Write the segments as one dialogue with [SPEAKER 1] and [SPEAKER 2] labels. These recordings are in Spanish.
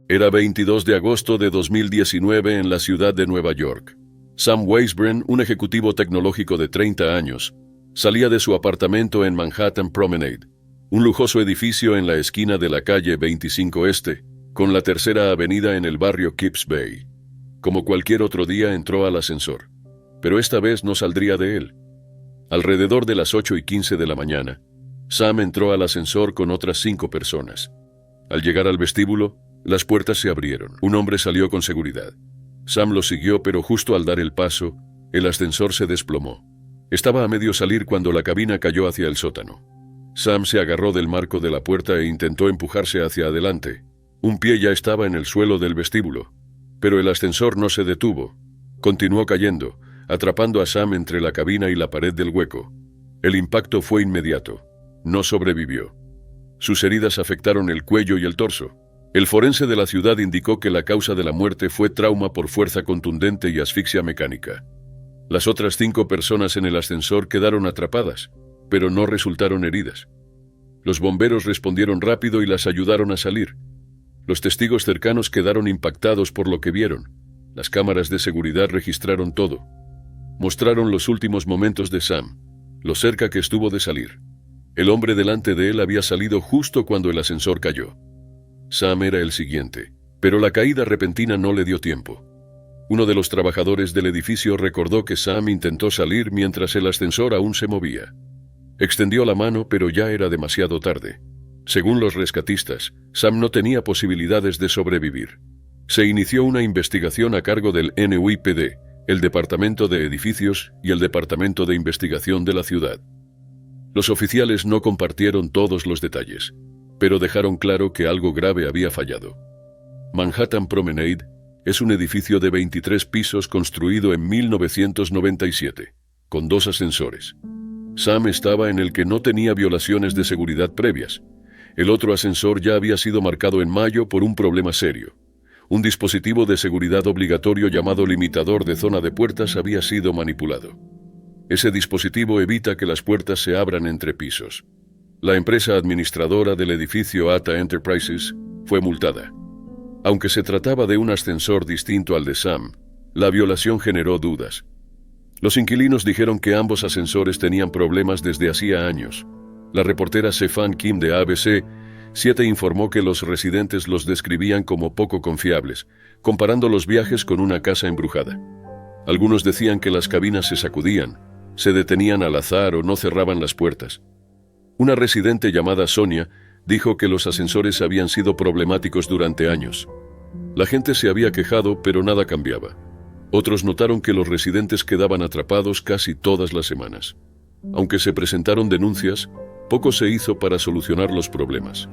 [SPEAKER 1] Era 22 de agosto de 2019 en la ciudad de Nueva York. Sam Weisbrand, un ejecutivo tecnológico de 30 años, salía de su apartamento en Manhattan Promenade, un lujoso edificio en la esquina de la calle 25 Este, con la Tercera Avenida en el barrio Kips Bay. Como cualquier otro día, entró al ascensor, pero esta vez no saldría de él. Alrededor de las 8:15 de la mañana, Sam entró al ascensor con otras 5 personas. Al llegar al vestíbulo, las puertas se abrieron. Un hombre salió con seguridad. Sam lo siguió, pero justo al dar el paso, el ascensor se desplomó. Estaba a medio salir cuando la cabina cayó hacia el sótano. Sam se agarró del marco de la puerta e intentó empujarse hacia adelante. Un pie ya estaba en el suelo del vestíbulo, pero el ascensor no se detuvo. Continuó cayendo, atrapando a Sam entre la cabina y la pared del hueco. El impacto fue inmediato. No sobrevivió. Sus heridas afectaron el cuello y el torso. El forense de la ciudad indicó que la causa de la muerte fue trauma por fuerza contundente y asfixia mecánica. Las otras 5 personas en el ascensor quedaron atrapadas, pero no resultaron heridas. Los bomberos respondieron rápido y las ayudaron a salir. Los testigos cercanos quedaron impactados por lo que vieron. Las cámaras de seguridad registraron todo. Mostraron los últimos momentos de Sam, lo cerca que estuvo de salir. El hombre delante de él había salido justo cuando el ascensor cayó. Sam era el siguiente, pero la caída repentina no le dio tiempo. Uno de los trabajadores del edificio recordó que Sam intentó salir mientras el ascensor aún se movía. Extendió la mano, pero ya era demasiado tarde. Según los rescatistas, Sam no tenía posibilidades de sobrevivir. Se inició una investigación a cargo del NYPD, el Departamento de Edificios y el Departamento de Investigación de la ciudad. Los oficiales no compartieron todos los detalles, pero dejaron claro que algo grave había fallado. Manhattan Promenade es un edificio de 23 pisos construido en 1997, con 2 ascensores. Sam estaba en el que no tenía violaciones de seguridad previas. El otro ascensor ya había sido marcado en mayo por un problema serio. Un dispositivo de seguridad obligatorio llamado limitador de zona de puertas había sido manipulado. Ese dispositivo evita que las puertas se abran entre pisos. La empresa administradora del edificio ATA Enterprises fue multada. Aunque se trataba de un ascensor distinto al de Sam, la violación generó dudas. Los inquilinos dijeron que ambos ascensores tenían problemas desde hacía años. La reportera Sefan Kim de ABC 7 informó que los residentes los describían como poco confiables, comparando los viajes con una casa embrujada. Algunos decían que las cabinas se sacudían, se detenían al azar o no cerraban las puertas. Una residente llamada Sonia dijo que los ascensores habían sido problemáticos durante años. La gente se había quejado, pero nada cambiaba. Otros notaron que los residentes quedaban atrapados casi todas las semanas. Aunque se presentaron denuncias, poco se hizo para solucionar los problemas.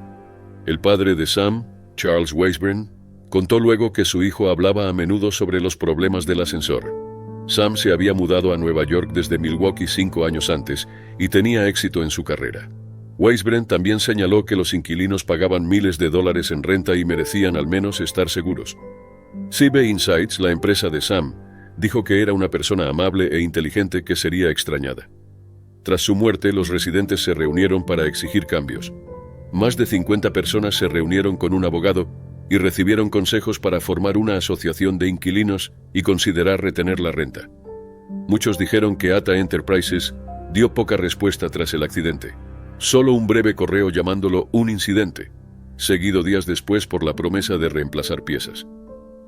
[SPEAKER 1] El padre de Sam, Charles Weisbrand, contó luego que su hijo hablaba a menudo sobre los problemas del ascensor. Sam se había mudado a Nueva York desde Milwaukee 5 años antes y tenía éxito en su carrera. Weisbrand también señaló que los inquilinos pagaban miles de dólares en renta y merecían al menos estar seguros. CB Insights, la empresa de Sam, dijo que era una persona amable e inteligente que sería extrañada. Tras su muerte, los residentes se reunieron para exigir cambios. Más de 50 personas se reunieron con un abogado y recibieron consejos para formar una asociación de inquilinos y considerar retener la renta. Muchos dijeron que ATA Enterprises dio poca respuesta tras el accidente. Solo un breve correo llamándolo un incidente, seguido días después por la promesa de reemplazar piezas.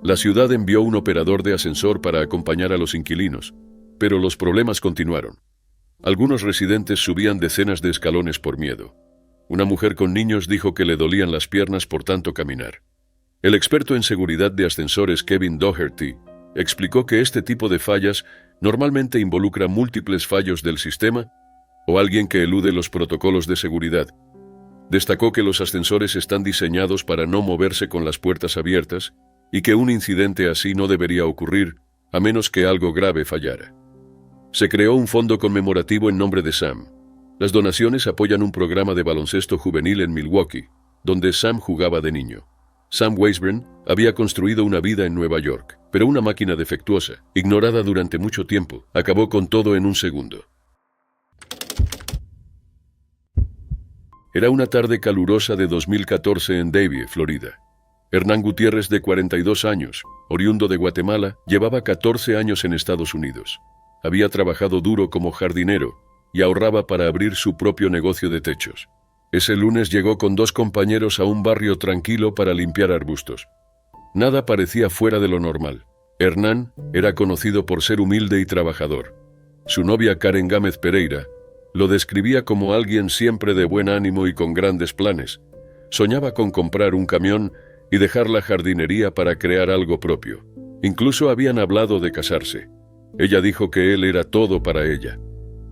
[SPEAKER 1] La ciudad envió un operador de ascensor para acompañar a los inquilinos, pero los problemas continuaron. Algunos residentes subían decenas de escalones por miedo. Una mujer con niños dijo que le dolían las piernas por tanto caminar. El experto en seguridad de ascensores Kevin Doherty explicó que este tipo de fallas normalmente involucra múltiples fallos del sistema o alguien que elude los protocolos de seguridad. Destacó que los ascensores están diseñados para no moverse con las puertas abiertas y que un incidente así no debería ocurrir a menos que algo grave fallara. Se creó un fondo conmemorativo en nombre de Sam. Las donaciones apoyan un programa de baloncesto juvenil en Milwaukee, donde Sam jugaba de niño. Sam Weisbrand había construido una vida en Nueva York, pero una máquina defectuosa, ignorada durante mucho tiempo, acabó con todo en un segundo. Era una tarde calurosa de 2014 en Davie, Florida. Hernán Gutiérrez, de 42 años, oriundo de Guatemala, llevaba 14 años en Estados Unidos. Había trabajado duro como jardinero y ahorraba para abrir su propio negocio de techos. Ese lunes llegó con 2 compañeros a un barrio tranquilo para limpiar arbustos. Nada parecía fuera de lo normal. Hernán era conocido por ser humilde y trabajador. Su novia Karen Gámez Pereira lo describía como alguien siempre de buen ánimo y con grandes planes. Soñaba con comprar un camión y dejar la jardinería para crear algo propio. Incluso habían hablado de casarse. Ella dijo que él era todo para ella.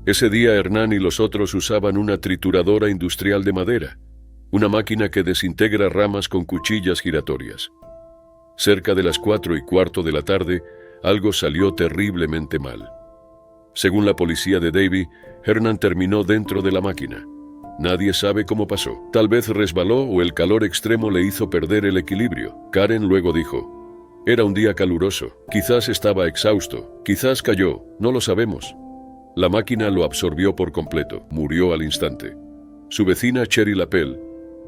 [SPEAKER 1] Ese día Hernán y los otros usaban una trituradora industrial de madera, una máquina que desintegra ramas con cuchillas giratorias. Cerca de las 4:15 de la tarde, algo salió terriblemente mal. Según la policía de Davie, Hernán terminó dentro de la máquina. Nadie sabe cómo pasó. Tal vez resbaló o el calor extremo le hizo perder el equilibrio. Karen luego dijo: era un día caluroso, quizás estaba exhausto, quizás cayó, no lo sabemos. La máquina lo absorbió por completo, murió al instante. Su vecina Cheryl Appel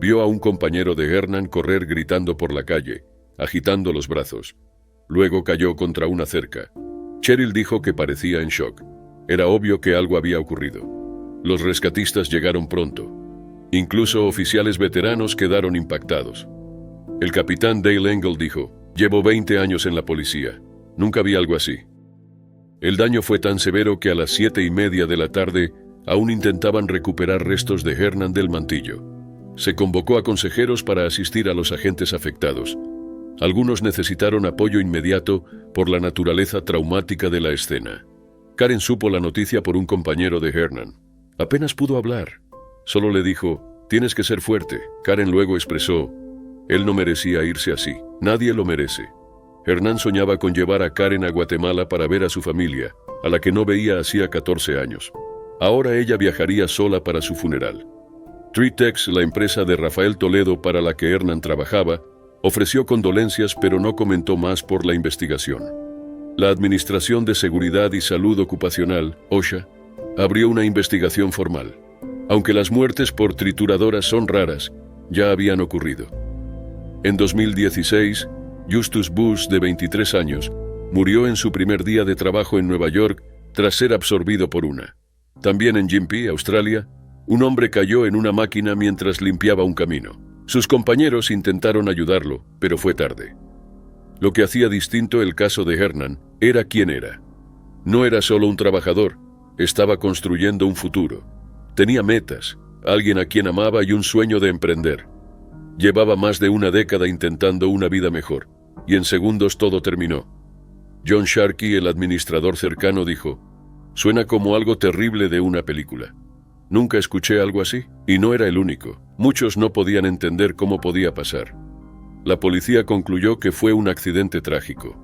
[SPEAKER 1] vio a un compañero de Hernán correr gritando por la calle, agitando los brazos. Luego cayó contra una cerca. Cheryl dijo que parecía en shock. Era obvio que algo había ocurrido. Los rescatistas llegaron pronto. Incluso oficiales veteranos quedaron impactados. El capitán Dale Engel dijo: llevo 20 años en la policía. Nunca vi algo así. El daño fue tan severo que a las 7:30 de la tarde aún intentaban recuperar restos de Hernán del Mantillo. Se convocó a consejeros para asistir a los agentes afectados. Algunos necesitaron apoyo inmediato por la naturaleza traumática de la escena. Karen supo la noticia por un compañero de Hernán. Apenas pudo hablar. Solo le dijo: tienes que ser fuerte. Karen luego expresó: él no merecía irse así. Nadie lo merece. Hernán soñaba con llevar a Karen a Guatemala para ver a su familia, a la que no veía hacía 14 años. Ahora ella viajaría sola para su funeral. Tritex, la empresa de Rafael Toledo para la que Hernán trabajaba, ofreció condolencias pero no comentó más por la investigación. La Administración de Seguridad y Salud Ocupacional, OSHA, abrió una investigación formal. Aunque las muertes por trituradoras son raras, ya habían ocurrido. En 2016, Justus Bush, de 23 años, murió en su primer día de trabajo en Nueva York tras ser absorbido por una. También en Gympie, Australia, un hombre cayó en una máquina mientras limpiaba un camino. Sus compañeros intentaron ayudarlo, pero fue tarde. Lo que hacía distinto el caso de Hernán era quién era. No era solo un trabajador, estaba construyendo un futuro. Tenía metas, alguien a quien amaba y un sueño de emprender. Llevaba más de una década intentando una vida mejor, y en segundos todo terminó. John Sharkey, el administrador cercano, dijo: suena como algo terrible de una película. Nunca escuché algo así, y no era el único. Muchos no podían entender cómo podía pasar. La policía concluyó que fue un accidente trágico.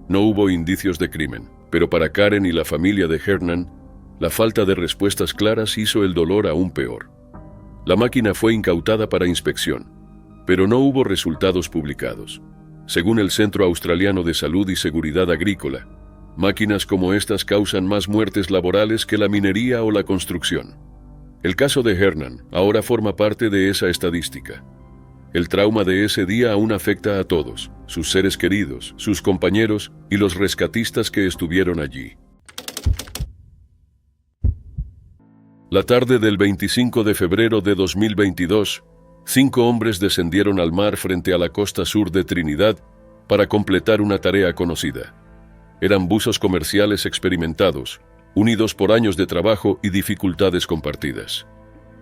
[SPEAKER 1] No hubo indicios de crimen, pero para Karen y la familia de Hernán, la falta de respuestas claras hizo el dolor aún peor. La máquina fue incautada para inspección, pero no hubo resultados publicados. Según el Centro Australiano de Salud y Seguridad Agrícola, máquinas como estas causan más muertes laborales que la minería o la construcción. El caso de Hernán ahora forma parte de esa estadística. El trauma de ese día aún afecta a todos, sus seres queridos, sus compañeros y los rescatistas que estuvieron allí. La tarde del 25 de febrero de 2022, 5 hombres descendieron al mar frente a la costa sur de Trinidad para completar una tarea conocida. Eran buzos comerciales experimentados, unidos por años de trabajo y dificultades compartidas.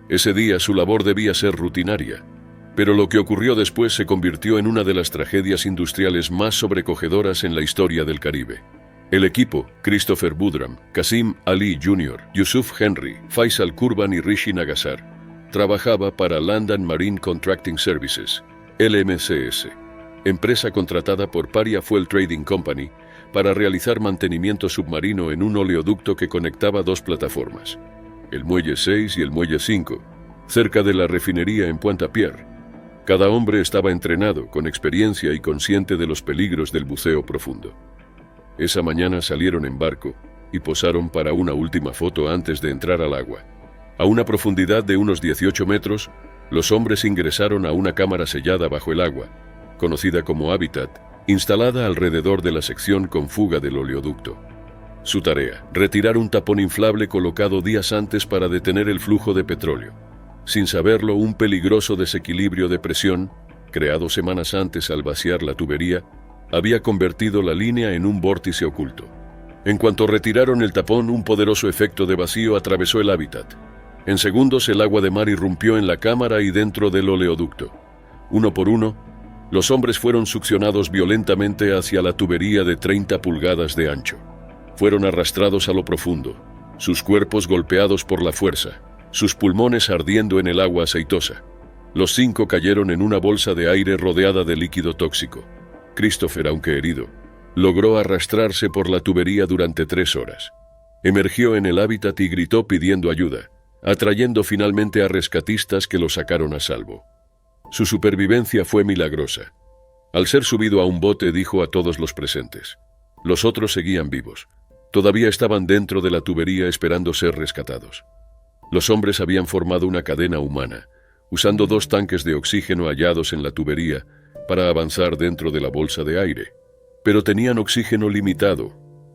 [SPEAKER 1] Ese día su labor debía ser rutinaria, pero lo que ocurrió después se convirtió en una de las tragedias industriales más sobrecogedoras en la historia del Caribe. El equipo, Christopher Budram, Kasim Ali Jr., Yusuf Henry, Faisal Kurban y Rishi Nagasar, trabajaba para Land and Marine Contracting Services, LMCS, empresa contratada por Paria Fuel Trading Company para realizar mantenimiento submarino en un oleoducto que conectaba 2 plataformas, el Muelle 6 y el Muelle 5, cerca de la refinería en Pointe-à-Pierre. Cada hombre estaba entrenado, con experiencia y consciente de los peligros del buceo profundo. Esa mañana salieron en barco y posaron para una última foto antes de entrar al agua. A una profundidad de unos 18 metros, los hombres ingresaron a una cámara sellada bajo el agua, conocida como Habitat, instalada alrededor de la sección con fuga del oleoducto. Su tarea, retirar un tapón inflable colocado días antes para detener el flujo de petróleo. Sin saberlo, un peligroso desequilibrio de presión, creado semanas antes al vaciar la tubería, había convertido la línea en un vórtice oculto. En cuanto retiraron el tapón, un poderoso efecto de vacío atravesó el hábitat. En segundos, el agua de mar irrumpió en la cámara y dentro del oleoducto. Uno por uno, los hombres fueron succionados violentamente hacia la tubería de 30 pulgadas de ancho. Fueron arrastrados a lo profundo, sus cuerpos golpeados por la fuerza, sus pulmones ardiendo en el agua aceitosa. Los 5 cayeron en una bolsa de aire rodeada de líquido tóxico. Christopher, aunque herido, logró arrastrarse por la tubería durante 3 horas. Emergió en el hábitat y gritó pidiendo ayuda, atrayendo finalmente a rescatistas que lo sacaron a salvo. Su supervivencia fue milagrosa. Al ser subido a un bote, dijo a todos los presentes. Los otros seguían vivos. Todavía estaban dentro de la tubería esperando ser rescatados. Los hombres habían formado una cadena humana, usando 2 tanques de oxígeno hallados en la tubería para avanzar dentro de la bolsa de aire. Pero tenían oxígeno limitado,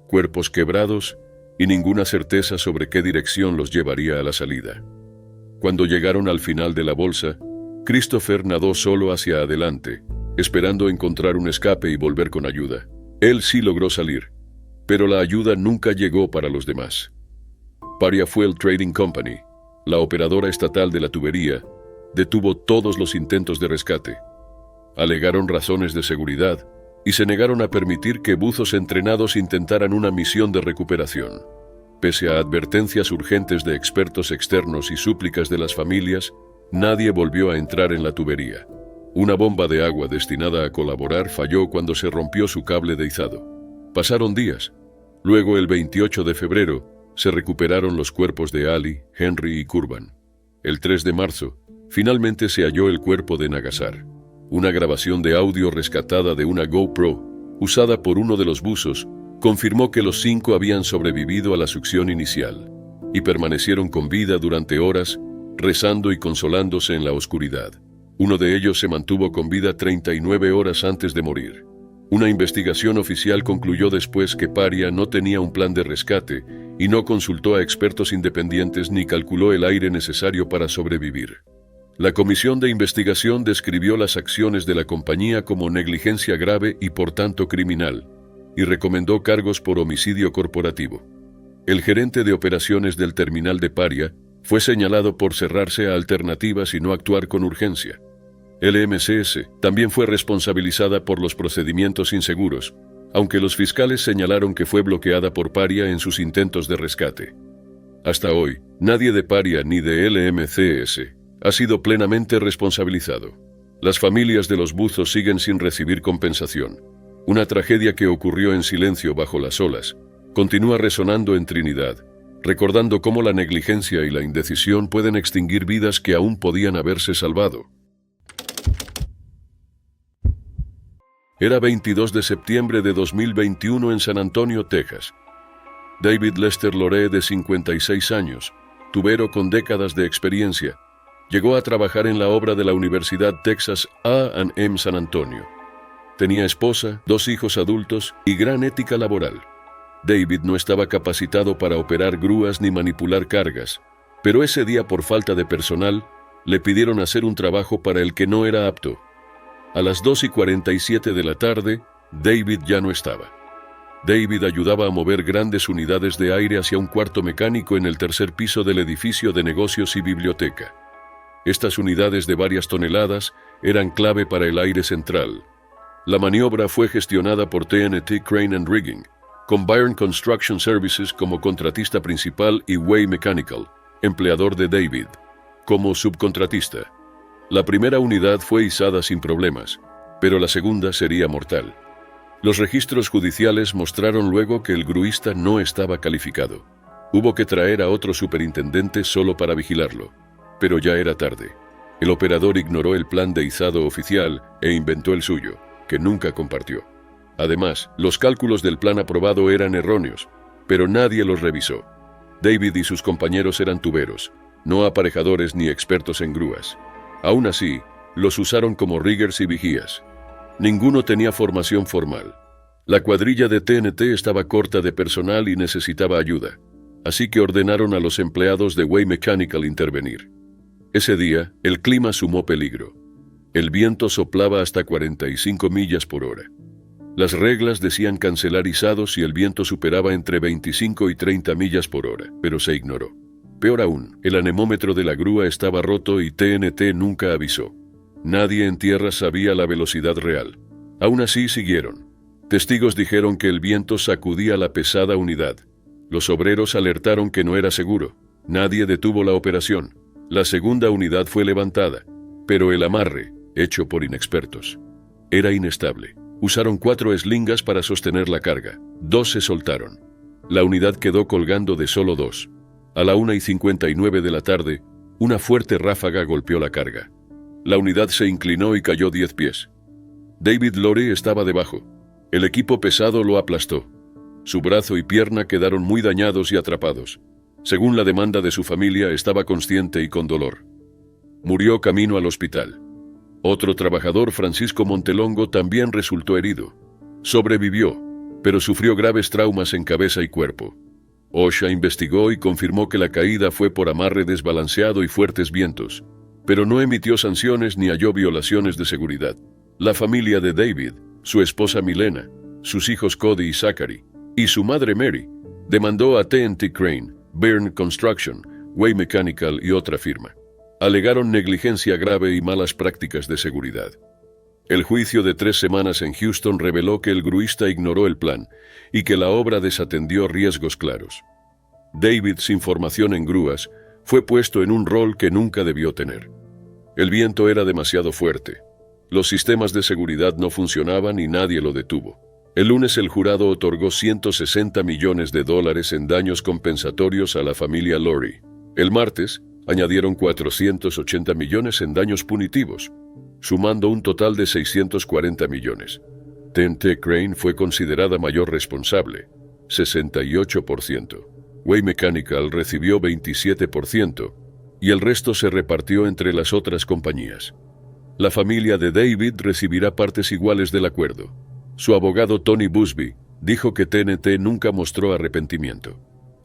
[SPEAKER 1] cuerpos quebrados y ninguna certeza sobre qué dirección los llevaría a la salida. Cuando llegaron al final de la bolsa, Christopher nadó solo hacia adelante, esperando encontrar un escape y volver con ayuda. Él sí logró salir, pero la ayuda nunca llegó para los demás. Paria Fuel Trading Company, la operadora estatal de la tubería, detuvo todos los intentos de rescate. Alegaron razones de seguridad y se negaron a permitir que buzos entrenados intentaran una misión de recuperación. Pese a advertencias urgentes de expertos externos y súplicas de las familias, nadie volvió a entrar en la tubería. Una bomba de agua destinada a colaborar falló cuando se rompió su cable de izado. Pasaron días. Luego, el 28 de febrero, se recuperaron los cuerpos de Ali, Henry y Kurban. El 3 de marzo, finalmente se halló el cuerpo de Nagasar. Una grabación de audio rescatada de una GoPro, usada por uno de los buzos, confirmó que los 5 habían sobrevivido a la succión inicial y permanecieron con vida durante horas, rezando y consolándose en la oscuridad. Uno de ellos se mantuvo con vida 39 horas antes de morir. Una investigación oficial concluyó después que Paria no tenía un plan de rescate y no consultó a expertos independientes ni calculó el aire necesario para sobrevivir. La comisión de investigación describió las acciones de la compañía como negligencia grave y por tanto criminal, y recomendó cargos por homicidio corporativo. El gerente de operaciones del terminal de Paria fue señalado por cerrarse a alternativas y no actuar con urgencia. LMCS también fue responsabilizada por los procedimientos inseguros, aunque los fiscales señalaron que fue bloqueada por Paria en sus intentos de rescate. Hasta hoy, nadie de Paria ni de LMCS ha sido plenamente responsabilizado. Las familias de los buzos siguen sin recibir compensación. Una tragedia que ocurrió en silencio bajo las olas continúa resonando en Trinidad, recordando cómo la negligencia y la indecisión pueden extinguir vidas que aún podían haberse salvado. Era 22 de septiembre de 2021 en San Antonio, Texas. David Lester Loree, de 56 años, tubero con décadas de experiencia, llegó a trabajar en la obra de la Universidad Texas A&M San Antonio. Tenía esposa, 2 hijos adultos y gran ética laboral. David no estaba capacitado para operar grúas ni manipular cargas, pero ese día, por falta de personal, le pidieron hacer un trabajo para el que no era apto. A las 2:47 de la tarde, David ya no estaba. David ayudaba a mover grandes unidades de aire hacia un cuarto mecánico en el 3er piso del edificio de negocios y biblioteca. Estas unidades de varias toneladas eran clave para el aire central. La maniobra fue gestionada por TNT Crane and Rigging, con Byron Construction Services como contratista principal y Way Mechanical, empleador de David, como subcontratista. La primera unidad fue izada sin problemas, pero la segunda sería mortal. Los registros judiciales mostraron luego que el gruista no estaba calificado. Hubo que traer a otro superintendente solo para vigilarlo, pero ya era tarde. El operador ignoró el plan de izado oficial e inventó el suyo, que nunca compartió. Además, los cálculos del plan aprobado eran erróneos, pero nadie los revisó. David y sus compañeros eran tuberos, no aparejadores ni expertos en grúas. Aún así, los usaron como riggers y vigías. Ninguno tenía formación formal. La cuadrilla de TNT estaba corta de personal y necesitaba ayuda, así que ordenaron a los empleados de Way Mechanical intervenir. Ese día, el clima sumó peligro. El viento soplaba hasta 45 millas por hora. Las reglas decían cancelar izados si el viento superaba entre 25 y 30 millas por hora, pero se ignoró. Peor aún, el anemómetro de la grúa estaba roto y TNT nunca avisó. Nadie en tierra sabía la velocidad real. Aún así siguieron. Testigos dijeron que el viento sacudía la pesada unidad. Los obreros alertaron que no era seguro. Nadie detuvo la operación. La segunda unidad fue levantada, pero el amarre, hecho por inexpertos, era inestable. Usaron 4 eslingas para sostener la carga. 2 se soltaron. La unidad quedó colgando de solo 2. A la 1:59 de la tarde, una fuerte ráfaga golpeó la carga. La unidad se inclinó y cayó 10 pies. David Loree estaba debajo. El equipo pesado lo aplastó. Su brazo y pierna quedaron muy dañados y atrapados. Según la demanda de su familia, estaba consciente y con dolor. Murió camino al hospital. Otro trabajador, Francisco Montelongo, también resultó herido. Sobrevivió, pero sufrió graves traumas en cabeza y cuerpo. OSHA investigó y confirmó que la caída fue por amarre desbalanceado y fuertes vientos, pero no emitió sanciones ni halló violaciones de seguridad. La familia de David, su esposa Milena, sus hijos Cody y Zachary, y su madre Mary, demandó a TNT Crane, Byrne Construction, Way Mechanical y otra firma. Alegaron negligencia grave y malas prácticas de seguridad. El juicio de 3 semanas en Houston reveló que el gruista ignoró el plan y que la obra desatendió riesgos claros. David, sin formación en grúas, fue puesto en un rol que nunca debió tener. El viento era demasiado fuerte. Los sistemas de seguridad no funcionaban y nadie lo detuvo. El lunes el jurado otorgó $160 millones en daños compensatorios a la familia Loree. El martes, añadieron 480 millones en daños punitivos, sumando un total de 640 millones. TNT Crane fue considerada mayor responsable, 68%. Way Mechanical recibió 27% y el resto se repartió entre las otras compañías. La familia de David recibirá partes iguales del acuerdo. Su abogado Tony Busby dijo que TNT nunca mostró arrepentimiento.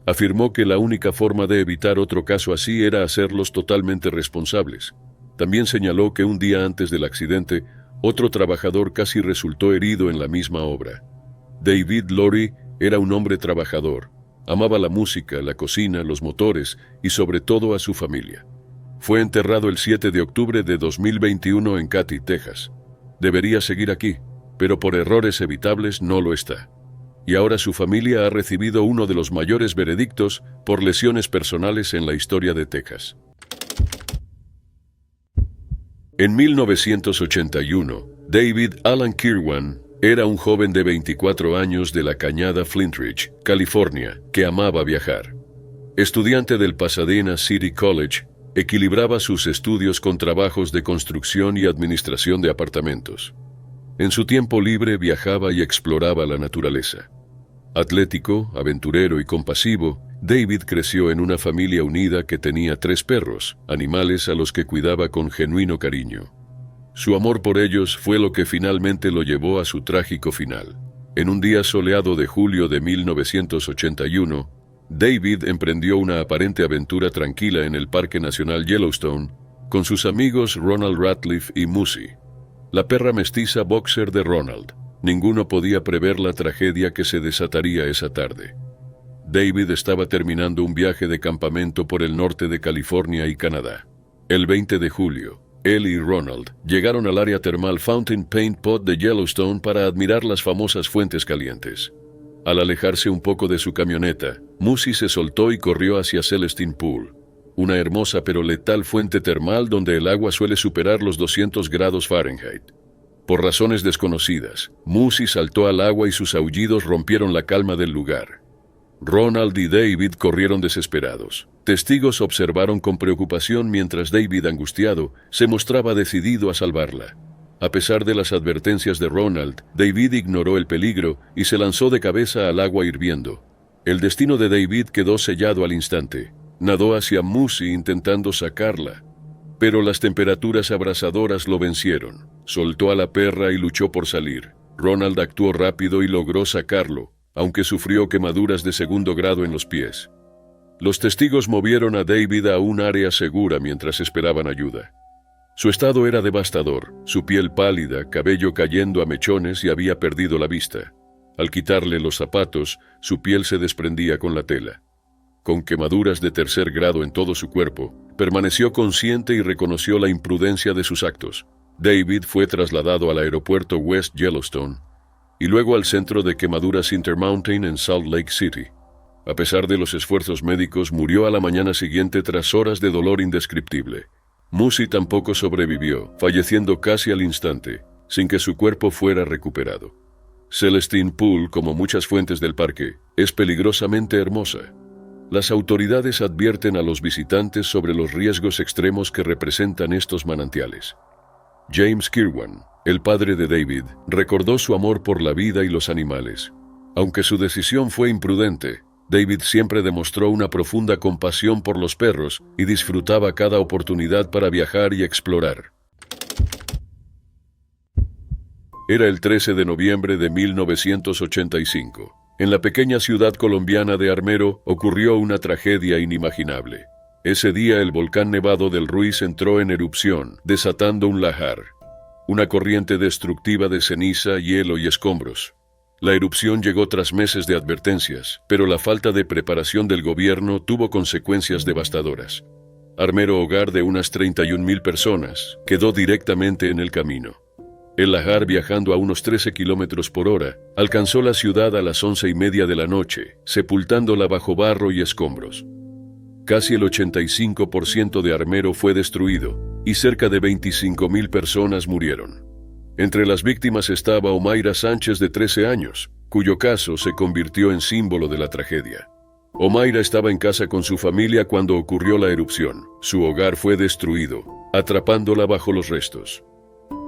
[SPEAKER 1] Afirmó que la única forma de evitar otro caso así era hacerlos totalmente responsables. También señaló que un día antes del accidente, otro trabajador casi resultó herido en la misma obra. David Loree era un hombre trabajador. Amaba la música, la cocina, los motores y sobre todo a su familia. Fue enterrado el 7 de octubre de 2021 en Katy, Texas. Debería seguir aquí, pero por errores evitables no lo está. Y ahora su familia ha recibido uno de los mayores veredictos por lesiones personales en la historia de Texas. En 1981, David Alan Kirwan era un joven de 24 años de la Cañada Flintridge, California, que amaba viajar. Estudiante del Pasadena City College, equilibraba sus estudios con trabajos de construcción y administración de apartamentos. En su tiempo libre viajaba y exploraba la naturaleza. Atlético, aventurero y compasivo, David creció en una familia unida que tenía 3 perros, animales a los que cuidaba con genuino cariño. Su amor por ellos fue lo que finalmente lo llevó a su trágico final. En un día soleado de julio de 1981, David emprendió una aparente aventura tranquila en el Parque Nacional Yellowstone con sus amigos Ronald Ratliff y Musi, la perra mestiza boxer de Ronald. Ninguno podía prever la tragedia que se desataría esa tarde. David estaba terminando un viaje de campamento por el norte de California y Canadá. El 20 de julio, él y Ronald llegaron al área termal Fountain Paint Pot de Yellowstone para admirar las famosas fuentes calientes. Al alejarse un poco de su camioneta, Musi se soltó y corrió hacia Celestine Pool, una hermosa pero letal fuente termal donde el agua suele superar los 200 grados Fahrenheit. Por razones desconocidas, Musi saltó al agua y sus aullidos rompieron la calma del lugar. Ronald y David corrieron desesperados. Testigos observaron con preocupación mientras David, angustiado, se mostraba decidido a salvarla. A pesar de las advertencias de Ronald, David ignoró el peligro y se lanzó de cabeza al agua hirviendo. El destino de David quedó sellado al instante. Nadó hacia Musi intentando sacarla, Pero las temperaturas abrasadoras lo vencieron. Soltó a la perra y luchó por salir. Ronald actuó rápido y logró sacarlo, aunque sufrió quemaduras de segundo grado en los pies. Los testigos movieron a David a un área segura mientras esperaban ayuda. Su estado era devastador, su piel pálida, cabello cayendo a mechones y había perdido la vista. Al quitarle los zapatos, su piel se desprendía con la tela. Con quemaduras de tercer grado en todo su cuerpo, permaneció consciente y reconoció la imprudencia de sus actos. David fue trasladado al aeropuerto West Yellowstone y luego al centro de quemaduras Intermountain en Salt Lake City. A pesar de los esfuerzos médicos, murió a la mañana siguiente tras horas de dolor indescriptible. Musi tampoco sobrevivió, falleciendo casi al instante, sin que su cuerpo fuera recuperado. Celestine Pool, como muchas fuentes del parque, es peligrosamente hermosa. Las autoridades advierten a los visitantes sobre los riesgos extremos que representan estos manantiales. James Kirwan, el padre de David, recordó su amor por la vida y los animales. Aunque su decisión fue imprudente, David siempre demostró una profunda compasión por los perros y disfrutaba cada oportunidad para viajar y explorar. Era el 13 de noviembre de 1985. En la pequeña ciudad colombiana de Armero ocurrió una tragedia inimaginable. Ese día el volcán nevado del Ruiz entró en erupción, desatando un lahar, una corriente destructiva de ceniza, hielo y escombros. La erupción llegó tras meses de advertencias, pero la falta de preparación del gobierno tuvo consecuencias devastadoras. Armero, hogar de unas 31,000 personas, quedó directamente en el camino. El lahar, viajando a unos 13 kilómetros por hora, alcanzó la ciudad a las 11:30 de la noche, sepultándola bajo barro y escombros. Casi el 85% de Armero fue destruido, y cerca de 25,000 personas murieron. Entre las víctimas estaba Omaira Sánchez, de 13 años, cuyo caso se convirtió en símbolo de la tragedia. Omaira estaba en casa con su familia cuando ocurrió la erupción. Su hogar fue destruido, atrapándola bajo los restos.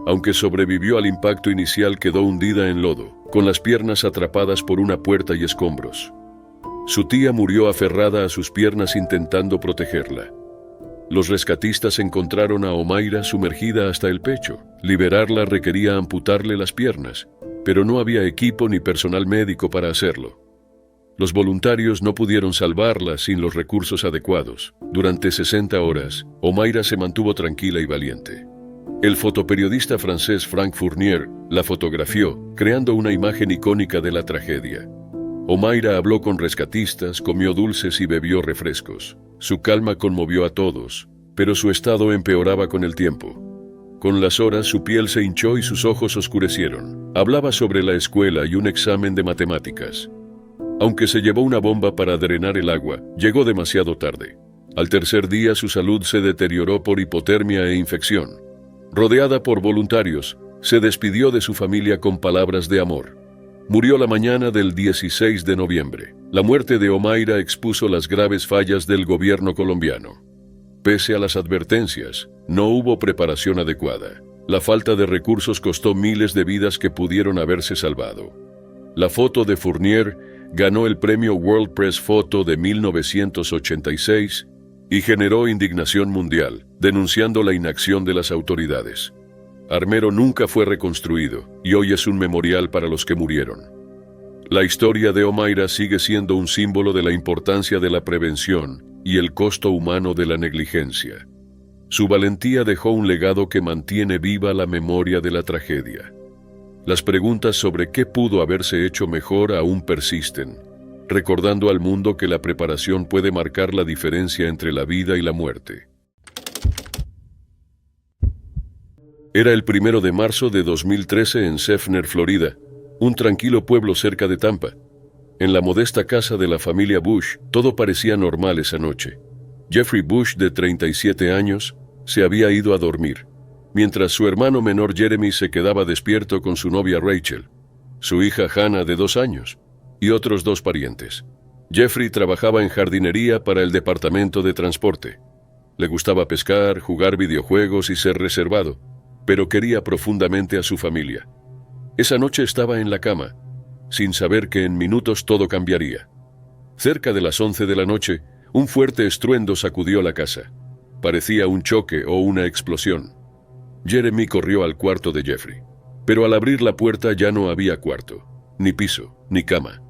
[SPEAKER 1] Aunque sobrevivió al impacto inicial, quedó hundida en lodo, con las piernas atrapadas por una puerta y escombros. Su tía murió aferrada a sus piernas intentando protegerla. Los rescatistas encontraron a Omaira sumergida hasta el pecho. Liberarla requería amputarle las piernas, pero no había equipo ni personal médico para hacerlo. Los voluntarios no pudieron salvarla sin los recursos adecuados. Durante 60 horas, Omaira se mantuvo tranquila y valiente. El fotoperiodista francés Frank Fournier la fotografió, creando una imagen icónica de la tragedia. Omaira habló con rescatistas, comió dulces y bebió refrescos. Su calma conmovió a todos, pero su estado empeoraba con el tiempo. Con las horas su piel se hinchó y sus ojos oscurecieron. Hablaba sobre la escuela y un examen de matemáticas. Aunque se llevó una bomba para drenar el agua, llegó demasiado tarde. Al tercer día su salud se deterioró por hipotermia e infección. Rodeada por voluntarios, se despidió de su familia con palabras de amor. Murió la mañana del 16 de noviembre. La muerte de Omaira expuso las graves fallas del gobierno colombiano. Pese a las advertencias, no hubo preparación adecuada. La falta de recursos costó miles de vidas que pudieron haberse salvado. La foto de Fournier ganó el premio World Press Photo de 1986 y generó indignación mundial, denunciando la inacción de las autoridades. Armero nunca fue reconstruido y hoy es un memorial para los que murieron. La historia de Omaira sigue siendo un símbolo de la importancia de la prevención y el costo humano de la negligencia. Su valentía dejó un legado que mantiene viva la memoria de la tragedia. Las preguntas sobre qué pudo haberse hecho mejor aún persisten, recordando al mundo que la preparación puede marcar la diferencia entre la vida y la muerte. Era el 1 de marzo de 2013 en Seffner, Florida, un tranquilo pueblo cerca de Tampa. En la modesta casa de la familia Bush, todo parecía normal esa noche. Jeffrey Bush, de 37 años, se había ido a dormir, mientras su hermano menor Jeremy se quedaba despierto con su novia Rachel, su hija Hannah, de 2 años, y otros 2 parientes. Jeffrey trabajaba en jardinería para el departamento de transporte. Le gustaba pescar, jugar videojuegos y ser reservado, pero quería profundamente a su familia. Esa noche estaba en la cama, sin saber que en minutos todo cambiaría. Cerca de las 11 de la noche, un fuerte estruendo sacudió la casa. parecía un choque o una explosión. Jeremy corrió al cuarto de Jeffrey. Pero al abrir la puerta ya no había cuarto, ni piso, ni cama.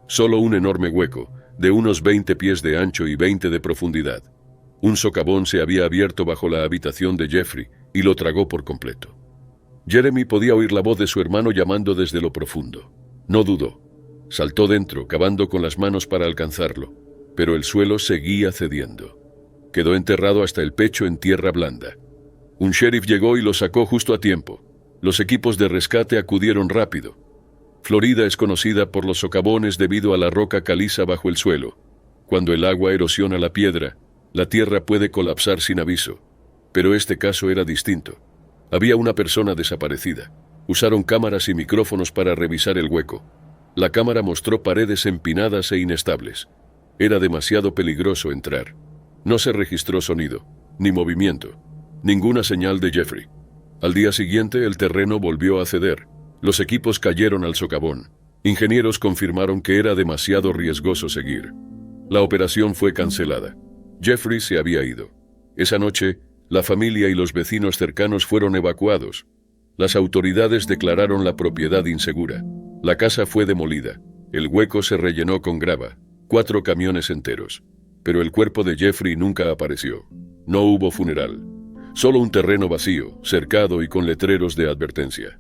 [SPEAKER 1] Solo un enorme hueco, de unos 20 pies de ancho y 20 de profundidad. Un socavón se había abierto bajo la habitación de Jeffrey y lo tragó por completo. Jeremy podía oír la voz de su hermano llamando desde lo profundo. No dudó. Saltó dentro, cavando con las manos para alcanzarlo, pero el suelo seguía cediendo. Quedó enterrado hasta el pecho en tierra blanda. Un sheriff llegó y lo sacó justo a tiempo. Los equipos de rescate acudieron rápido. Florida es conocida por los socavones debido a la roca caliza bajo el suelo. Cuando el agua erosiona la piedra, la tierra puede colapsar sin aviso. Pero este caso era distinto. Había una persona desaparecida. Usaron cámaras y micrófonos para revisar el hueco. La cámara mostró paredes empinadas e inestables. Era demasiado peligroso entrar. No se registró sonido, ni movimiento, ninguna señal de Jeffrey. Al día siguiente el terreno volvió a ceder. Los equipos cayeron al socavón. Ingenieros confirmaron que era demasiado riesgoso seguir. La operación fue cancelada. Jeffrey se había ido. Esa noche, la familia y los vecinos cercanos fueron evacuados. Las autoridades declararon la propiedad insegura. La casa fue demolida. El hueco se rellenó con grava. 4 camiones enteros. Pero el cuerpo de Jeffrey nunca apareció. No hubo funeral. Solo un terreno vacío, cercado y con letreros de advertencia.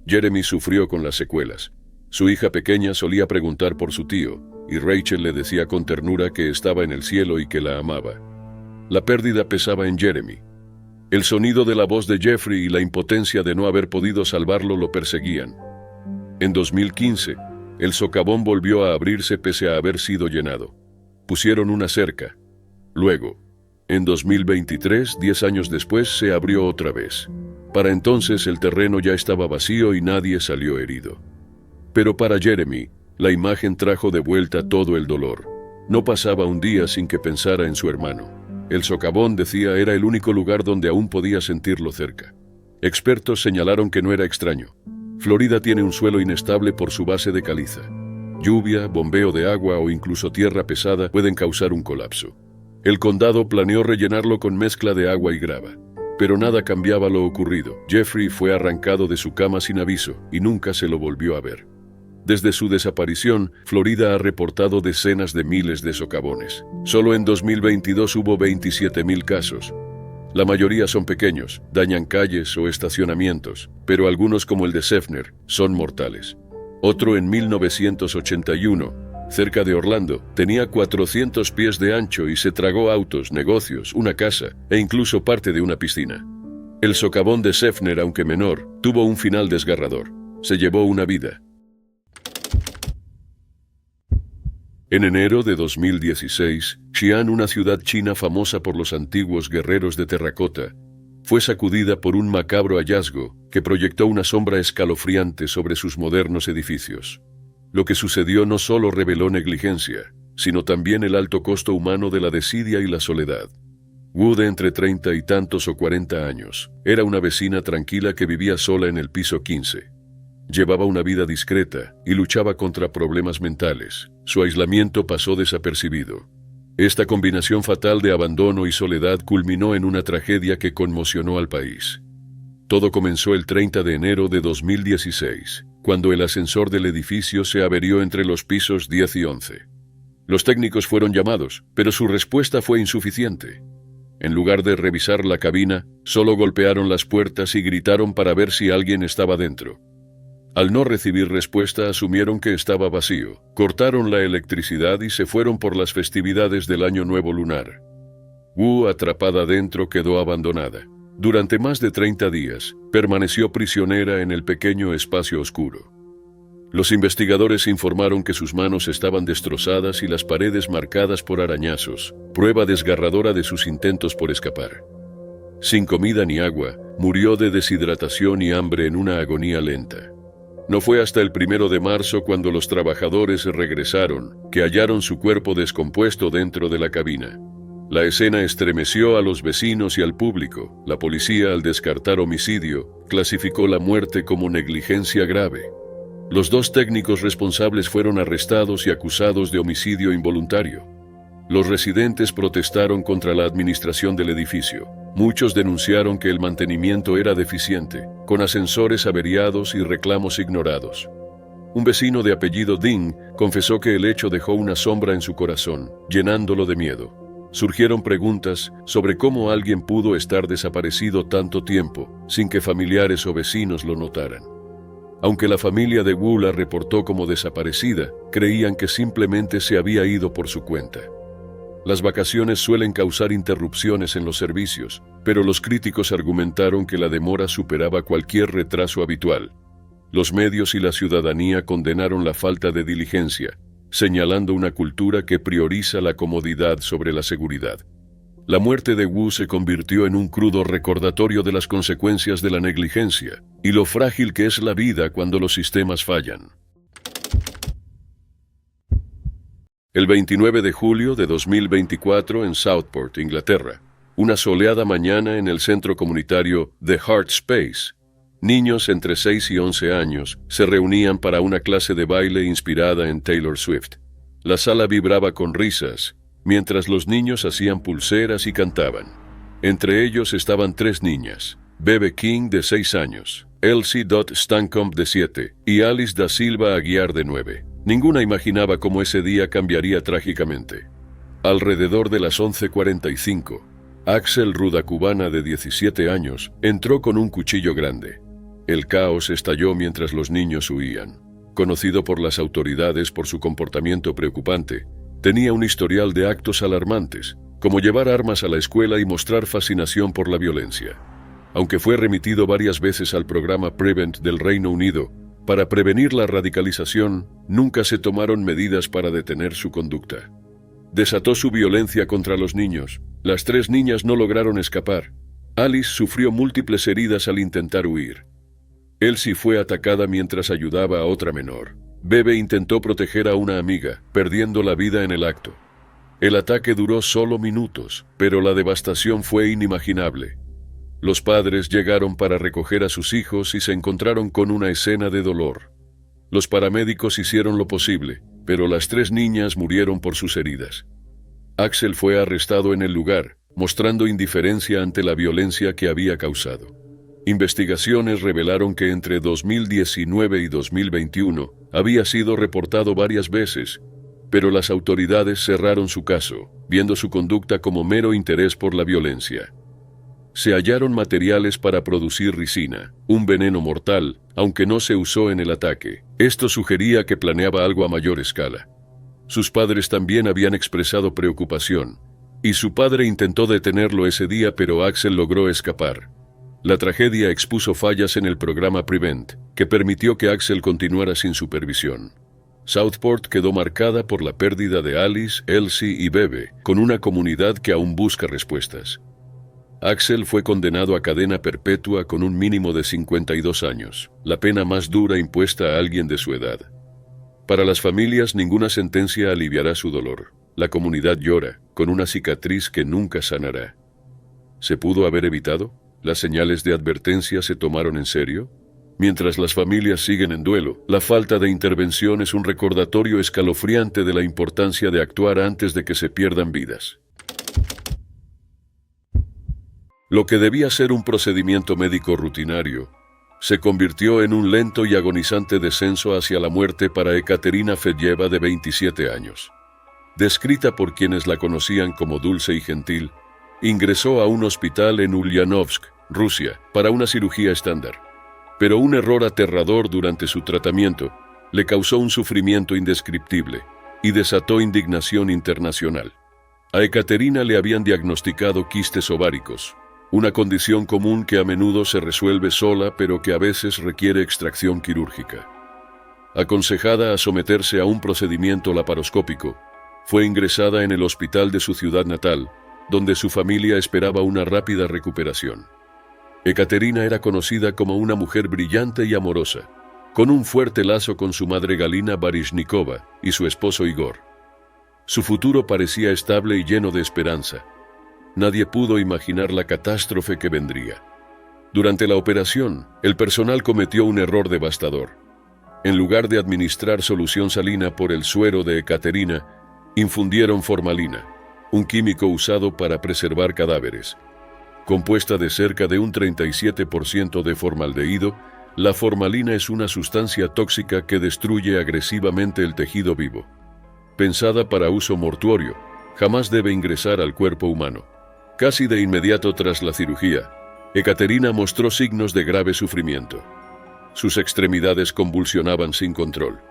[SPEAKER 1] Jeremy sufrió con las secuelas. Su hija pequeña solía preguntar por su tío, y Rachel le decía con ternura que estaba en el cielo y que la amaba. La pérdida pesaba en Jeremy. El sonido de la voz de Jeffrey y la impotencia de no haber podido salvarlo lo perseguían. En 2015, el socavón volvió a abrirse pese a haber sido llenado. Pusieron una cerca. Luego, en 2023, 10 años después, se abrió otra vez. Para entonces el terreno ya estaba vacío y nadie salió herido. Pero para Jeremy, la imagen trajo de vuelta todo el dolor. No pasaba un día sin que pensara en su hermano. El socavón, decía, era el único lugar donde aún podía sentirlo cerca. Expertos señalaron que no era extraño. Florida tiene un suelo inestable por su base de caliza. Lluvia, bombeo de agua o incluso tierra pesada pueden causar un colapso. El condado planeó rellenarlo con mezcla de agua y grava. Pero nada cambiaba lo ocurrido. Jeffrey fue arrancado de su cama sin aviso y nunca se lo volvió a ver. Desde su desaparición, Florida ha reportado decenas de miles de socavones. Solo en 2022 hubo 27,000 casos. La mayoría son pequeños, dañan calles o estacionamientos, pero algunos como el de Seffner son mortales. Otro en 1981, cerca de Orlando, tenía 400 pies de ancho y se tragó autos, negocios, una casa e incluso parte de una piscina. El socavón de Seffner, aunque menor, tuvo un final desgarrador. Se llevó una vida. En enero de 2016, Xi'an, una ciudad china famosa por los antiguos guerreros de terracota, fue sacudida por un macabro hallazgo que proyectó una sombra escalofriante sobre sus modernos edificios. Lo que sucedió no solo reveló negligencia, sino también el alto costo humano de la desidia y la soledad. Wu, de entre 30 y tantos o 40 años, era una vecina tranquila que vivía sola en el piso 15. Llevaba una vida discreta y luchaba contra problemas mentales. Su aislamiento pasó desapercibido. Esta combinación fatal de abandono y soledad culminó en una tragedia que conmocionó al país. Todo comenzó el 30 de enero de 2016, cuando el ascensor del edificio se averió entre los pisos 10 y 11. Los técnicos fueron llamados, pero su respuesta fue insuficiente. En lugar de revisar la cabina, solo golpearon las puertas y gritaron para ver si alguien estaba dentro. Al no recibir respuesta, asumieron que estaba vacío, cortaron la electricidad y se fueron por las festividades del Año Nuevo Lunar. Wu, atrapada dentro, quedó abandonada. Durante más de 30 días, permaneció prisionera en el pequeño espacio oscuro. Los investigadores informaron que sus manos estaban destrozadas y las paredes marcadas por arañazos, prueba desgarradora de sus intentos por escapar. Sin comida ni agua, murió de deshidratación y hambre en una agonía lenta. No fue hasta el 1 de marzo, cuando los trabajadores regresaron, que hallaron su cuerpo descompuesto dentro de la cabina. La escena estremeció a los vecinos y al público. La policía, al descartar homicidio, clasificó la muerte como negligencia grave. Los 2 técnicos responsables fueron arrestados y acusados de homicidio involuntario. Los residentes protestaron contra la administración del edificio. Muchos denunciaron que el mantenimiento era deficiente, con ascensores averiados y reclamos ignorados. Un vecino de apellido Ding confesó que el hecho dejó una sombra en su corazón, llenándolo de miedo. Surgieron preguntas sobre cómo alguien pudo estar desaparecido tanto tiempo sin que familiares o vecinos lo notaran. Aunque la familia de Wu la reportó como desaparecida, creían que simplemente se había ido por su cuenta. Las vacaciones suelen causar interrupciones en los servicios, pero los críticos argumentaron que la demora superaba cualquier retraso habitual. Los medios y la ciudadanía condenaron la falta de diligencia, señalando una cultura que prioriza la comodidad sobre la seguridad. La muerte de Wu se convirtió en un crudo recordatorio de las consecuencias de la negligencia y lo frágil que es la vida cuando los sistemas fallan. El 29 de julio de 2024 en Southport, Inglaterra, una soleada mañana en el centro comunitario The Heart Space, niños entre 6 y 11 años se reunían para una clase de baile inspirada en Taylor Swift. La sala vibraba con risas, mientras los niños hacían pulseras y cantaban. Entre ellos estaban 3 niñas, Bebe King de 6 años, Elsie Dot Stancomb de 7 y Alice da Silva Aguiar de 9. Ninguna imaginaba cómo ese día cambiaría trágicamente. Alrededor de las 11:45, Axel Rudakubana de 17 años entró con un cuchillo grande. El caos estalló mientras los niños huían. Conocido por las autoridades por su comportamiento preocupante, tenía un historial de actos alarmantes, como llevar armas a la escuela y mostrar fascinación por la violencia. Aunque fue remitido varias veces al programa Prevent del Reino Unido para prevenir la radicalización, nunca se tomaron medidas para detener su conducta. Desató su violencia contra los niños. Las 3 niñas no lograron escapar. Alice sufrió múltiples heridas al intentar huir. Elsie fue atacada mientras ayudaba a otra menor. Bebe intentó proteger a una amiga, perdiendo la vida en el acto. El ataque duró solo minutos, pero la devastación fue inimaginable. Los padres llegaron para recoger a sus hijos y se encontraron con una escena de dolor. Los paramédicos hicieron lo posible, pero las 3 niñas murieron por sus heridas. Axel fue arrestado en el lugar, mostrando indiferencia ante la violencia que había causado. Investigaciones revelaron que entre 2019 y 2021 había sido reportado varias veces, pero las autoridades cerraron su caso, viendo su conducta como mero interés por la violencia. Se hallaron materiales para producir ricina, un veneno mortal, aunque no se usó en el ataque. Esto sugería que planeaba algo a mayor escala. Sus padres también habían expresado preocupación, y su padre intentó detenerlo ese día, pero Axel logró escapar. La tragedia expuso fallas en el programa Prevent, que permitió que Axel continuara sin supervisión. Southport quedó marcada por la pérdida de Alice, Elsie y Bebe, con una comunidad que aún busca respuestas. Axel fue condenado a cadena perpetua con un mínimo de 52 años, la pena más dura impuesta a alguien de su edad. Para las familias, ninguna sentencia aliviará su dolor. La comunidad llora, con una cicatriz que nunca sanará. ¿Se pudo haber evitado? ¿Las señales de advertencia se tomaron en serio? Mientras las familias siguen en duelo, la falta de intervención es un recordatorio escalofriante de la importancia de actuar antes de que se pierdan vidas. Lo que debía ser un procedimiento médico rutinario, se convirtió en un lento y agonizante descenso hacia la muerte para Ekaterina Fedeyeva de 27 años. Descrita por quienes la conocían como dulce y gentil, ingresó a un hospital en Ulyanovsk, Rusia, para una cirugía estándar. Pero un error aterrador durante su tratamiento le causó un sufrimiento indescriptible y desató indignación internacional. A Ekaterina le habían diagnosticado quistes ováricos, una condición común que a menudo se resuelve sola pero que a veces requiere extracción quirúrgica. Aconsejada a someterse a un procedimiento laparoscópico, fue ingresada en el hospital de su ciudad natal, donde su familia esperaba una rápida recuperación. Ekaterina era conocida como una mujer brillante y amorosa, con un fuerte lazo con su madre Galina Baryshnikova y su esposo Igor. Su futuro parecía estable y lleno de esperanza. Nadie pudo imaginar la catástrofe que vendría. Durante la operación, el personal cometió un error devastador. En lugar de administrar solución salina por el suero de Ekaterina, infundieron formalina. un químico usado para preservar cadáveres. Compuesta de cerca de un 37% de formaldehído, la formalina es una sustancia tóxica que destruye agresivamente el tejido vivo. Pensada para uso mortuorio, jamás debe ingresar al cuerpo humano. Casi de inmediato tras la cirugía, Ekaterina mostró signos de grave sufrimiento. Sus extremidades convulsionaban sin control.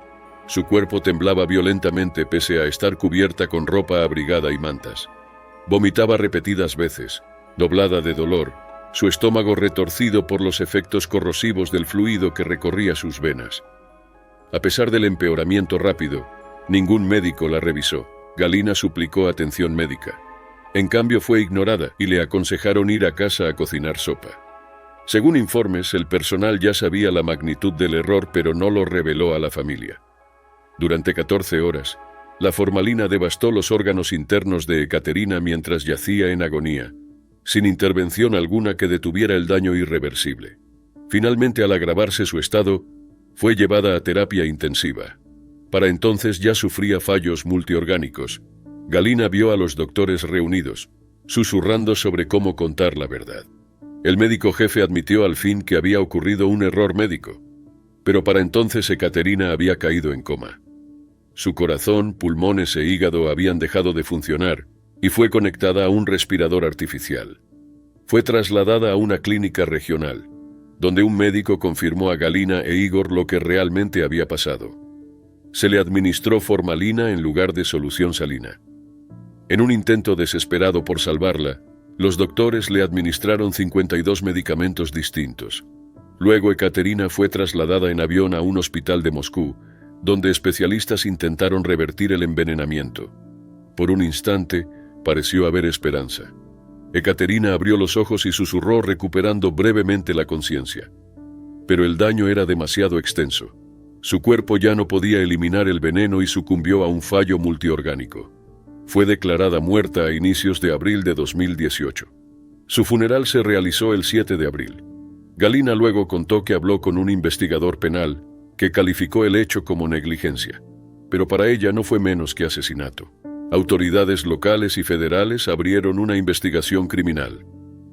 [SPEAKER 1] Su cuerpo temblaba violentamente pese a estar cubierta con ropa abrigada y mantas. Vomitaba repetidas veces, doblada de dolor, su estómago retorcido por los efectos corrosivos del fluido que recorría sus venas. A pesar del empeoramiento rápido, ningún médico la revisó. Galina suplicó atención médica. En cambio fue ignorada y le aconsejaron ir a casa a cocinar sopa. Según informes, el personal ya sabía la magnitud del error, pero no lo reveló a la familia. Durante 14 horas, la formalina devastó los órganos internos de Ekaterina mientras yacía en agonía, sin intervención alguna que detuviera el daño irreversible. Finalmente, al agravarse su estado, fue llevada a terapia intensiva. Para entonces ya sufría fallos multiorgánicos. Galina vio a los doctores reunidos, susurrando sobre cómo contar la verdad. El médico jefe admitió al fin que había ocurrido un error médico, pero para entonces Ekaterina había caído en coma. Su corazón, pulmones e hígado habían dejado de funcionar y fue conectada a un respirador artificial. Fue trasladada a una clínica regional, donde un médico confirmó a Galina e Igor lo que realmente había pasado. Se le administró formalina en lugar de solución salina. En un intento desesperado por salvarla, los doctores le administraron 52 medicamentos distintos. Luego Ekaterina fue trasladada en avión a un hospital de Moscú, donde especialistas intentaron revertir el envenenamiento. Por un instante, pareció haber esperanza. Ekaterina abrió los ojos y susurró, recuperando brevemente la conciencia. Pero el daño era demasiado extenso. Su cuerpo ya no podía eliminar el veneno y sucumbió a un fallo multiorgánico. Fue declarada muerta a inicios de abril de 2018. Su funeral se realizó el 7 de abril. Galina luego contó que habló con un investigador penal que calificó el hecho como negligencia, pero para ella no fue menos que asesinato. Autoridades locales y federales abrieron una investigación criminal.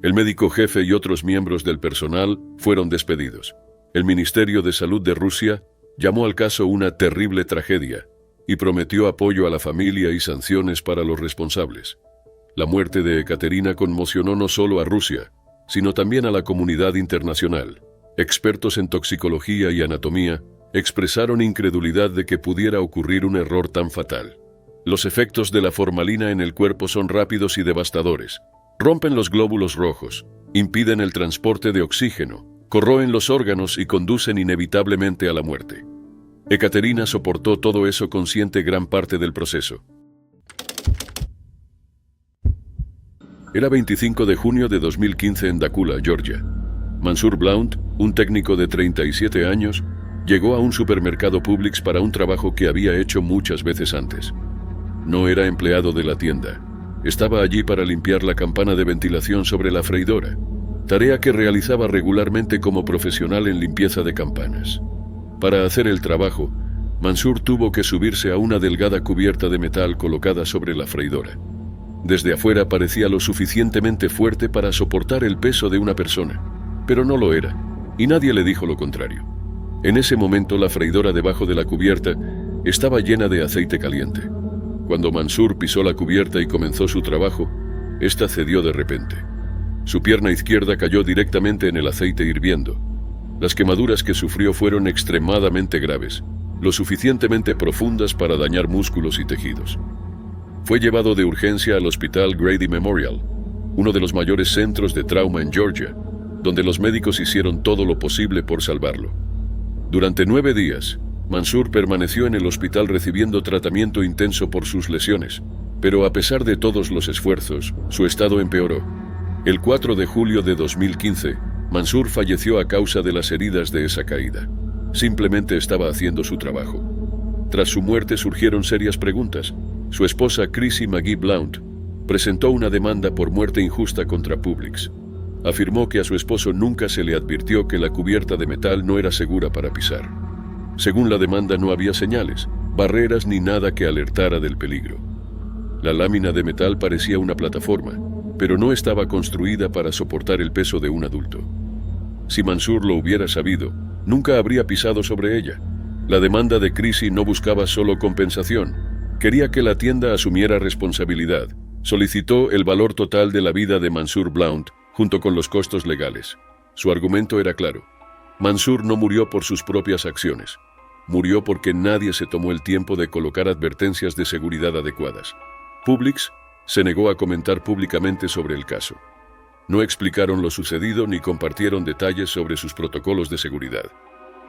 [SPEAKER 1] El médico jefe y otros miembros del personal fueron despedidos. El Ministerio de Salud de Rusia llamó al caso una terrible tragedia y prometió apoyo a la familia y sanciones para los responsables. La muerte de Ekaterina conmocionó no solo a Rusia, sino también a la comunidad internacional. Expertos en toxicología y anatomía expresaron incredulidad de que pudiera ocurrir un error tan fatal. Los efectos de la formalina en el cuerpo son rápidos y devastadores. Rompen los glóbulos rojos, impiden el transporte de oxígeno, corroen los órganos y conducen inevitablemente a la muerte. Ekaterina soportó todo eso consciente gran parte del proceso. Era 25 de junio de 2015 en Dacula, Georgia. Mansur Blount, un técnico de 37 años, llegó a un supermercado Publix para un trabajo que había hecho muchas veces antes. No era empleado de la tienda. Estaba allí para limpiar la campana de ventilación sobre la freidora, tarea que realizaba regularmente como profesional en limpieza de campanas. Para hacer el trabajo, Mansur tuvo que subirse a una delgada cubierta de metal colocada sobre la freidora. Desde afuera parecía lo suficientemente fuerte para soportar el peso de una persona, pero no lo era, y nadie le dijo lo contrario. En ese momento la freidora debajo de la cubierta estaba llena de aceite caliente. Cuando Mansur pisó la cubierta y comenzó su trabajo, ésta cedió de repente. Su pierna izquierda cayó directamente en el aceite hirviendo. Las quemaduras que sufrió fueron extremadamente graves, lo suficientemente profundas para dañar músculos y tejidos. Fue llevado de urgencia al Hospital Grady Memorial, uno de los mayores centros de trauma en Georgia, donde los médicos hicieron todo lo posible por salvarlo. Durante 9 días, Mansur permaneció en el hospital recibiendo tratamiento intenso por sus lesiones, pero a pesar de todos los esfuerzos, su estado empeoró. El 4 de julio de 2015, Mansur falleció a causa de las heridas de esa caída. Simplemente estaba haciendo su trabajo. Tras su muerte surgieron serias preguntas. Su esposa Chrissy McGee Blount presentó una demanda por muerte injusta contra Publix. Afirmó que a su esposo nunca se le advirtió que la cubierta de metal no era segura para pisar. Según la demanda, no había señales, barreras ni nada que alertara del peligro. La lámina de metal parecía una plataforma, pero no estaba construida para soportar el peso de un adulto. Si Mansur lo hubiera sabido, nunca habría pisado sobre ella. La demanda de Chrissy no buscaba solo compensación. Quería que la tienda asumiera responsabilidad. Solicitó el valor total de la vida de Mansur Blount, junto con los costos legales. Su argumento era claro. Mansur no murió por sus propias acciones. Murió porque nadie se tomó el tiempo de colocar advertencias de seguridad adecuadas. Publix se negó a comentar públicamente sobre el caso. No explicaron lo sucedido ni compartieron detalles sobre sus protocolos de seguridad.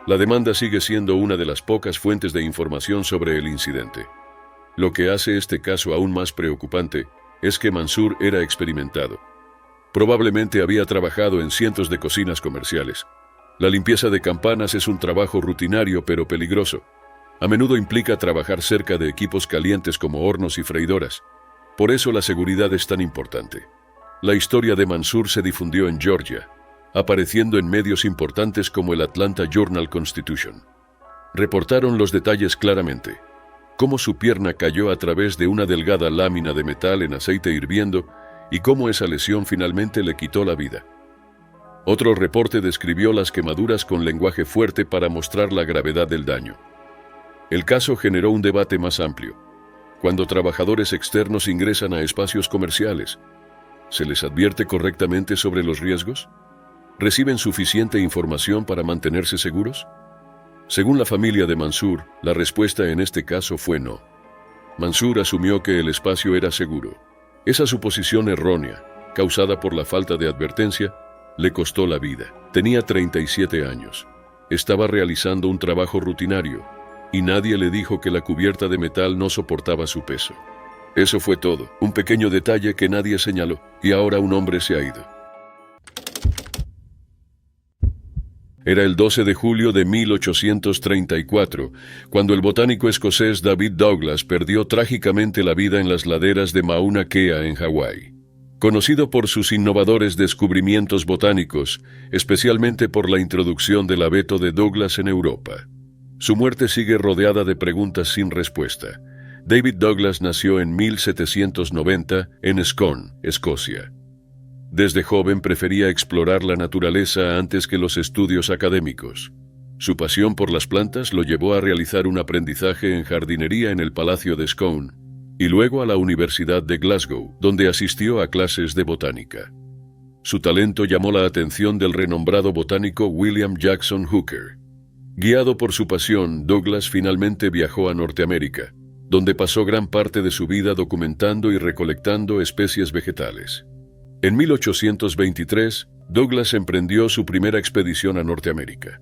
[SPEAKER 1] La demanda sigue siendo una de las pocas fuentes de información sobre el incidente. Lo que hace este caso aún más preocupante es que Mansur era experimentado. Probablemente había trabajado en cientos de cocinas comerciales. La limpieza de campanas es un trabajo rutinario pero peligroso. A menudo implica trabajar cerca de equipos calientes como hornos y freidoras. Por eso la seguridad es tan importante. La historia de Mansur se difundió en Georgia, apareciendo en medios importantes como el Atlanta Journal-Constitution. Reportaron los detalles claramente. Cómo su pierna cayó a través de una delgada lámina de metal en aceite hirviendo y cómo esa lesión finalmente le quitó la vida. Otro reporte describió las quemaduras con lenguaje fuerte para mostrar la gravedad del daño. El caso generó un debate más amplio. Cuando trabajadores externos ingresan a espacios comerciales, ¿se les advierte correctamente sobre los riesgos? ¿Reciben suficiente información para mantenerse seguros? Según la familia de Mansur, la respuesta en este caso fue no. Mansur asumió que el espacio era seguro. Esa suposición errónea, causada por la falta de advertencia, le costó la vida. Tenía 37 años. Estaba realizando un trabajo rutinario y nadie le dijo que la cubierta de metal no soportaba su peso. Eso fue todo, un pequeño detalle que nadie señaló, y ahora un hombre se ha ido. Era el 12 de julio de 1834, cuando el botánico escocés David Douglas perdió trágicamente la vida en las laderas de Mauna Kea en Hawái. Conocido por sus innovadores descubrimientos botánicos, especialmente por la introducción del abeto de Douglas en Europa. Su muerte sigue rodeada de preguntas sin respuesta. David Douglas nació en 1790 en Scone, Escocia. Desde joven prefería explorar la naturaleza antes que los estudios académicos. Su pasión por las plantas lo llevó a realizar un aprendizaje en jardinería en el Palacio de Scone y luego a la Universidad de Glasgow, donde asistió a clases de botánica. Su talento llamó la atención del renombrado botánico William Jackson Hooker. Guiado por su pasión, Douglas finalmente viajó a Norteamérica, donde pasó gran parte de su vida documentando y recolectando especies vegetales. En 1823, Douglas emprendió su primera expedición a Norteamérica.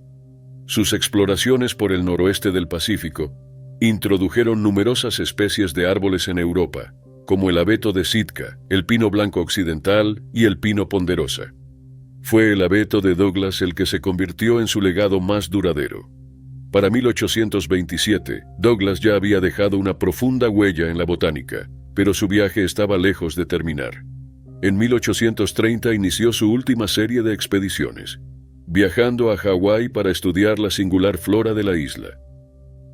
[SPEAKER 1] Sus exploraciones por el noroeste del Pacífico introdujeron numerosas especies de árboles en Europa, como el abeto de Sitka, el pino blanco occidental y el pino ponderosa. Fue el abeto de Douglas el que se convirtió en su legado más duradero. Para 1827, Douglas ya había dejado una profunda huella en la botánica, pero su viaje estaba lejos de terminar. En 1830 inició su última serie de expediciones, viajando a Hawái para estudiar la singular flora de la isla.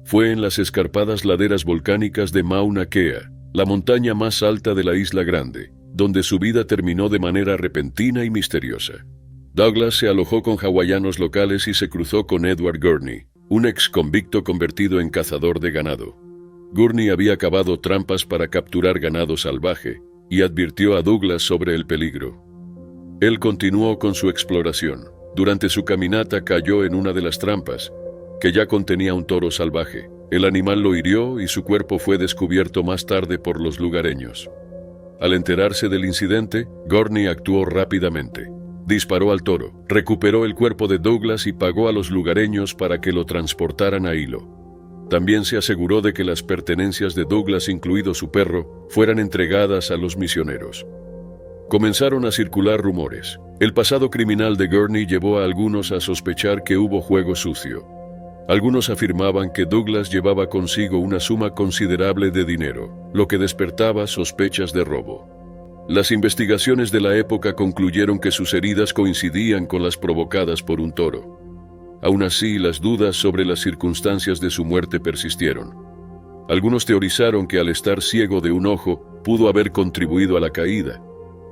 [SPEAKER 1] Fue en las escarpadas laderas volcánicas de Mauna Kea, la montaña más alta de la Isla Grande, donde su vida terminó de manera repentina y misteriosa. Douglas se alojó con hawaianos locales y se cruzó con Edward Gurney, un ex convicto convertido en cazador de ganado. Gurney había cavado trampas para capturar ganado salvaje y advirtió a Douglas sobre el peligro. Él continuó con su exploración. Durante su caminata cayó en una de las trampas, que ya contenía un toro salvaje. El animal lo hirió y su cuerpo fue descubierto más tarde por los lugareños. Al enterarse del incidente, Gurney actuó rápidamente. Disparó al toro, recuperó el cuerpo de Douglas y pagó a los lugareños para que lo transportaran a Hilo. También se aseguró de que las pertenencias de Douglas, incluido su perro, fueran entregadas a los misioneros. Comenzaron a circular rumores. El pasado criminal de Gurney llevó a algunos a sospechar que hubo juego sucio. Algunos afirmaban que Douglas llevaba consigo una suma considerable de dinero, lo que despertaba sospechas de robo. Las investigaciones de la época concluyeron que sus heridas coincidían con las provocadas por un toro. Aún así, las dudas sobre las circunstancias de su muerte persistieron. Algunos teorizaron que al estar ciego de un ojo, pudo haber contribuido a la caída.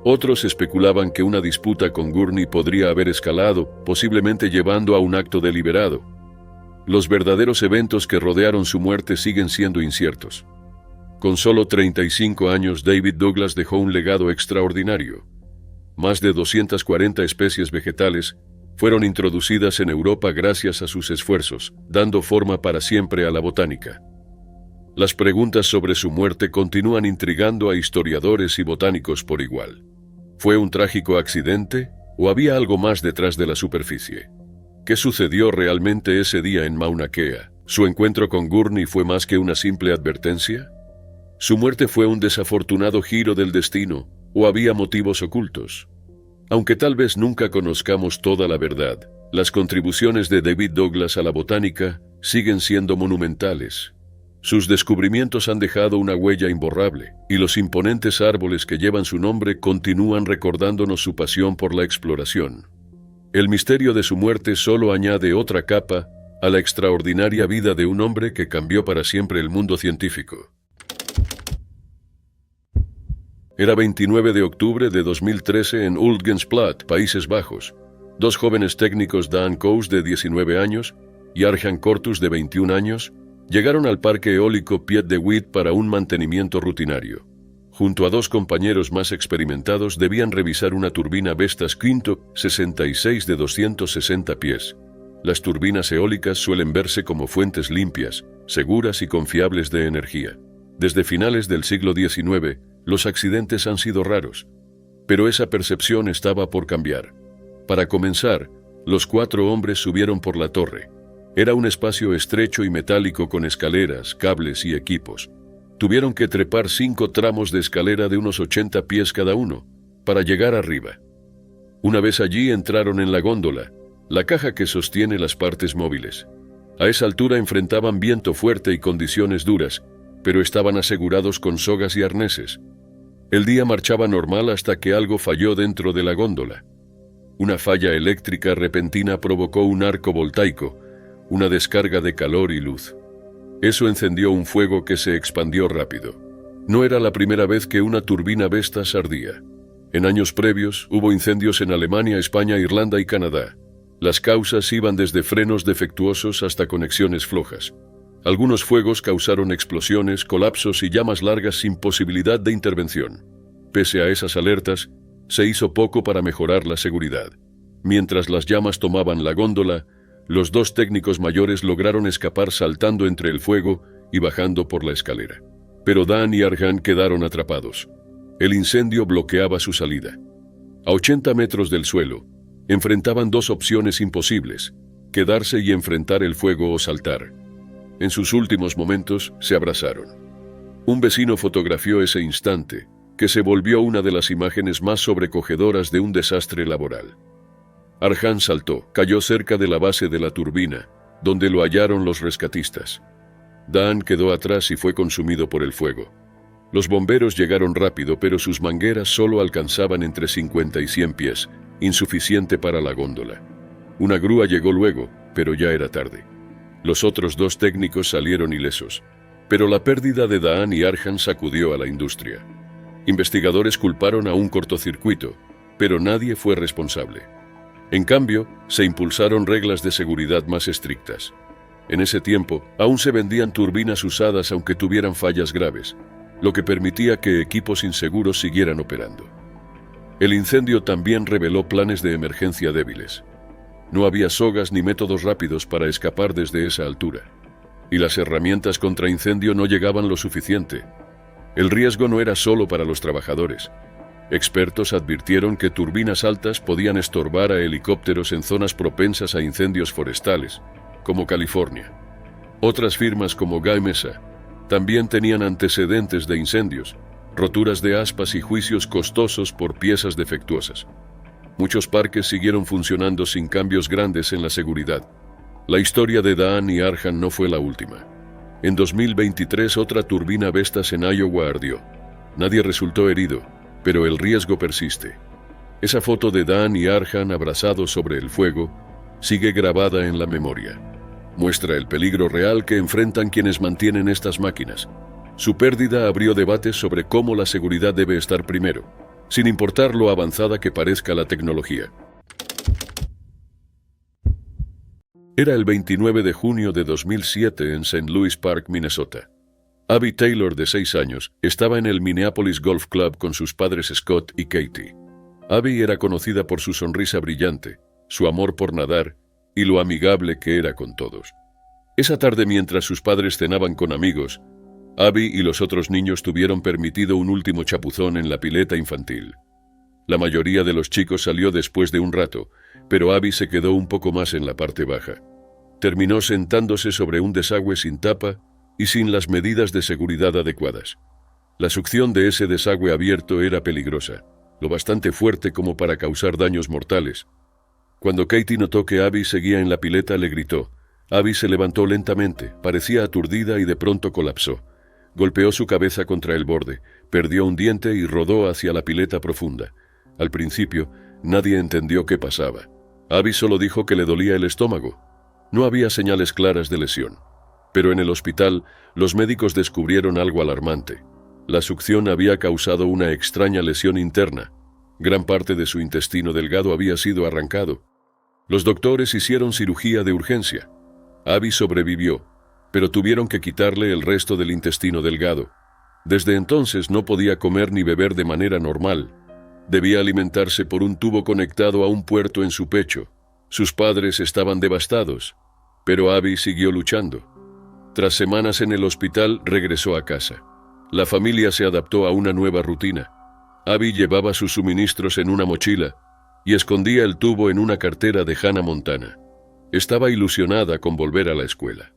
[SPEAKER 1] Otros especulaban que una disputa con Gurney podría haber escalado, posiblemente llevando a un acto deliberado. Los verdaderos eventos que rodearon su muerte siguen siendo inciertos. Con solo 35 años, David Douglas dejó un legado extraordinario. Más de 240 especies vegetales fueron introducidas en Europa gracias a sus esfuerzos, dando forma para siempre a la botánica. Las preguntas sobre su muerte continúan intrigando a historiadores y botánicos por igual. ¿Fue un trágico accidente o había algo más detrás de la superficie? ¿Qué sucedió realmente ese día en Mauna Kea? ¿Su encuentro con Gurney fue más que una simple advertencia? ¿Su muerte fue un desafortunado giro del destino o había motivos ocultos? Aunque tal vez nunca conozcamos toda la verdad, las contribuciones de David Douglas a la botánica siguen siendo monumentales. Sus descubrimientos han dejado una huella imborrable, y los imponentes árboles que llevan su nombre continúan recordándonos su pasión por la exploración. El misterio de su muerte solo añade otra capa a la extraordinaria vida de un hombre que cambió para siempre el mundo científico. Era 29 de octubre de 2013 en Ultgensplaat, Países Bajos. Dos jóvenes técnicos, Daan Koos, de 19 años, y Arjan Cortus, de 21 años, llegaron al parque eólico Piet de Wit para un mantenimiento rutinario. Junto a dos compañeros más experimentados debían revisar una turbina Vestas Quinto 66 de 260 pies. Las turbinas eólicas suelen verse como fuentes limpias, seguras y confiables de energía. Desde finales del siglo XIX, los accidentes han sido raros, pero esa percepción estaba por cambiar. Para comenzar, los 4 hombres subieron por la torre. Era un espacio estrecho y metálico con escaleras, cables y equipos. Tuvieron que trepar 5 tramos de escalera de unos 80 pies cada uno, para llegar arriba. Una vez allí entraron en la góndola, la caja que sostiene las partes móviles. A esa altura enfrentaban viento fuerte y condiciones duras, pero estaban asegurados con sogas y arneses. El día marchaba normal hasta que algo falló dentro de la góndola. Una falla eléctrica repentina provocó un arco voltaico, una descarga de calor y luz. Eso encendió un fuego que se expandió rápido. No era la primera vez que una turbina Vestas ardía. En años previos hubo incendios en Alemania, España, Irlanda y Canadá. Las causas iban desde frenos defectuosos hasta conexiones flojas. Algunos fuegos causaron explosiones, colapsos y llamas largas sin posibilidad de intervención. Pese a esas alertas, se hizo poco para mejorar la seguridad. Mientras las llamas tomaban la góndola, los 2 técnicos mayores lograron escapar saltando entre el fuego y bajando por la escalera. Pero Dan y Arjan quedaron atrapados. El incendio bloqueaba su salida. A 80 metros del suelo, enfrentaban 2 opciones imposibles: quedarse y enfrentar el fuego o saltar. En sus últimos momentos se abrazaron. Un vecino fotografió ese instante, que se volvió una de las imágenes más sobrecogedoras de un desastre laboral. Arjan saltó, cayó cerca de la base de la turbina, donde lo hallaron los rescatistas. Dan quedó atrás y fue consumido por el fuego. Los bomberos llegaron rápido, pero sus mangueras solo alcanzaban entre 50 y 100 pies, insuficiente para la góndola. Una grúa llegó luego, pero ya era tarde. Los otros 2 técnicos salieron ilesos, pero la pérdida de Daan y Arjan sacudió a la industria. Investigadores culparon a un cortocircuito, pero nadie fue responsable. En cambio, se impulsaron reglas de seguridad más estrictas. En ese tiempo, aún se vendían turbinas usadas aunque tuvieran fallas graves, lo que permitía que equipos inseguros siguieran operando. El incendio también reveló planes de emergencia débiles. No había sogas ni métodos rápidos para escapar desde esa altura, y las herramientas contra incendio no llegaban lo suficiente. El riesgo no era solo para los trabajadores. Expertos advirtieron que turbinas altas podían estorbar a helicópteros en zonas propensas a incendios forestales, como California. Otras firmas como Gamesa también tenían antecedentes de incendios, roturas de aspas y juicios costosos por piezas defectuosas. Muchos parques siguieron funcionando sin cambios grandes en la seguridad. La historia de Daan y Arjan no fue la última. En 2023 otra turbina Vestas en Iowa ardió. Nadie resultó herido, pero el riesgo persiste. Esa foto de Daan y Arjan abrazados sobre el fuego sigue grabada en la memoria. Muestra el peligro real que enfrentan quienes mantienen estas máquinas. Su pérdida abrió debates sobre cómo la seguridad debe estar primero, sin importar lo avanzada que parezca la tecnología. Era el 29 de junio de 2007 en St. Louis Park, Minnesota. Abby Taylor, de 6 años, estaba en el Minneapolis Golf Club con sus padres Scott y Katie. Abby era conocida por su sonrisa brillante, su amor por nadar y lo amigable que era con todos. Esa tarde, mientras sus padres cenaban con amigos, Abby y los otros niños tuvieron permitido un último chapuzón en la pileta infantil. La mayoría de los chicos salió después de un rato, pero Abby se quedó un poco más en la parte baja. Terminó sentándose sobre un desagüe sin tapa y sin las medidas de seguridad adecuadas. La succión de ese desagüe abierto era peligrosa, lo bastante fuerte como para causar daños mortales. Cuando Katie notó que Abby seguía en la pileta, le gritó. Abby se levantó lentamente, parecía aturdida y de pronto colapsó. Golpeó su cabeza contra el borde, perdió un diente y rodó hacia la pileta profunda. Al principio, nadie entendió qué pasaba. Abby solo dijo que le dolía el estómago. No había señales claras de lesión. Pero en el hospital, los médicos descubrieron algo alarmante. La succión había causado una extraña lesión interna. Gran parte de su intestino delgado había sido arrancado. Los doctores hicieron cirugía de urgencia. Abby sobrevivió, pero tuvieron que quitarle el resto del intestino delgado. Desde entonces no podía comer ni beber de manera normal. Debía alimentarse por un tubo conectado a un puerto en su pecho. Sus padres estaban devastados, pero Abby siguió luchando. Tras semanas en el hospital, regresó a casa. La familia se adaptó a una nueva rutina. Abby llevaba sus suministros en una mochila y escondía el tubo en una cartera de Hannah Montana. Estaba ilusionada con volver a la escuela.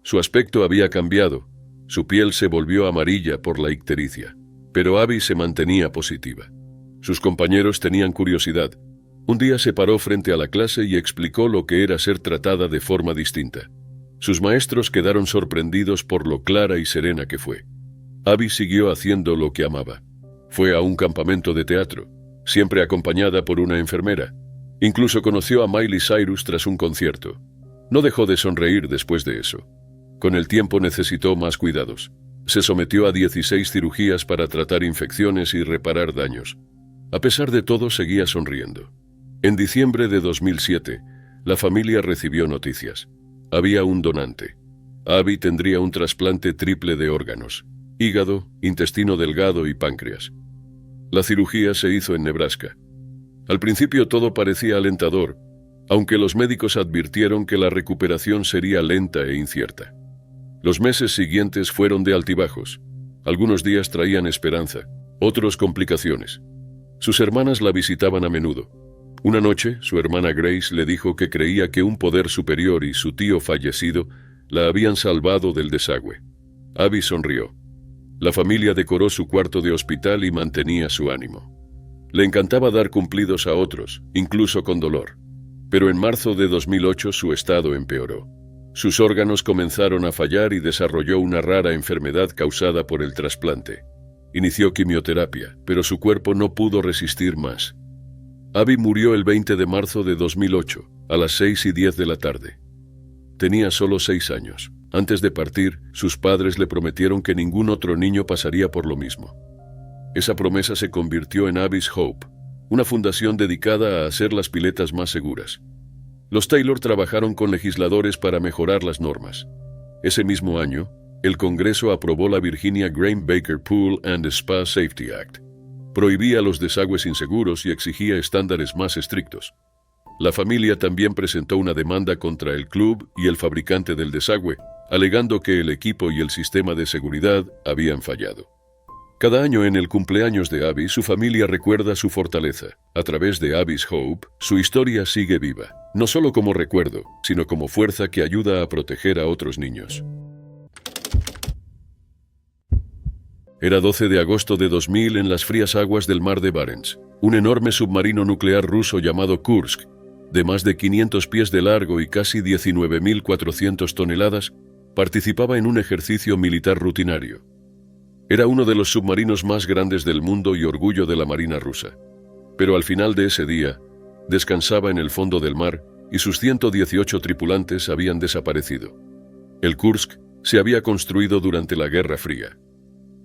[SPEAKER 1] Su aspecto había cambiado. Su piel se volvió amarilla por la ictericia, pero Abby se mantenía positiva. Sus compañeros tenían curiosidad. Un día se paró frente a la clase y explicó lo que era ser tratada de forma distinta. Sus maestros quedaron sorprendidos por lo clara y serena que fue. Abby siguió haciendo lo que amaba. Fue a un campamento de teatro, siempre acompañada por una enfermera. Incluso conoció a Miley Cyrus tras un concierto. No dejó de sonreír después de eso. Con el tiempo necesitó más cuidados. Se sometió a 16 cirugías para tratar infecciones y reparar daños. A pesar de todo, seguía sonriendo. En diciembre de 2007, la familia recibió noticias. Había un donante. Abby tendría un trasplante triple de órganos: hígado, intestino delgado y páncreas. La cirugía se hizo en Nebraska. Al principio todo parecía alentador, aunque los médicos advirtieron que la recuperación sería lenta e incierta. Los meses siguientes fueron de altibajos. Algunos días traían esperanza, otros complicaciones. Sus hermanas la visitaban a menudo. Una noche, su hermana Grace le dijo que creía que un poder superior y su tío fallecido la habían salvado del desagüe. Abby sonrió. La familia decoró su cuarto de hospital y mantenía su ánimo. Le encantaba dar cumplidos a otros, incluso con dolor. Pero en marzo de 2008 su estado empeoró. Sus órganos comenzaron a fallar y desarrolló una rara enfermedad causada por el trasplante. Inició quimioterapia, pero su cuerpo no pudo resistir más. Abby murió el 20 de marzo de 2008, a las 6:10 de la tarde. Tenía solo 6 años. Antes de partir, sus padres le prometieron que ningún otro niño pasaría por lo mismo. Esa promesa se convirtió en Abby's Hope, una fundación dedicada a hacer las piletas más seguras. Los Taylor trabajaron con legisladores para mejorar las normas. Ese mismo año, el Congreso aprobó la Virginia Grain Baker Pool and Spa Safety Act. Prohibía los desagües inseguros y exigía estándares más estrictos. La familia también presentó una demanda contra el club y el fabricante del desagüe, alegando que el equipo y el sistema de seguridad habían fallado. Cada año en el cumpleaños de Abby, su familia recuerda su fortaleza. A través de Abby's Hope, su historia sigue viva, no solo como recuerdo, sino como fuerza que ayuda a proteger a otros niños. Era 12 de agosto de 2000 en las frías aguas del mar de Barents. Un enorme submarino nuclear ruso llamado Kursk, de más de 500 pies de largo y casi 19.400 toneladas, participaba en un ejercicio militar rutinario. Era uno de los submarinos más grandes del mundo y orgullo de la Marina rusa. Pero al final de ese día, descansaba en el fondo del mar y sus 118 tripulantes habían desaparecido. El Kursk se había construido durante la Guerra Fría.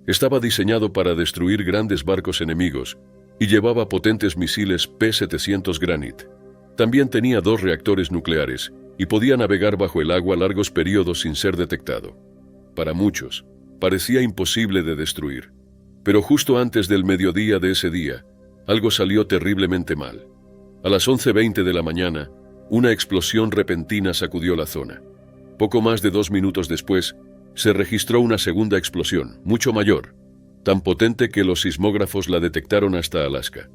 [SPEAKER 1] Estaba diseñado para destruir grandes barcos enemigos y llevaba potentes misiles P-700 Granite. También tenía 2 reactores nucleares y podía navegar bajo el agua largos periodos sin ser detectado. Para muchos, parecía imposible de destruir. Pero justo antes del mediodía de ese día, algo salió terriblemente mal. A las 11:20 de la mañana, una explosión repentina sacudió la zona. Poco más de 2 minutos después, se registró una segunda explosión, mucho mayor, tan potente que los sismógrafos la detectaron hasta Alaska.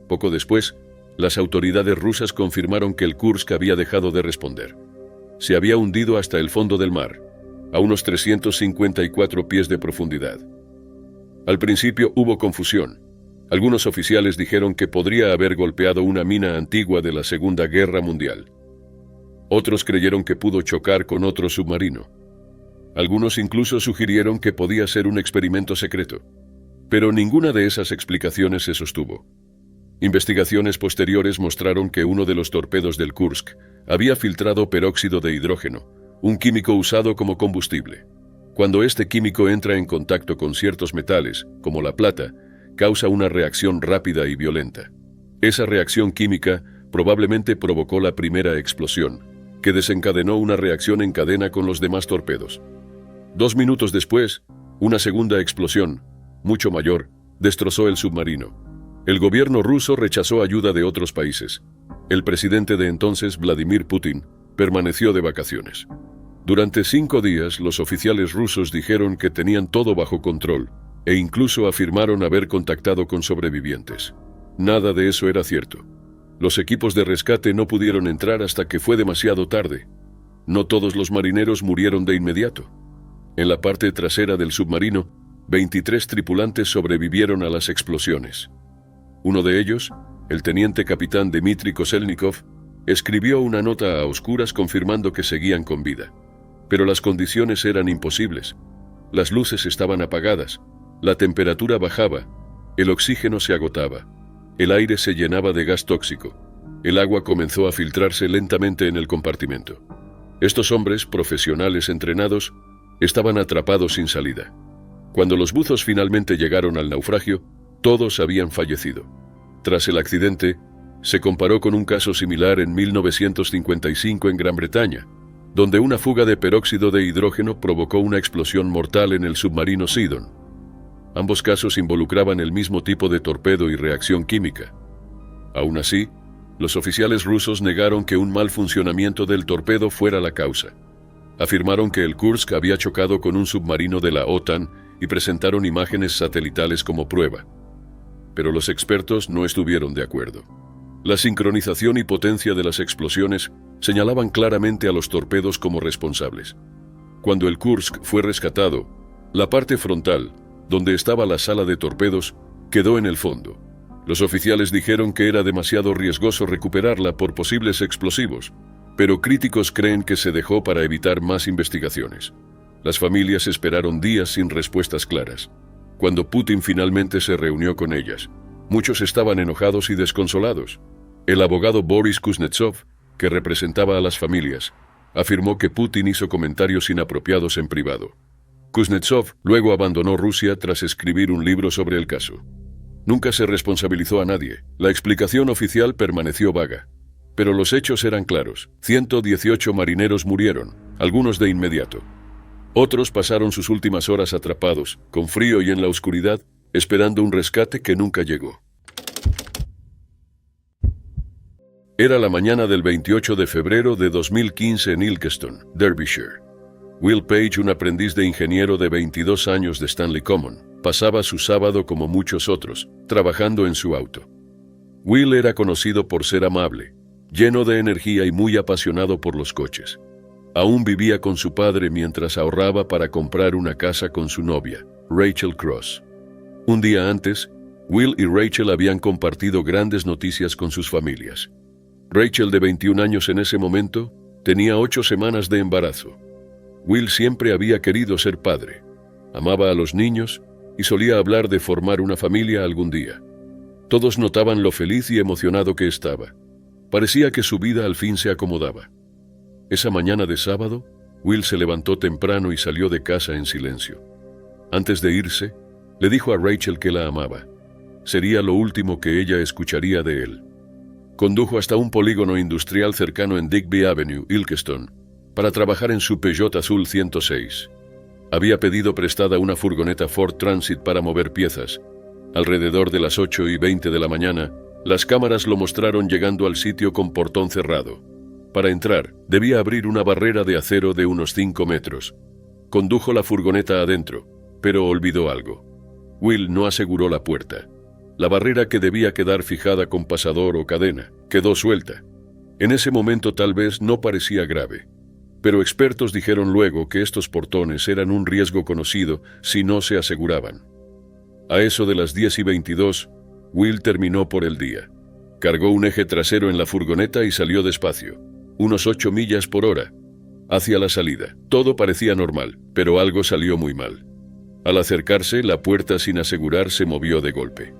[SPEAKER 1] Poco después, las autoridades rusas confirmaron que el Kursk había dejado de responder. Se había hundido hasta el fondo del mar, a unos 354 pies de profundidad. Al principio hubo confusión. Algunos oficiales dijeron que podría haber golpeado una mina antigua de la Segunda Guerra Mundial. Otros creyeron que pudo chocar con otro submarino. Algunos incluso sugirieron que podía ser un experimento secreto. Pero ninguna de esas explicaciones se sostuvo. Investigaciones posteriores mostraron que uno de los torpedos del Kursk había filtrado peróxido de hidrógeno, un químico usado como combustible. Cuando este químico entra en contacto con ciertos metales, como la plata, causa una reacción rápida y violenta. Esa reacción química probablemente provocó la primera explosión, que desencadenó una reacción en cadena con los demás torpedos. 2 minutos después, una segunda explosión, mucho mayor, destrozó el submarino. El gobierno ruso rechazó ayuda de otros países. El presidente de entonces, Vladimir Putin, permaneció de vacaciones. Durante 5 días, los oficiales rusos dijeron que tenían todo bajo control e incluso afirmaron haber contactado con sobrevivientes. Nada de eso era cierto. Los equipos de rescate no pudieron entrar hasta que fue demasiado tarde. No todos los marineros murieron de inmediato. En la parte trasera del submarino, 23 tripulantes sobrevivieron a las explosiones. Uno de ellos, el teniente capitán Dmitry Koselnikov, escribió una nota a oscuras confirmando que seguían con vida. Pero las condiciones eran imposibles. Las luces estaban apagadas, la temperatura bajaba, el oxígeno se agotaba, el aire se llenaba de gas tóxico, el agua comenzó a filtrarse lentamente en el compartimento. Estos hombres, profesionales entrenados, estaban atrapados sin salida. Cuando los buzos finalmente llegaron al naufragio, todos habían fallecido. Tras el accidente, se comparó con un caso similar en 1955 en Gran Bretaña, donde una fuga de peróxido de hidrógeno provocó una explosión mortal en el submarino Sidon. Ambos casos involucraban el mismo tipo de torpedo y reacción química. Aún así, los oficiales rusos negaron que un mal funcionamiento del torpedo fuera la causa. Afirmaron que el Kursk había chocado con un submarino de la OTAN y presentaron imágenes satelitales como prueba. Pero los expertos no estuvieron de acuerdo. La sincronización y potencia de las explosiones señalaban claramente a los torpedos como responsables. Cuando el Kursk fue rescatado, la parte frontal, donde estaba la sala de torpedos, quedó en el fondo. Los oficiales dijeron que era demasiado riesgoso recuperarla por posibles explosivos, pero críticos creen que se dejó para evitar más investigaciones. Las familias esperaron días sin respuestas claras. Cuando Putin finalmente se reunió con ellas, muchos estaban enojados y desconsolados. El abogado Boris Kuznetsov, que representaba a las familias, afirmó que Putin hizo comentarios inapropiados en privado. Kuznetsov luego abandonó Rusia tras escribir un libro sobre el caso. Nunca se responsabilizó a nadie. La explicación oficial permaneció vaga. Pero los hechos eran claros. 118 marineros murieron, algunos de inmediato. Otros pasaron sus últimas horas atrapados, con frío y en la oscuridad, esperando un rescate que nunca llegó. Era la mañana del 28 de febrero de 2015 en Ilkeston, Derbyshire. Will Page, un aprendiz de ingeniero de 22 años de Stanley Common, pasaba su sábado como muchos otros, trabajando en su auto. Will era conocido por ser amable, lleno de energía y muy apasionado por los coches. Aún vivía con su padre mientras ahorraba para comprar una casa con su novia, Rachel Cross. Un día antes, Will y Rachel habían compartido grandes noticias con sus familias. Rachel, de 21 años en ese momento, tenía 8 semanas de embarazo. Will siempre había querido ser padre. Amaba a los niños y solía hablar de formar una familia algún día. Todos notaban lo feliz y emocionado que estaba. Parecía que su vida al fin se acomodaba. Esa mañana de sábado, Will se levantó temprano y salió de casa en silencio. Antes de irse, Le dijo a Rachel que la amaba. Sería lo último que ella escucharía de él. Condujo hasta un polígono industrial cercano en Digby Avenue, Ilkeston, para trabajar en su Peugeot Azul 106. Había pedido prestada una furgoneta Ford Transit para mover piezas. Alrededor de las 8:20 de la mañana, las cámaras lo mostraron llegando al sitio con portón cerrado. Para entrar, debía abrir una barrera de acero de unos 5 metros. Condujo la furgoneta adentro, pero olvidó algo. Will no aseguró la puerta. La barrera, que debía quedar fijada con pasador o cadena, quedó suelta. En ese momento tal vez no parecía grave, pero expertos dijeron luego que estos portones eran un riesgo conocido si no se aseguraban. A eso de las 10:22, Will terminó por el día. Cargó un eje trasero en la furgoneta y salió despacio, unos 8 millas por hora, hacia la salida. Todo parecía normal, pero algo salió muy mal. Al acercarse, la puerta sin asegurar se movió de golpe.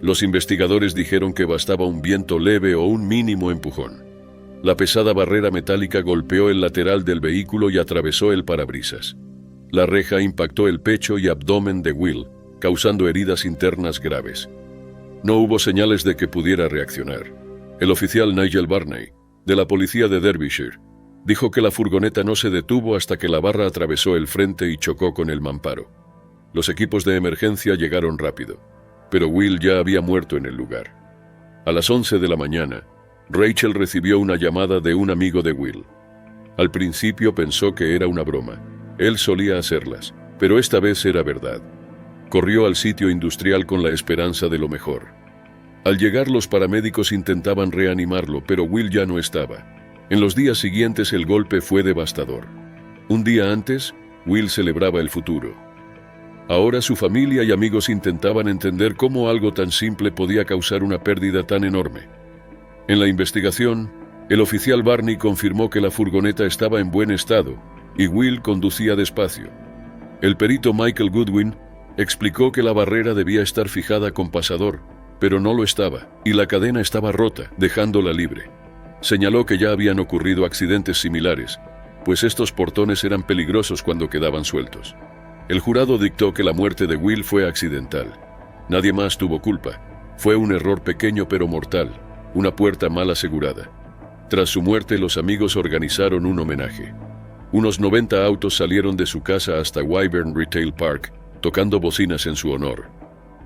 [SPEAKER 1] Los investigadores dijeron que bastaba un viento leve o un mínimo empujón. La pesada barrera metálica golpeó el lateral del vehículo y atravesó el parabrisas. La reja impactó el pecho y abdomen de Will, causando heridas internas graves. No hubo señales de que pudiera reaccionar. El oficial Nigel Barney, de la policía de Derbyshire, dijo que la furgoneta no se detuvo hasta que la barra atravesó el frente y chocó con el mamparo. Los equipos de emergencia llegaron rápido, pero Will ya había muerto en el lugar. A las 11 de la mañana, Rachel recibió una llamada de un amigo de Will. Al principio pensó que era una broma. Él solía hacerlas, pero esta vez era verdad. Corrió al sitio industrial con la esperanza de lo mejor. Al llegar, los paramédicos intentaban reanimarlo, pero Will ya no estaba. En los días siguientes el golpe fue devastador. Un día antes, Will celebraba el futuro. Ahora su familia y amigos intentaban entender cómo algo tan simple podía causar una pérdida tan enorme. En la investigación, el oficial Barney confirmó que la furgoneta estaba en buen estado y Will conducía despacio. El perito Michael Goodwin explicó que la barrera debía estar fijada con pasador, pero no lo estaba, y la cadena estaba rota, dejándola libre. Señaló que ya habían ocurrido accidentes similares, pues estos portones eran peligrosos cuando quedaban sueltos. El jurado dictó que la muerte de Will fue accidental. Nadie más tuvo culpa. Fue un error pequeño pero mortal, una puerta mal asegurada. Tras su muerte, los amigos organizaron un homenaje. Unos 90 autos salieron de su casa hasta Wyvern Retail Park, tocando bocinas en su honor.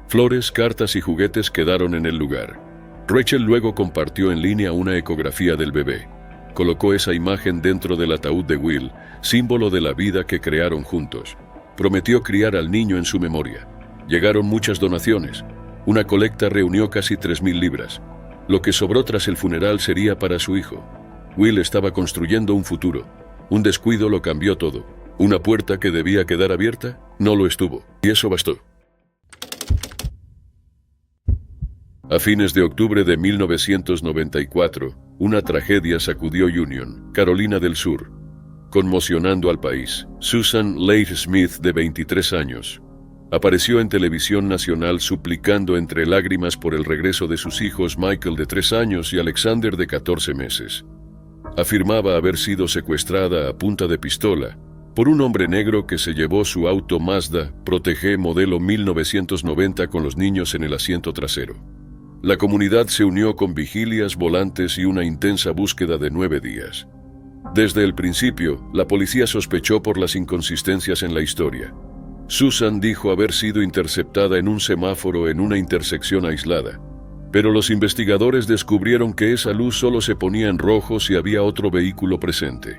[SPEAKER 1] Flores, cartas y juguetes quedaron en el lugar. Rachel luego compartió en línea una ecografía del bebé. Colocó esa imagen dentro del ataúd de Will, símbolo de la vida que crearon juntos. Prometió criar al niño en su memoria. Llegaron muchas donaciones. Una colecta reunió casi 3.000 libras. Lo que sobró tras el funeral sería para su hijo. Will estaba construyendo un futuro. Un descuido lo cambió todo. Una puerta que debía quedar abierta, no lo estuvo. Y eso bastó. A fines de octubre de 1994, una tragedia sacudió Union, Carolina del Sur, conmocionando al país. Susan Leigh Smith, de 23 años, apareció en televisión nacional suplicando entre lágrimas por el regreso de sus hijos Michael, de 3 años, y Alexander, de 14 meses. Afirmaba haber sido secuestrada a punta de pistola por un hombre negro que se llevó su auto Mazda Protege modelo 1990 con los niños en el asiento trasero. La comunidad se unió con vigilias, volantes y una intensa búsqueda de 9 días. Desde el principio, la policía sospechó por las inconsistencias en la historia. Susan dijo haber sido interceptada en un semáforo en una intersección aislada, pero los investigadores descubrieron que esa luz solo se ponía en rojo si había otro vehículo presente.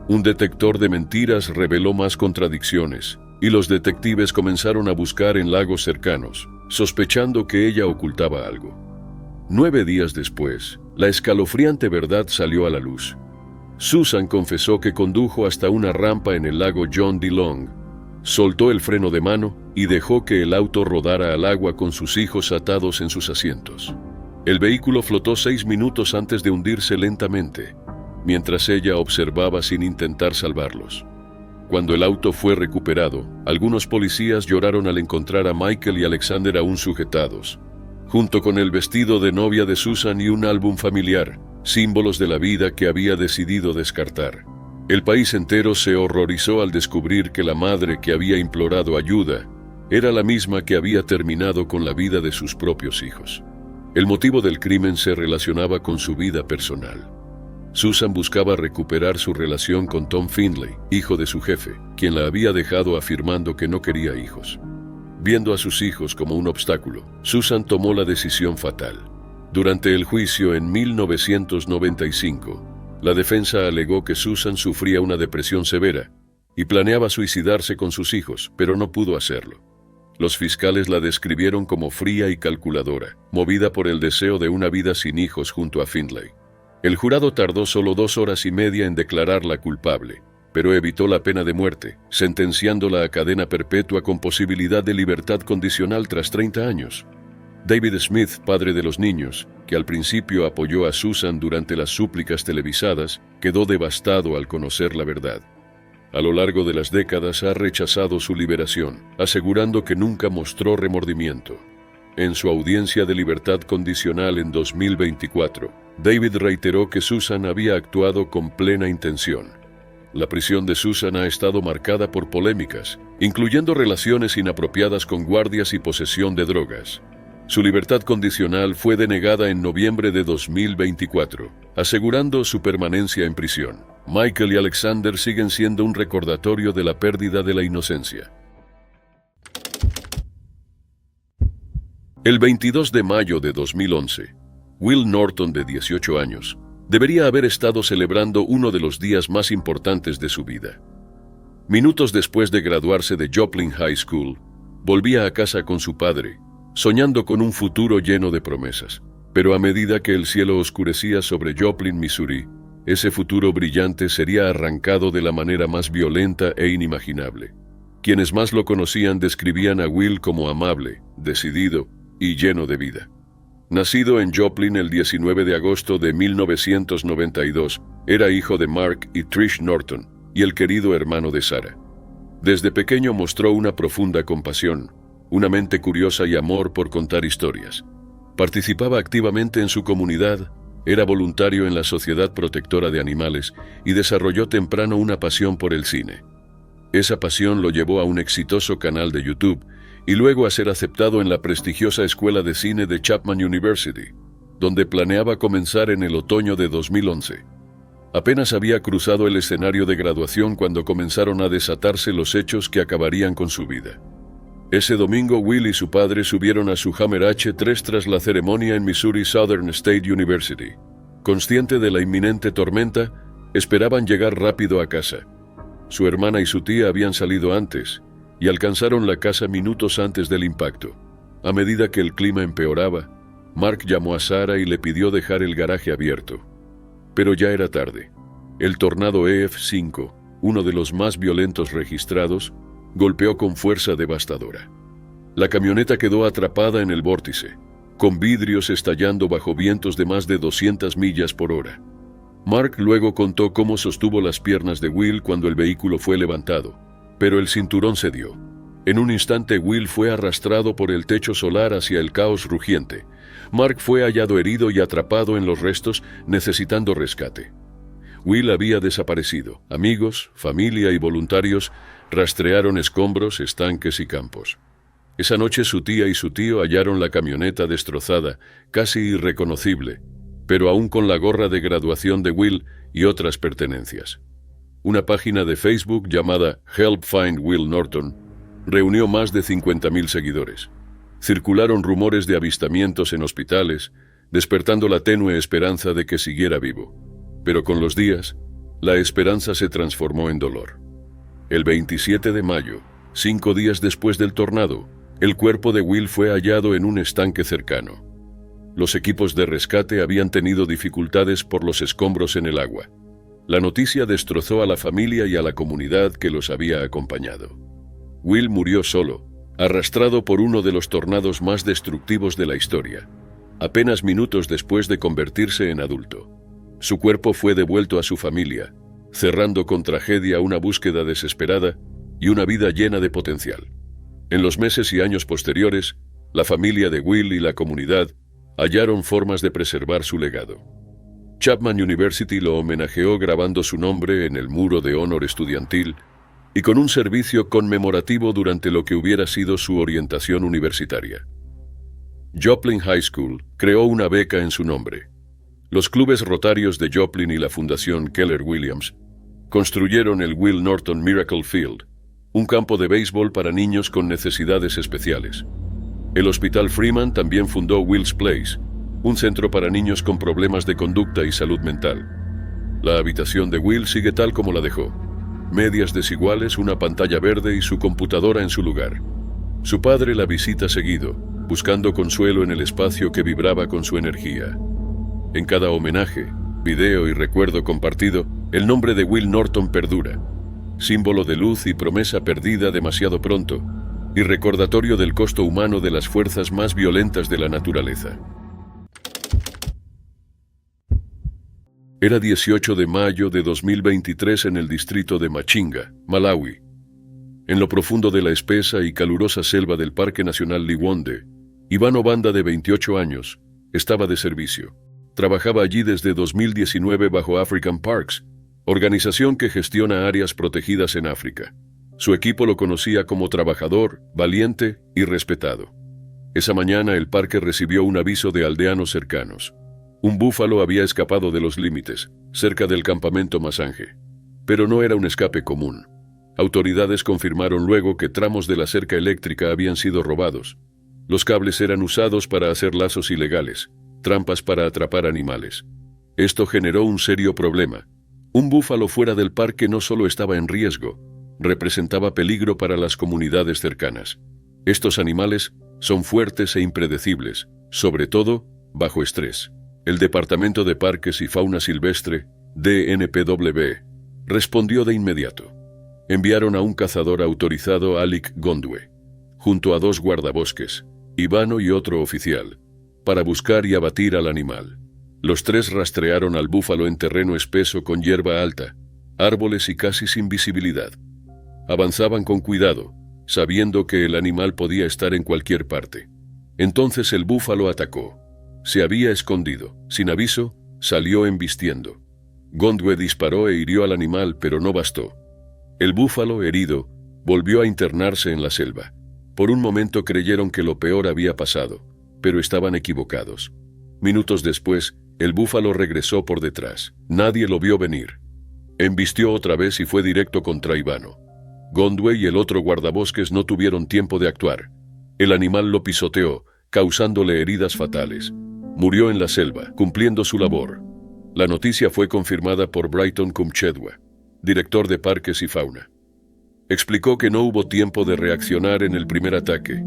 [SPEAKER 1] Un detector de mentiras reveló más contradicciones, y los detectives comenzaron a buscar en lagos cercanos, sospechando que ella ocultaba algo. 9 días después, la escalofriante verdad salió a la luz. Susan confesó que condujo hasta una rampa en el lago John D. Long, soltó el freno de mano y dejó que el auto rodara al agua con sus hijos atados en sus asientos. El vehículo flotó 6 minutos antes de hundirse lentamente, mientras ella observaba sin intentar salvarlos. Cuando el auto fue recuperado, algunos policías lloraron al encontrar a Michael y Alexander aún sujetados, junto con el vestido de novia de Susan y un álbum familiar, símbolos de la vida que había decidido descartar. El país entero se horrorizó al descubrir que la madre, que había implorado ayuda, Era la misma que había terminado con la vida de sus propios hijos. El motivo del crimen se relacionaba con su vida personal. Susan buscaba recuperar su relación con Tom Findlay, hijo de su jefe, quien la había dejado afirmando que no quería hijos. Viendo a sus hijos como un obstáculo, Susan tomó la decisión fatal. Durante el juicio en 1995, la defensa alegó que Susan sufría una depresión severa y planeaba suicidarse con sus hijos, pero no pudo hacerlo. Los fiscales la describieron como fría y calculadora, movida por el deseo de una vida sin hijos junto a Findlay. El jurado tardó solo 2 horas y media en declararla culpable, pero evitó la pena de muerte, sentenciándola a cadena perpetua con posibilidad de libertad condicional tras 30 años. David Smith, padre de los niños, que al principio apoyó a Susan durante las súplicas televisadas, quedó devastado al conocer la verdad. A lo largo de las décadas ha rechazado su liberación, asegurando que nunca mostró remordimiento. En su audiencia de libertad condicional en 2024, David reiteró que Susan había actuado con plena intención. La prisión de Susan ha estado marcada por polémicas, incluyendo relaciones inapropiadas con guardias y posesión de drogas. Su libertad condicional fue denegada en noviembre de 2024, asegurando su permanencia en prisión. Michael y Alexander siguen siendo un recordatorio de la pérdida de la inocencia. El 22 de mayo de 2011, Will Norton, de 18 años, debería haber estado celebrando uno de los días más importantes de su vida. Minutos después de graduarse de Joplin High School, volvía a casa con su padre, soñando con un futuro lleno de promesas. Pero a medida que el cielo oscurecía sobre Joplin, Missouri, ese futuro brillante sería arrancado de la manera más violenta e inimaginable. Quienes más lo conocían describían a Will como amable, decidido y lleno de vida. Nacido en Joplin el 19 de agosto de 1992, era hijo de Mark y Trish Norton y el querido hermano de Sarah. Desde pequeño mostró una profunda compasión, una mente curiosa y amor por contar historias. Participaba activamente en su comunidad, era voluntario en la Sociedad Protectora de Animales y desarrolló temprano una pasión por el cine. Esa pasión lo llevó a un exitoso canal de YouTube y luego a ser aceptado en la prestigiosa Escuela de Cine de Chapman University, donde planeaba comenzar en el otoño de 2011. Apenas había cruzado el escenario de graduación cuando comenzaron a desatarse los hechos que acabarían con su vida. Ese domingo, Will y su padre subieron a su Hammer H3 tras la ceremonia en Missouri Southern State University. Consciente de la inminente tormenta, esperaban llegar rápido a casa. Su hermana y su tía habían salido antes y alcanzaron la casa minutos antes del impacto. A medida que el clima empeoraba, Mark llamó a Sarah y le pidió dejar el garaje abierto. Pero ya era tarde. El tornado EF5, uno de los más violentos registrados, golpeó con fuerza devastadora. La camioneta quedó atrapada en el vórtice, con vidrios estallando bajo vientos de más de 200 millas por hora. Mark luego contó cómo sostuvo las piernas de Will cuando el vehículo fue levantado, pero el cinturón cedió. En un instante Will fue arrastrado por el techo solar hacia el caos rugiente. Mark fue hallado herido y atrapado en los restos, necesitando rescate. Will había desaparecido. Amigos, familia y voluntarios rastrearon escombros, estanques y campos. Esa noche su tía y su tío hallaron la camioneta destrozada, casi irreconocible, pero aún con la gorra de graduación de Will y otras pertenencias. Una página de Facebook llamada Help Find Will Norton reunió más de 50,000 seguidores. Circularon rumores de avistamientos en hospitales, despertando la tenue esperanza de que siguiera vivo. Pero con los días, la esperanza se transformó en dolor. El 27 de mayo, 5 días después del tornado, el cuerpo de Will fue hallado en un estanque cercano. Los equipos de rescate habían tenido dificultades por los escombros en el agua. La noticia destrozó a la familia y a la comunidad que los había acompañado. Will murió solo, arrastrado por uno de los tornados más destructivos de la historia, apenas minutos después de convertirse en adulto. Su cuerpo fue devuelto a su familia, cerrando con tragedia una búsqueda desesperada y una vida llena de potencial. En los meses y años posteriores, la familia de Will y la comunidad hallaron formas de preservar su legado. Chapman University lo homenajeó grabando su nombre en el muro de honor estudiantil y con un servicio conmemorativo durante lo que hubiera sido su orientación universitaria. Joplin High School creó una beca en su nombre. Los clubes rotarios de Joplin y la Fundación Keller Williams construyeron el Will Norton Miracle Field, un campo de béisbol para niños con necesidades especiales. El Hospital Freeman también fundó Will's Place, un centro para niños con problemas de conducta y salud mental. La habitación de Will sigue tal como la dejó. Medias desiguales, una pantalla verde y su computadora en su lugar. Su padre la visita seguido, buscando consuelo en el espacio que vibraba con su energía. En cada homenaje, video y recuerdo compartido, el nombre de Will Norton perdura, símbolo de luz y promesa perdida demasiado pronto, y recordatorio del costo humano de las fuerzas más violentas de la naturaleza. Era 18 de mayo de 2023 en el distrito de Machinga, Malawi. En lo profundo de la espesa y calurosa selva del Parque Nacional Liwonde, Iván Obanda, de 28 años, estaba de servicio. Trabajaba allí desde 2019 bajo African Parks, organización que gestiona áreas protegidas en África. Su equipo lo conocía como trabajador, valiente y respetado. Esa mañana el parque recibió un aviso de aldeanos cercanos. Un búfalo había escapado de los límites, cerca del campamento Masange. Pero no era un escape común. Autoridades confirmaron luego que tramos de la cerca eléctrica habían sido robados. Los cables eran usados para hacer lazos ilegales, trampas para atrapar animales. Esto generó un serio problema. Un búfalo fuera del parque no solo estaba en riesgo, representaba peligro para las comunidades cercanas. Estos animales son fuertes e impredecibles, sobre todo bajo estrés. El Departamento de Parques y Fauna Silvestre, DNPW, respondió de inmediato. Enviaron a un cazador autorizado, Alec Gondwe, junto a 2 guardabosques, Ivano y otro oficial, para buscar y abatir al animal. Los 3 rastrearon al búfalo en terreno espeso con hierba alta, árboles y casi sin visibilidad. Avanzaban con cuidado, sabiendo que el animal podía estar en cualquier parte. Entonces el búfalo atacó. Se había escondido. Sin aviso, salió embistiendo. Gondwe disparó e hirió al animal, pero no bastó. El búfalo, herido, volvió a internarse en la selva. Por un momento creyeron que lo peor había pasado, pero estaban equivocados. Minutos después, el búfalo regresó por detrás. Nadie lo vio venir. Embistió otra vez y fue directo contra Ivano. Gondwe y el otro guardabosques no tuvieron tiempo de actuar. El animal lo pisoteó, causándole heridas fatales. Murió en la selva, cumpliendo su labor. La noticia fue confirmada por Brighton Kumchedwa, director de Parques y Fauna. Explicó que no hubo tiempo de reaccionar en el primer ataque,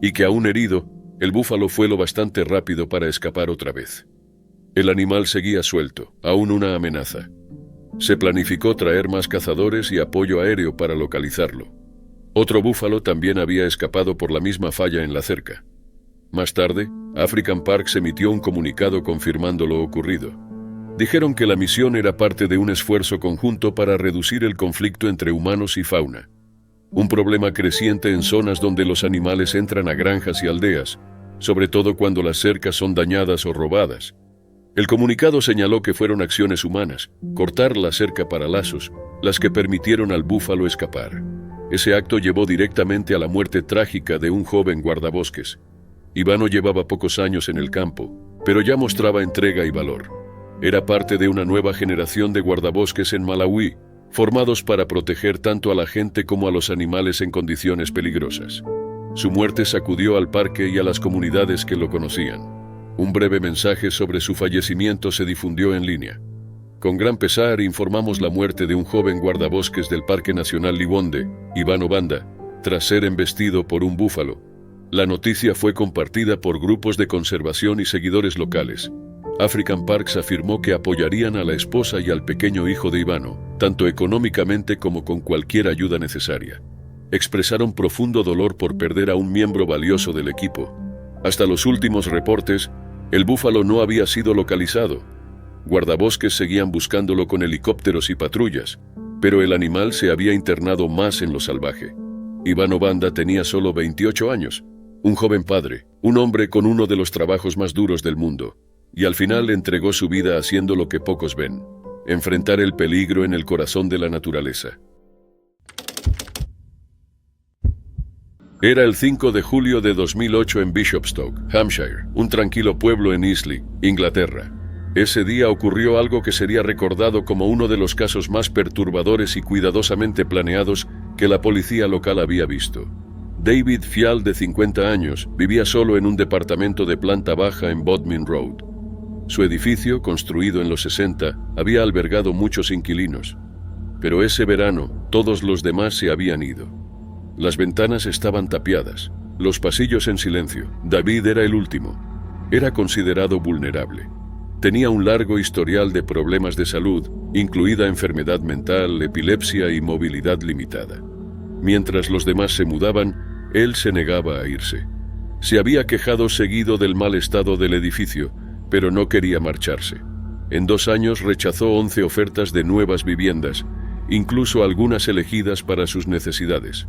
[SPEAKER 1] y que aún herido, el búfalo fue lo bastante rápido para escapar otra vez. El animal seguía suelto, aún una amenaza. Se planificó traer más cazadores y apoyo aéreo para localizarlo. Otro búfalo también había escapado por la misma falla en la cerca. Más tarde, African Parks emitió un comunicado confirmando lo ocurrido. Dijeron que la misión era parte de un esfuerzo conjunto para reducir el conflicto entre humanos y fauna. Un problema creciente en zonas donde los animales entran a granjas y aldeas, sobre todo cuando las cercas son dañadas o robadas. El comunicado señaló que fueron acciones humanas, cortar la cerca para lazos, las que permitieron al búfalo escapar. Ese acto llevó directamente a la muerte trágica de un joven guardabosques. Ivano llevaba pocos años en el campo, pero ya mostraba entrega y valor. Era parte de una nueva generación de guardabosques en Malawi, formados para proteger tanto a la gente como a los animales en condiciones peligrosas. Su muerte sacudió al parque y a las comunidades que lo conocían. Un breve mensaje sobre su fallecimiento se difundió en línea. Con gran pesar informamos la muerte de un joven guardabosques del Parque Nacional Liwonde, Iván Obanda, tras ser embestido por un búfalo. La noticia fue compartida por grupos de conservación y seguidores locales. African Parks afirmó que apoyarían a la esposa y al pequeño hijo de Ivano, tanto económicamente como con cualquier ayuda necesaria. Expresaron profundo dolor por perder a un miembro valioso del equipo. Hasta los últimos reportes, el búfalo no había sido localizado. Guardabosques seguían buscándolo con helicópteros y patrullas, pero el animal se había internado más en lo salvaje. Iván Obanda tenía solo 28 años, un joven padre, un hombre con uno de los trabajos más duros del mundo, y al final entregó su vida haciendo lo que pocos ven: enfrentar el peligro en el corazón de la naturaleza. Era el 5 de julio de 2008 en Bishopstoke, Hampshire, un tranquilo pueblo en Islay, Inglaterra. Ese día ocurrió algo que sería recordado como uno de los casos más perturbadores y cuidadosamente planeados que la policía local había visto. David Fial, de 50 años, vivía solo en un departamento de planta baja en Bodmin Road. Su edificio, construido en los 60, había albergado muchos inquilinos. Pero ese verano, todos los demás se habían ido. Las ventanas estaban tapiadas, los pasillos en silencio. David era el último. Era considerado vulnerable. Tenía un largo historial de problemas de salud, incluida enfermedad mental, epilepsia y movilidad limitada. Mientras los demás se mudaban, él se negaba a irse. Se había quejado seguido del mal estado del edificio, pero no quería marcharse. En 2 años rechazó 11 ofertas de nuevas viviendas, incluso algunas elegidas para sus necesidades.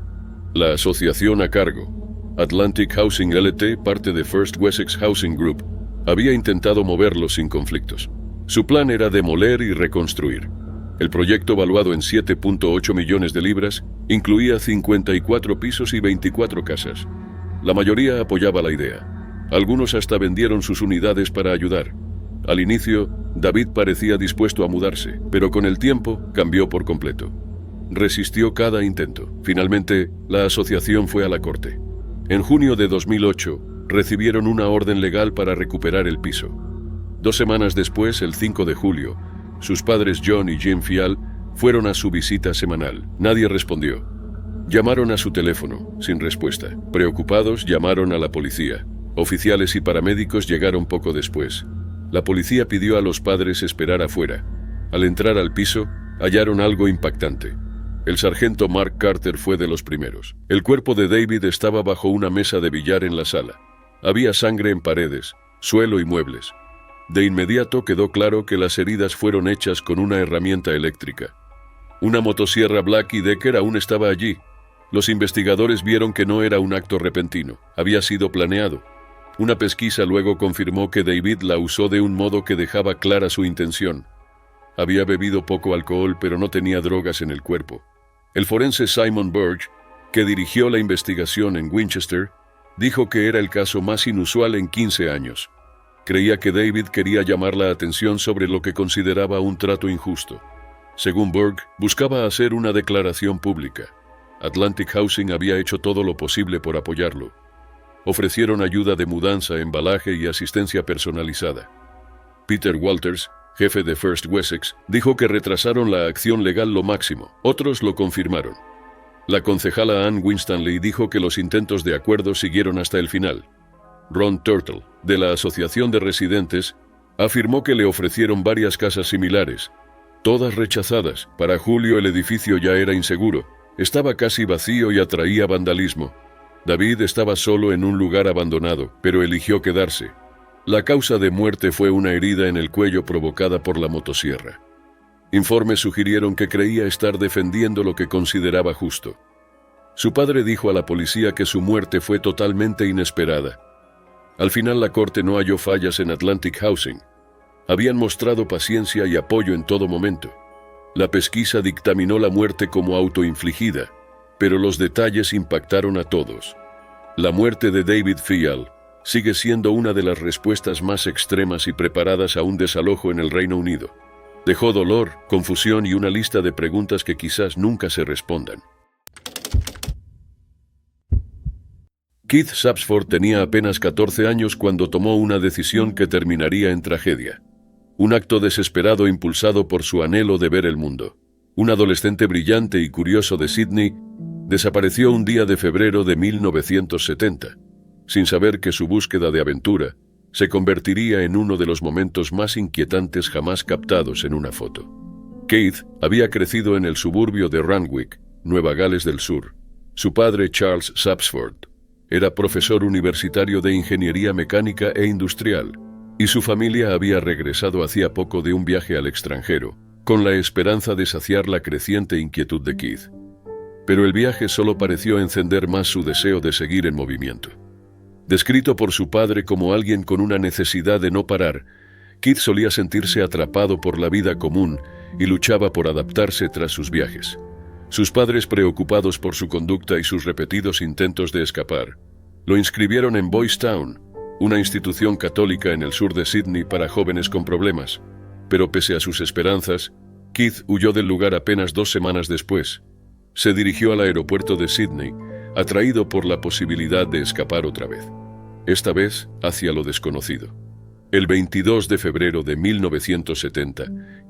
[SPEAKER 1] La asociación a cargo, Atlantic Housing LT, parte de First Wessex Housing Group, había intentado moverlo sin conflictos. Su plan era demoler y reconstruir. El proyecto, valuado en 7.8 millones de libras, incluía 54 pisos y 24 casas. La mayoría apoyaba la idea. Algunos hasta vendieron sus unidades para ayudar. Al inicio, David parecía dispuesto a mudarse, pero con el tiempo cambió por completo. Resistió cada intento. Finalmente, la asociación fue a la corte. En junio de 2008, recibieron una orden legal para recuperar el piso. 2 semanas después, el 5 de julio, sus padres John y Jim Fial fueron a su visita semanal. Nadie respondió. Llamaron a su teléfono, sin respuesta. Preocupados, llamaron a la policía. Oficiales y paramédicos llegaron poco después. La policía pidió a los padres esperar afuera. Al entrar al piso, hallaron algo impactante. El sargento Mark Carter fue de los primeros. El cuerpo de David estaba bajo una mesa de billar en la sala. Había sangre en paredes, suelo y muebles. De inmediato quedó claro que las heridas fueron hechas con una herramienta eléctrica. Una motosierra Black & Decker aún estaba allí. Los investigadores vieron que no era un acto repentino, había sido planeado. Una pesquisa luego confirmó que David la usó de un modo que dejaba clara su intención. Había bebido poco alcohol, pero no tenía drogas en el cuerpo. El forense Simon Burge, que dirigió la investigación en Winchester, dijo que era el caso más inusual en 15 años. Creía que David quería llamar la atención sobre lo que consideraba un trato injusto. Según Burge, buscaba hacer una declaración pública. Atlantic Housing había hecho todo lo posible por apoyarlo. Ofrecieron ayuda de mudanza, embalaje y asistencia personalizada. Peter Walters, jefe de First Wessex, dijo que retrasaron la acción legal lo máximo. Otros lo confirmaron. La concejala Ann Winstanley dijo que los intentos de acuerdo siguieron hasta el final. Ron Turtle, de la Asociación de Residentes, afirmó que le ofrecieron varias casas similares, todas rechazadas. Para julio el edificio ya era inseguro, estaba casi vacío y atraía vandalismo. David estaba solo en un lugar abandonado, pero eligió quedarse. La causa de muerte fue una herida en el cuello provocada por la motosierra. Informes sugirieron que creía estar defendiendo lo que consideraba justo. Su padre dijo a la policía que su muerte fue totalmente inesperada. Al final la corte no halló fallas en Atlantic Housing. Habían mostrado paciencia y apoyo en todo momento. La pesquisa dictaminó la muerte como autoinfligida, pero los detalles impactaron a todos. La muerte de David Fial sigue siendo una de las respuestas más extremas y preparadas a un desalojo en el Reino Unido. Dejó dolor, confusión y una lista de preguntas que quizás nunca se respondan. Keith Sapsford tenía apenas 14 años cuando tomó una decisión que terminaría en tragedia. Un acto desesperado impulsado por su anhelo de ver el mundo. Un adolescente brillante y curioso de Sydney desapareció un día de febrero de 1970, sin saber que su búsqueda de aventura se convertiría en uno de los momentos más inquietantes jamás captados en una foto. Keith había crecido en el suburbio de Randwick, Nueva Gales del Sur. Su padre, Charles Sapsford, era profesor universitario de ingeniería mecánica e industrial, y su familia había regresado hacía poco de un viaje al extranjero, con la esperanza de saciar la creciente inquietud de Keith. Pero el viaje solo pareció encender más su deseo de seguir en movimiento. Descrito por su padre como alguien con una necesidad de no parar, Keith solía sentirse atrapado por la vida común y luchaba por adaptarse tras sus viajes. Sus padres, preocupados por su conducta y sus repetidos intentos de escapar, lo inscribieron en Boys Town, una institución católica en el sur de Sydney para jóvenes con problemas. Pero pese a sus esperanzas, Keith huyó del lugar apenas 2 semanas después. Se dirigió al aeropuerto de Sydney, atraído por la posibilidad de escapar otra vez, esta vez hacia lo desconocido. El 22 de febrero de 1970,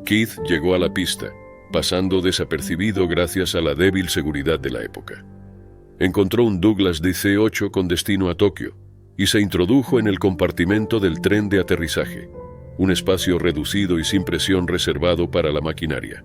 [SPEAKER 1] Keith llegó a la pista, pasando desapercibido gracias a la débil seguridad de la época. Encontró un Douglas DC-8 con destino a Tokio y se introdujo en el compartimento del tren de aterrizaje, un espacio reducido y sin presión reservado para la maquinaria.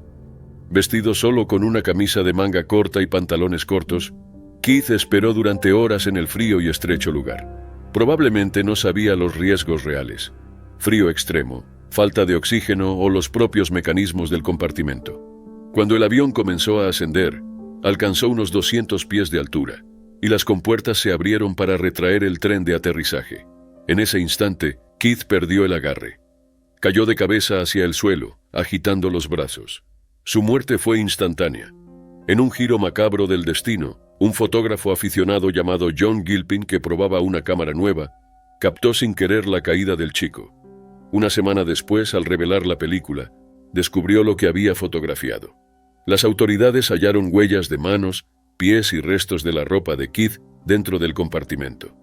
[SPEAKER 1] Vestido solo con una camisa de manga corta y pantalones cortos, Keith esperó durante horas en el frío y estrecho lugar. Probablemente no sabía los riesgos reales: frío extremo, falta de oxígeno o los propios mecanismos del compartimento. Cuando el avión comenzó a ascender, alcanzó unos 200 pies de altura, y las compuertas se abrieron para retraer el tren de aterrizaje. En ese instante, Keith perdió el agarre. Cayó de cabeza hacia el suelo, agitando los brazos. Su muerte fue instantánea. En un giro macabro del destino, un fotógrafo aficionado llamado John Gilpin, que probaba una cámara nueva, captó sin querer la caída del chico. Una semana después, al revelar la película, descubrió lo que había fotografiado. Las autoridades hallaron huellas de manos, pies y restos de la ropa de Keith dentro del compartimento.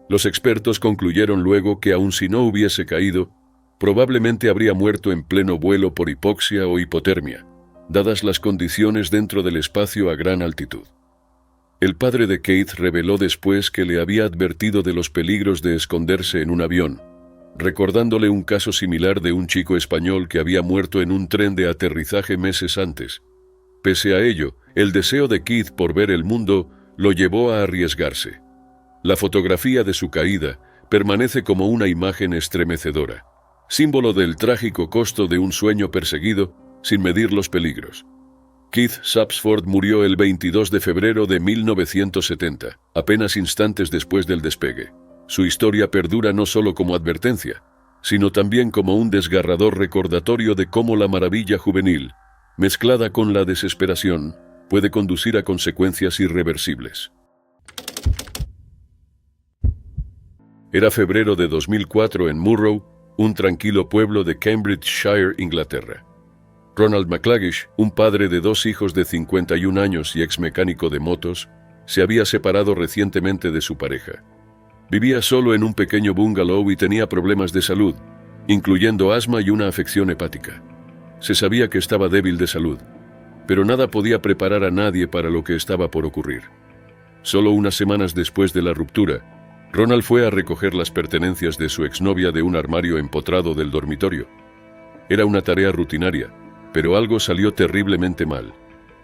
[SPEAKER 1] Los expertos concluyeron luego que, aun si no hubiese caído, probablemente habría muerto en pleno vuelo por hipoxia o hipotermia, dadas las condiciones dentro del espacio a gran altitud. El padre de Keith reveló después que le había advertido de los peligros de esconderse en un avión, recordándole un caso similar de un chico español que había muerto en un tren de aterrizaje meses antes. Pese a ello, el deseo de Keith por ver el mundo lo llevó a arriesgarse. La fotografía de su caída permanece como una imagen estremecedora, símbolo del trágico costo de un sueño perseguido sin medir los peligros. Keith Sapsford murió el 22 de febrero de 1970, apenas instantes después del despegue. Su historia perdura no solo como advertencia, sino también como un desgarrador recordatorio de cómo la maravilla juvenil, mezclada con la desesperación, puede conducir a consecuencias irreversibles. Era febrero de 2004 en Murrow, un tranquilo pueblo de Cambridgeshire, Inglaterra. Ronald McCluggage, un padre de 2 hijos de 51 años y ex mecánico de motos, se había separado recientemente de su pareja. Vivía solo en un pequeño bungalow y tenía problemas de salud, incluyendo asma y una afección hepática. Se sabía que estaba débil de salud, pero nada podía preparar a nadie para lo que estaba por ocurrir. Solo unas semanas después de la ruptura, Ronald fue a recoger las pertenencias de su exnovia de un armario empotrado del dormitorio. Era una tarea rutinaria, pero algo salió terriblemente mal.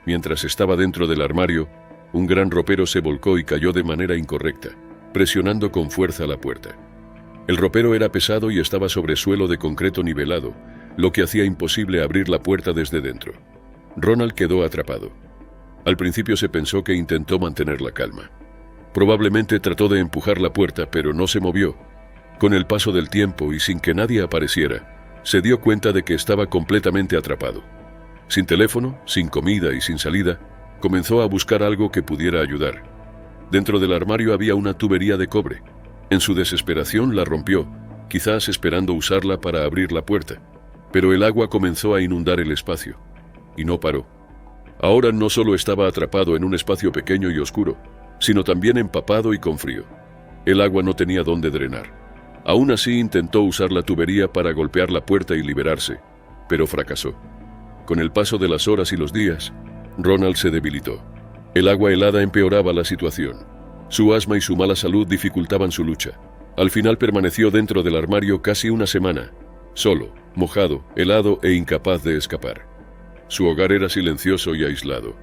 [SPEAKER 1] Mientras estaba dentro del armario, un gran ropero se volcó y cayó de manera incorrecta, presionando con fuerza la puerta. El ropero era pesado y estaba sobre suelo de concreto nivelado, lo que hacía imposible abrir la puerta desde dentro. Ronald quedó atrapado. Al principio se pensó que intentó mantener la calma. Probablemente trató de empujar la puerta, pero no se movió. Con el paso del tiempo y sin que nadie apareciera, se dio cuenta de que estaba completamente atrapado. Sin teléfono, sin comida y sin salida, comenzó a buscar algo que pudiera ayudar. Dentro del armario había una tubería de cobre. En su desesperación la rompió, quizás esperando usarla para abrir la puerta. Pero el agua comenzó a inundar el espacio, y no paró. Ahora no solo estaba atrapado en un espacio pequeño y oscuro, sino también empapado y con frío. El agua no tenía dónde drenar. Aún así intentó usar la tubería para golpear la puerta y liberarse, pero fracasó. Con el paso de las horas y los días, Ronald se debilitó. El agua helada empeoraba la situación. Su asma y su mala salud dificultaban su lucha. Al final permaneció dentro del armario casi una semana, solo, mojado, helado e incapaz de escapar. Su hogar era silencioso y aislado.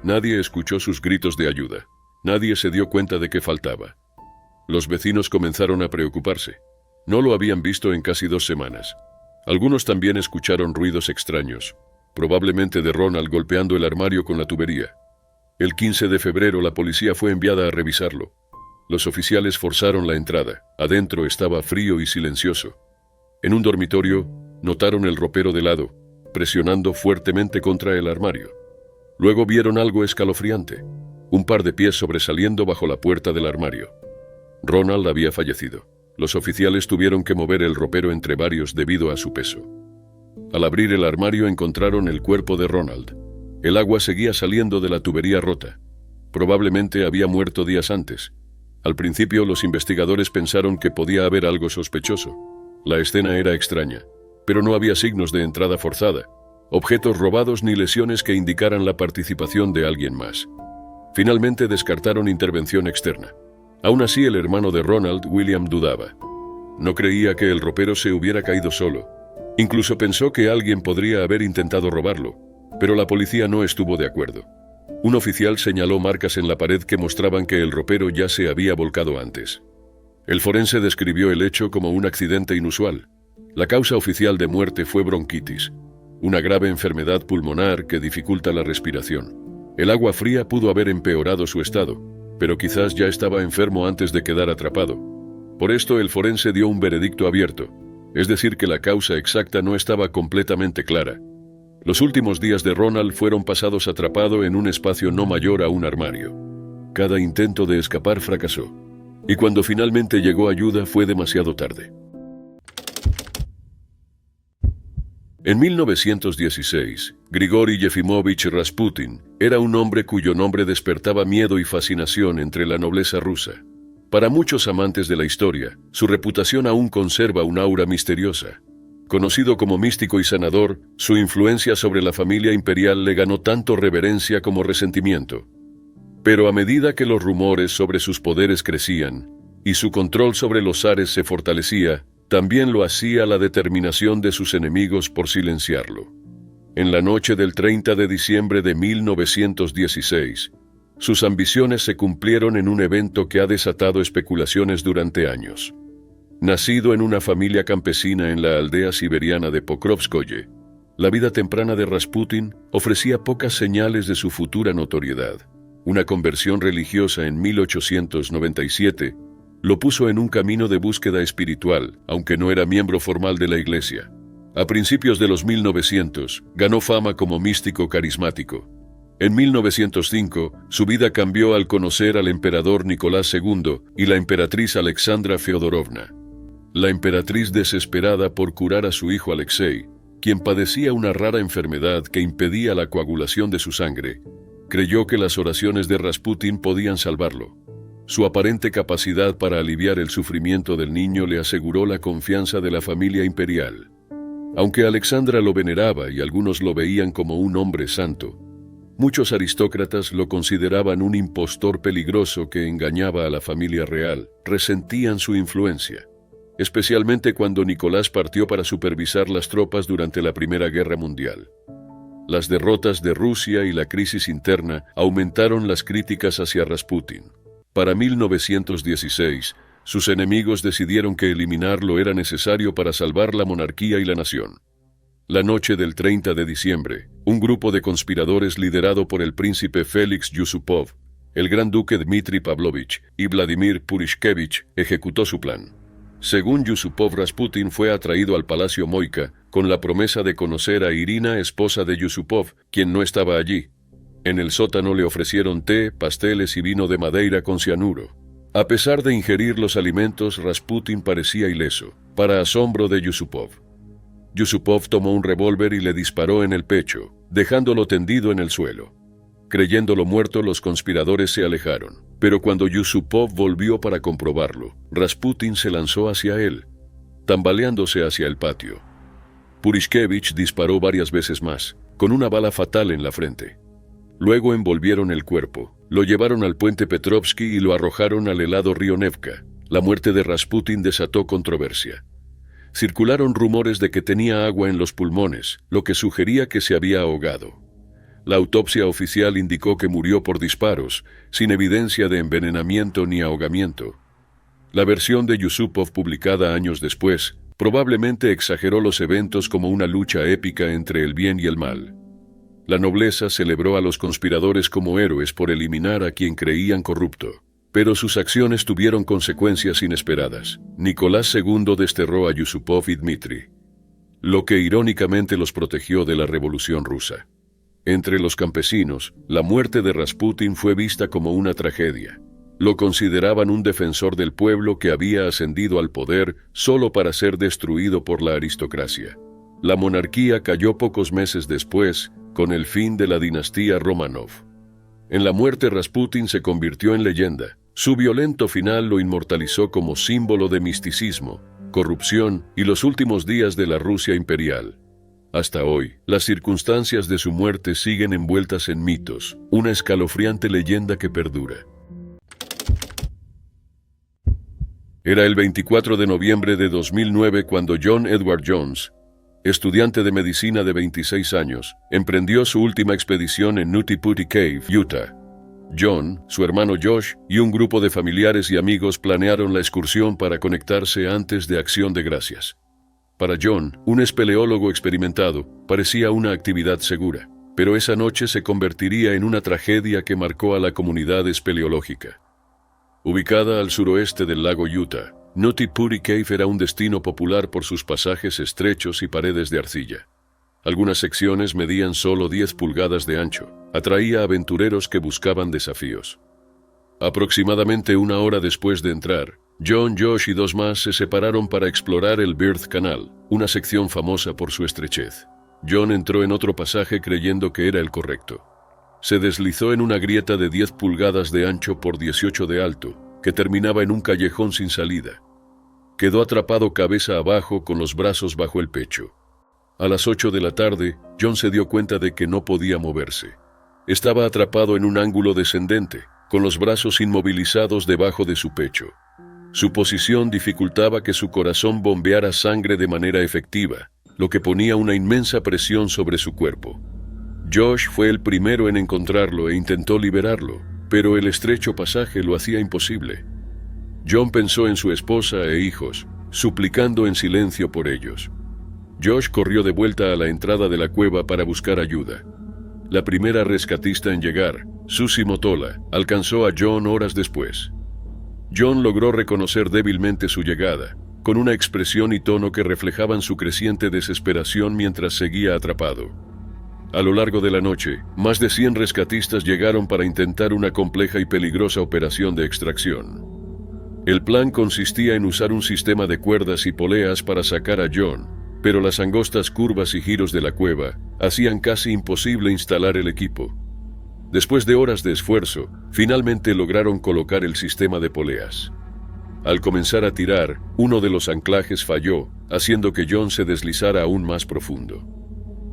[SPEAKER 1] Nadie escuchó sus gritos de ayuda. Nadie se dio cuenta de que faltaba. Los vecinos comenzaron a preocuparse. No lo habían visto en casi 2 semanas. Algunos también escucharon ruidos extraños, probablemente de Ronald golpeando el armario con la tubería. El 15 de febrero la policía fue enviada a revisarlo. Los oficiales forzaron la entrada. Adentro estaba frío y silencioso. En un dormitorio, notaron el ropero de lado, presionando fuertemente contra el armario. Luego vieron algo escalofriante, un par de pies sobresaliendo bajo la puerta del armario. Ronald había fallecido. Los oficiales tuvieron que mover el ropero entre varios debido a su peso. Al abrir el armario encontraron el cuerpo de Ronald. El agua seguía saliendo de la tubería rota. Probablemente había muerto días antes. Al principio los investigadores pensaron que podía haber algo sospechoso. La escena era extraña, pero no había signos de entrada forzada, objetos robados ni lesiones que indicaran la participación de alguien más. Finalmente descartaron intervención externa. Aún así, el hermano de Ronald, William, dudaba. No creía que el ropero se hubiera caído solo. Incluso pensó que alguien podría haber intentado robarlo, pero la policía no estuvo de acuerdo. Un oficial señaló marcas en la pared que mostraban que el ropero ya se había volcado antes. El forense describió el hecho como un accidente inusual. La causa oficial de muerte fue bronquitis, una grave enfermedad pulmonar que dificulta la respiración. El agua fría pudo haber empeorado su estado, pero quizás ya estaba enfermo antes de quedar atrapado. Por esto el forense dio un veredicto abierto, es decir que la causa exacta no estaba completamente clara. Los últimos días de Ronald fueron pasados atrapado en un espacio no mayor a un armario. Cada intento de escapar fracasó, y cuando finalmente llegó ayuda fue demasiado tarde. En 1916, Grigori Yefimovich Rasputin era un hombre cuyo nombre despertaba miedo y fascinación entre la nobleza rusa. Para muchos amantes de la historia, su reputación aún conserva un aura misteriosa. Conocido como místico y sanador, su influencia sobre la familia imperial le ganó tanto reverencia como resentimiento. Pero a medida que los rumores sobre sus poderes crecían y su control sobre los zares se fortalecía, también lo hacía la determinación de sus enemigos por silenciarlo. En la noche del 30 de diciembre de 1916, sus ambiciones se cumplieron en un evento que ha desatado especulaciones durante años. Nacido en una familia campesina en la aldea siberiana de Pokrovskoye, la vida temprana de Rasputin ofrecía pocas señales de su futura notoriedad. Una conversión religiosa en 1897 lo puso en un camino de búsqueda espiritual, aunque no era miembro formal de la iglesia. A principios de los 1900, ganó fama como místico carismático. En 1905, su vida cambió al conocer al emperador Nicolás II y la emperatriz Alexandra Feodorovna. La emperatriz, desesperada por curar a su hijo Alexei, quien padecía una rara enfermedad que impedía la coagulación de su sangre, creyó que las oraciones de Rasputin podían salvarlo. Su aparente capacidad para aliviar el sufrimiento del niño le aseguró la confianza de la familia imperial. Aunque Alexandra lo veneraba y algunos lo veían como un hombre santo, muchos aristócratas lo consideraban un impostor peligroso que engañaba a la familia real. Resentían su influencia, especialmente cuando Nicolás partió para supervisar las tropas durante la Primera Guerra Mundial. Las derrotas de Rusia y la crisis interna aumentaron las críticas hacia Rasputin. Para 1916, sus enemigos decidieron que eliminarlo era necesario para salvar la monarquía y la nación. La noche del 30 de diciembre, un grupo de conspiradores liderado por el príncipe Félix Yusupov, el gran duque Dmitri Pavlovich y Vladimir Purishkevich ejecutó su plan. Según Yusupov, Rasputin fue atraído al Palacio Moika con la promesa de conocer a Irina, esposa de Yusupov, quien no estaba allí. En el sótano le ofrecieron té, pasteles y vino de Madeira con cianuro. A pesar de ingerir los alimentos, Rasputin parecía ileso, para asombro de Yusupov. Yusupov tomó un revólver y le disparó en el pecho, dejándolo tendido en el suelo. Creyéndolo muerto, los conspiradores se alejaron. Pero cuando Yusupov volvió para comprobarlo, Rasputin se lanzó hacia él, tambaleándose hacia el patio. Purishkevich disparó varias veces más, con una bala fatal en la frente. Luego envolvieron el cuerpo, lo llevaron al puente Petrovsky y lo arrojaron al helado río Nevka. La muerte de Rasputin desató controversia. Circularon rumores de que tenía agua en los pulmones, lo que sugería que se había ahogado. La autopsia oficial indicó que murió por disparos, sin evidencia de envenenamiento ni ahogamiento. La versión de Yusupov, publicada años después, probablemente exageró los eventos como una lucha épica entre el bien y el mal. La nobleza celebró a los conspiradores como héroes por eliminar a quien creían corrupto. Pero sus acciones tuvieron consecuencias inesperadas. Nicolás II desterró a Yusupov y Dmitri, lo que irónicamente los protegió de la Revolución Rusa. Entre los campesinos, la muerte de Rasputin fue vista como una tragedia. Lo consideraban un defensor del pueblo que había ascendido al poder solo para ser destruido por la aristocracia. La monarquía cayó pocos meses después, con el fin de la dinastía Romanov. En la muerte Rasputin se convirtió en leyenda. Su violento final lo inmortalizó como símbolo de misticismo, corrupción y los últimos días de la Rusia imperial. Hasta hoy, las circunstancias de su muerte siguen envueltas en mitos, una escalofriante leyenda que perdura. Era el 24 de noviembre de 2009 cuando John Edward Jones, estudiante de medicina de 26 años, emprendió su última expedición en Nutty Putty Cave, Utah. John, su hermano Josh y un grupo de familiares y amigos planearon la excursión para conectarse antes de Acción de Gracias. Para John, un espeleólogo experimentado, parecía una actividad segura, pero esa noche se convertiría en una tragedia que marcó a la comunidad espeleológica. Ubicada al suroeste del lago Utah, Nutty Putty Cave era un destino popular por sus pasajes estrechos y paredes de arcilla. Algunas secciones medían solo 10 pulgadas de ancho. Atraía a aventureros que buscaban desafíos. Aproximadamente una hora después de entrar, John, Josh y dos más se separaron para explorar el Birth Canal, una sección famosa por su estrechez. John entró en otro pasaje creyendo que era el correcto. Se deslizó en una grieta de 10 pulgadas de ancho por 18 de alto, que terminaba en un callejón sin salida. Quedó atrapado cabeza abajo con los brazos bajo el pecho. A las 8 de la tarde, John se dio cuenta de que no podía moverse. Estaba atrapado en un ángulo descendente, con los brazos inmovilizados debajo de su pecho. Su posición dificultaba que su corazón bombeara sangre de manera efectiva, lo que ponía una inmensa presión sobre su cuerpo. Josh fue el primero en encontrarlo e intentó liberarlo, pero el estrecho pasaje lo hacía imposible. John pensó en su esposa e hijos, suplicando en silencio por ellos. Josh corrió de vuelta a la entrada de la cueva para buscar ayuda. La primera rescatista en llegar, Susie Motola, alcanzó a John horas después. John logró reconocer débilmente su llegada, con una expresión y tono que reflejaban su creciente desesperación mientras seguía atrapado. A lo largo de la noche, más de 100 rescatistas llegaron para intentar una compleja y peligrosa operación de extracción. El plan consistía en usar un sistema de cuerdas y poleas para sacar a John, pero las angostas curvas y giros de la cueva hacían casi imposible instalar el equipo. Después de horas de esfuerzo, finalmente lograron colocar el sistema de poleas. Al comenzar a tirar, uno de los anclajes falló, haciendo que John se deslizara aún más profundo.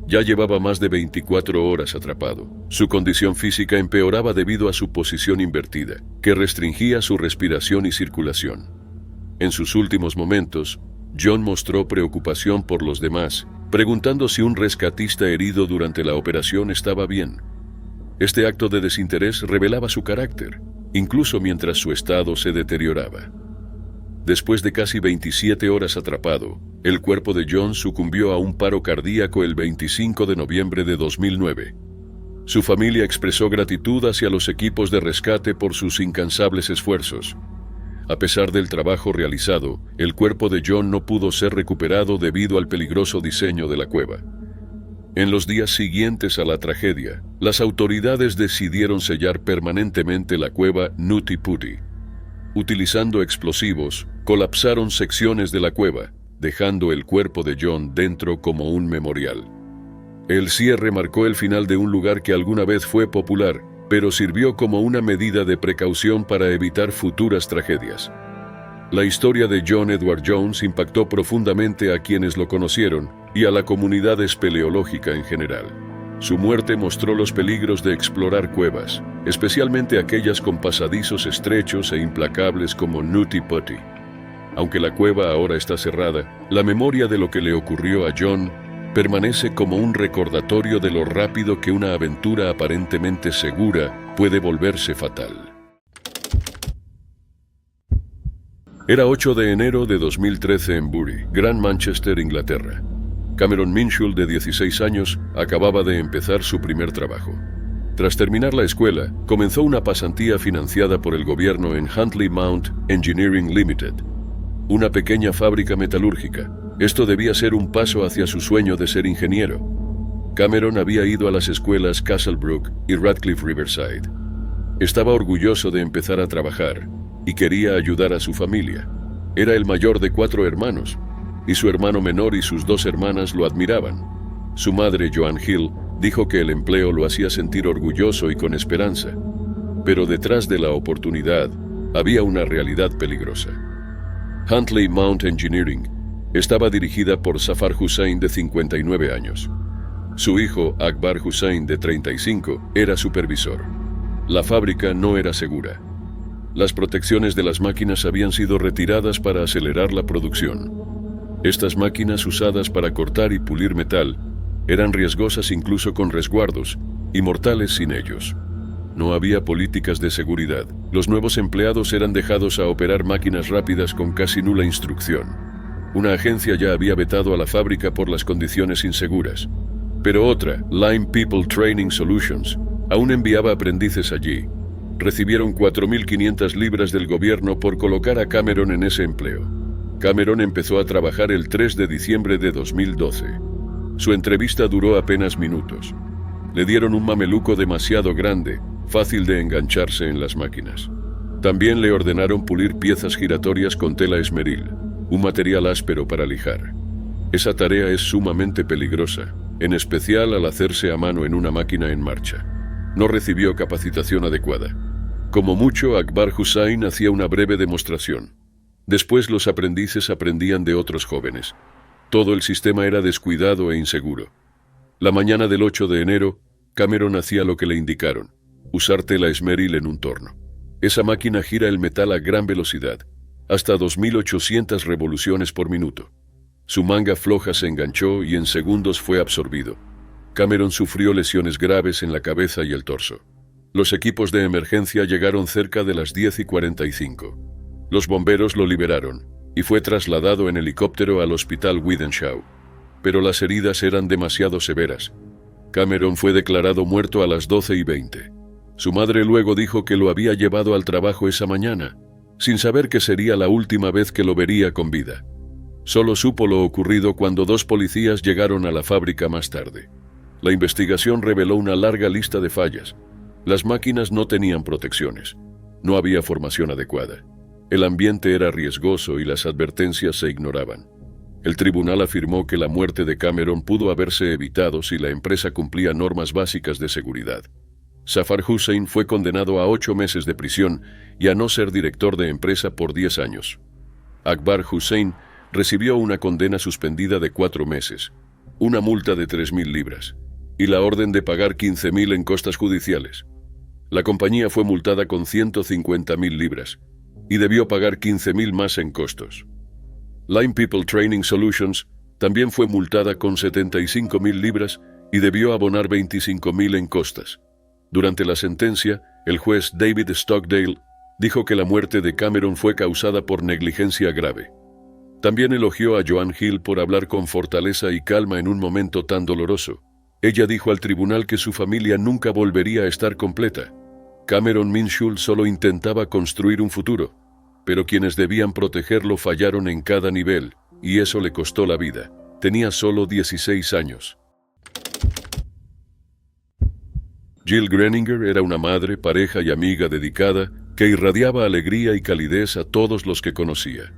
[SPEAKER 1] Ya llevaba más de 24 horas atrapado. Su condición física empeoraba debido a su posición invertida, que restringía su respiración y circulación. En sus últimos momentos, John mostró preocupación por los demás, preguntando si un rescatista herido durante la operación estaba bien. Este acto de desinterés revelaba su carácter, incluso mientras su estado se deterioraba. Después de casi 27 horas atrapado, el cuerpo de John sucumbió a un paro cardíaco el 25 de noviembre de 2009. Su familia expresó gratitud hacia los equipos de rescate por sus incansables esfuerzos. A pesar del trabajo realizado, el cuerpo de John no pudo ser recuperado debido al peligroso diseño de la cueva. En los días siguientes a la tragedia, las autoridades decidieron sellar permanentemente la cueva Nutty Putty. Utilizando explosivos, colapsaron secciones de la cueva, dejando el cuerpo de John dentro como un memorial. El cierre marcó el final de un lugar que alguna vez fue popular, pero sirvió como una medida de precaución para evitar futuras tragedias. La historia de John Edward Jones impactó profundamente a quienes lo conocieron y a la comunidad espeleológica en general. Su muerte mostró los peligros de explorar cuevas, especialmente aquellas con pasadizos estrechos e implacables como Nutty Putty. Aunque la cueva ahora está cerrada, la memoria de lo que le ocurrió a John permanece como un recordatorio de lo rápido que una aventura aparentemente segura puede volverse fatal. Era 8 de enero de 2013 en Bury, Gran Manchester, Inglaterra. Cameron Minshall, de 16 años, acababa de empezar su primer trabajo. Tras terminar la escuela, comenzó una pasantía financiada por el gobierno en Huntley Mount Engineering Limited, una pequeña fábrica metalúrgica. Esto debía ser un paso hacia su sueño de ser ingeniero. Cameron había ido a las escuelas Castlebrook y Radcliffe Riverside. Estaba orgulloso de empezar a trabajar y quería ayudar a su familia. Era el mayor de 4 hermanos, y su hermano menor y sus 2 hermanas lo admiraban. Su madre, Joan Hill, dijo que el empleo lo hacía sentir orgulloso y con esperanza. Pero detrás de la oportunidad había una realidad peligrosa. Huntley Mount Engineering estaba dirigida por Zafar Hussain, de 59 años. Su hijo, Akbar Hussain, de 35, era supervisor. La fábrica no era segura. Las protecciones de las máquinas habían sido retiradas para acelerar la producción. Estas máquinas, usadas para cortar y pulir metal, eran riesgosas incluso con resguardos y mortales sin ellos. No había políticas de seguridad. Los nuevos empleados eran dejados a operar máquinas rápidas con casi nula instrucción. Una agencia ya había vetado a la fábrica por las condiciones inseguras. Pero otra, Lime People Training Solutions, aún enviaba aprendices allí. Recibieron 4.500 libras del gobierno por colocar a Cameron en ese empleo. Cameron empezó a trabajar el 3 de diciembre de 2012. Su entrevista duró apenas minutos. Le dieron un mameluco demasiado grande, fácil de engancharse en las máquinas. También le ordenaron pulir piezas giratorias con tela esmeril, un material áspero para lijar. Esa tarea es sumamente peligrosa, en especial al hacerse a mano en una máquina en marcha. No recibió capacitación adecuada. Como mucho, Akbar Hussain hacía una breve demostración. Después los aprendices aprendían de otros jóvenes. Todo el sistema era descuidado e inseguro. La mañana del 8 de enero, Cameron hacía lo que le indicaron: usar tela esmeril en un torno. Esa máquina gira el metal a gran velocidad, hasta 2.800 revoluciones por minuto. Su manga floja se enganchó y en segundos fue absorbido. Cameron sufrió lesiones graves en la cabeza y el torso. Los equipos de emergencia llegaron cerca de las 10:45. Los bomberos lo liberaron y fue trasladado en helicóptero al hospital Wythenshawe. Pero las heridas eran demasiado severas. Cameron fue declarado muerto a las 12:20. Su madre luego dijo que lo había llevado al trabajo esa mañana, sin saber que sería la última vez que lo vería con vida. Solo supo lo ocurrido cuando 2 policías llegaron a la fábrica más tarde. La investigación reveló una larga lista de fallas. Las máquinas no tenían protecciones. No había formación adecuada. El ambiente era riesgoso y las advertencias se ignoraban. El tribunal afirmó que la muerte de Cameron pudo haberse evitado si la empresa cumplía normas básicas de seguridad. Zafar Hussain fue condenado a 8 meses de prisión y a no ser director de empresa por 10 años. Akbar Hussain recibió una condena suspendida de 4 meses, una multa de 3.000 libras y la orden de pagar 15.000 en costas judiciales. La compañía fue multada con 150.000 libras y debió pagar 15.000 más en costos. Lime People Training Solutions también fue multada con 75.000 libras y debió abonar 25.000 en costas. Durante la sentencia, el juez David Stockdale dijo que la muerte de Cameron fue causada por negligencia grave. También elogió a Joan Hill por hablar con fortaleza y calma en un momento tan doloroso. Ella dijo al tribunal que su familia nunca volvería a estar completa. Cameron Minshall solo intentaba construir un futuro, pero quienes debían protegerlo fallaron en cada nivel, y eso le costó la vida. Tenía solo 16 años. Jill Greninger era una madre, pareja y amiga dedicada que irradiaba alegría y calidez a todos los que conocía.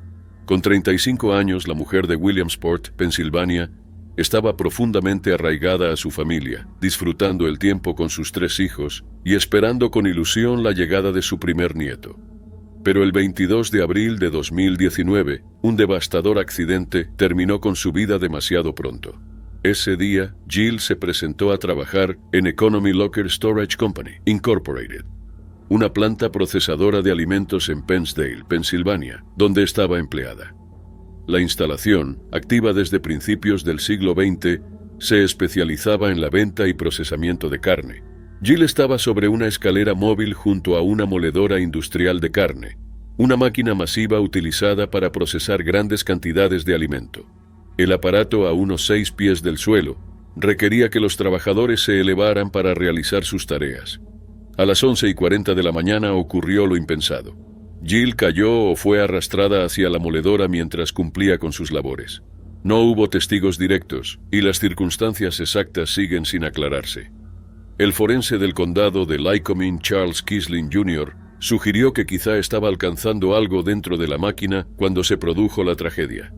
[SPEAKER 1] Con 35 años, la mujer de Williamsport, Pensilvania, estaba profundamente arraigada a su familia, disfrutando el tiempo con sus 3 hijos y esperando con ilusión la llegada de su primer nieto. Pero el 22 de abril de 2019, un devastador accidente terminó con su vida demasiado pronto. Ese día, Jill se presentó a trabajar en Economy Locker Storage Company, Incorporated, una planta procesadora de alimentos en Pennsdale, Pensilvania, donde estaba empleada. La instalación, activa desde principios del siglo XX, se especializaba en la venta y procesamiento de carne. Jill estaba sobre una escalera móvil junto a una moledora industrial de carne, una máquina masiva utilizada para procesar grandes cantidades de alimento. El aparato, a unos 6 pies del suelo, requería que los trabajadores se elevaran para realizar sus tareas. A las 11:40 de la mañana ocurrió lo impensado. Jill cayó o fue arrastrada hacia la moledora mientras cumplía con sus labores. No hubo testigos directos, y las circunstancias exactas siguen sin aclararse. El forense del condado de Lycoming, Charles Kisling Jr., sugirió que quizá estaba alcanzando algo dentro de la máquina cuando se produjo la tragedia.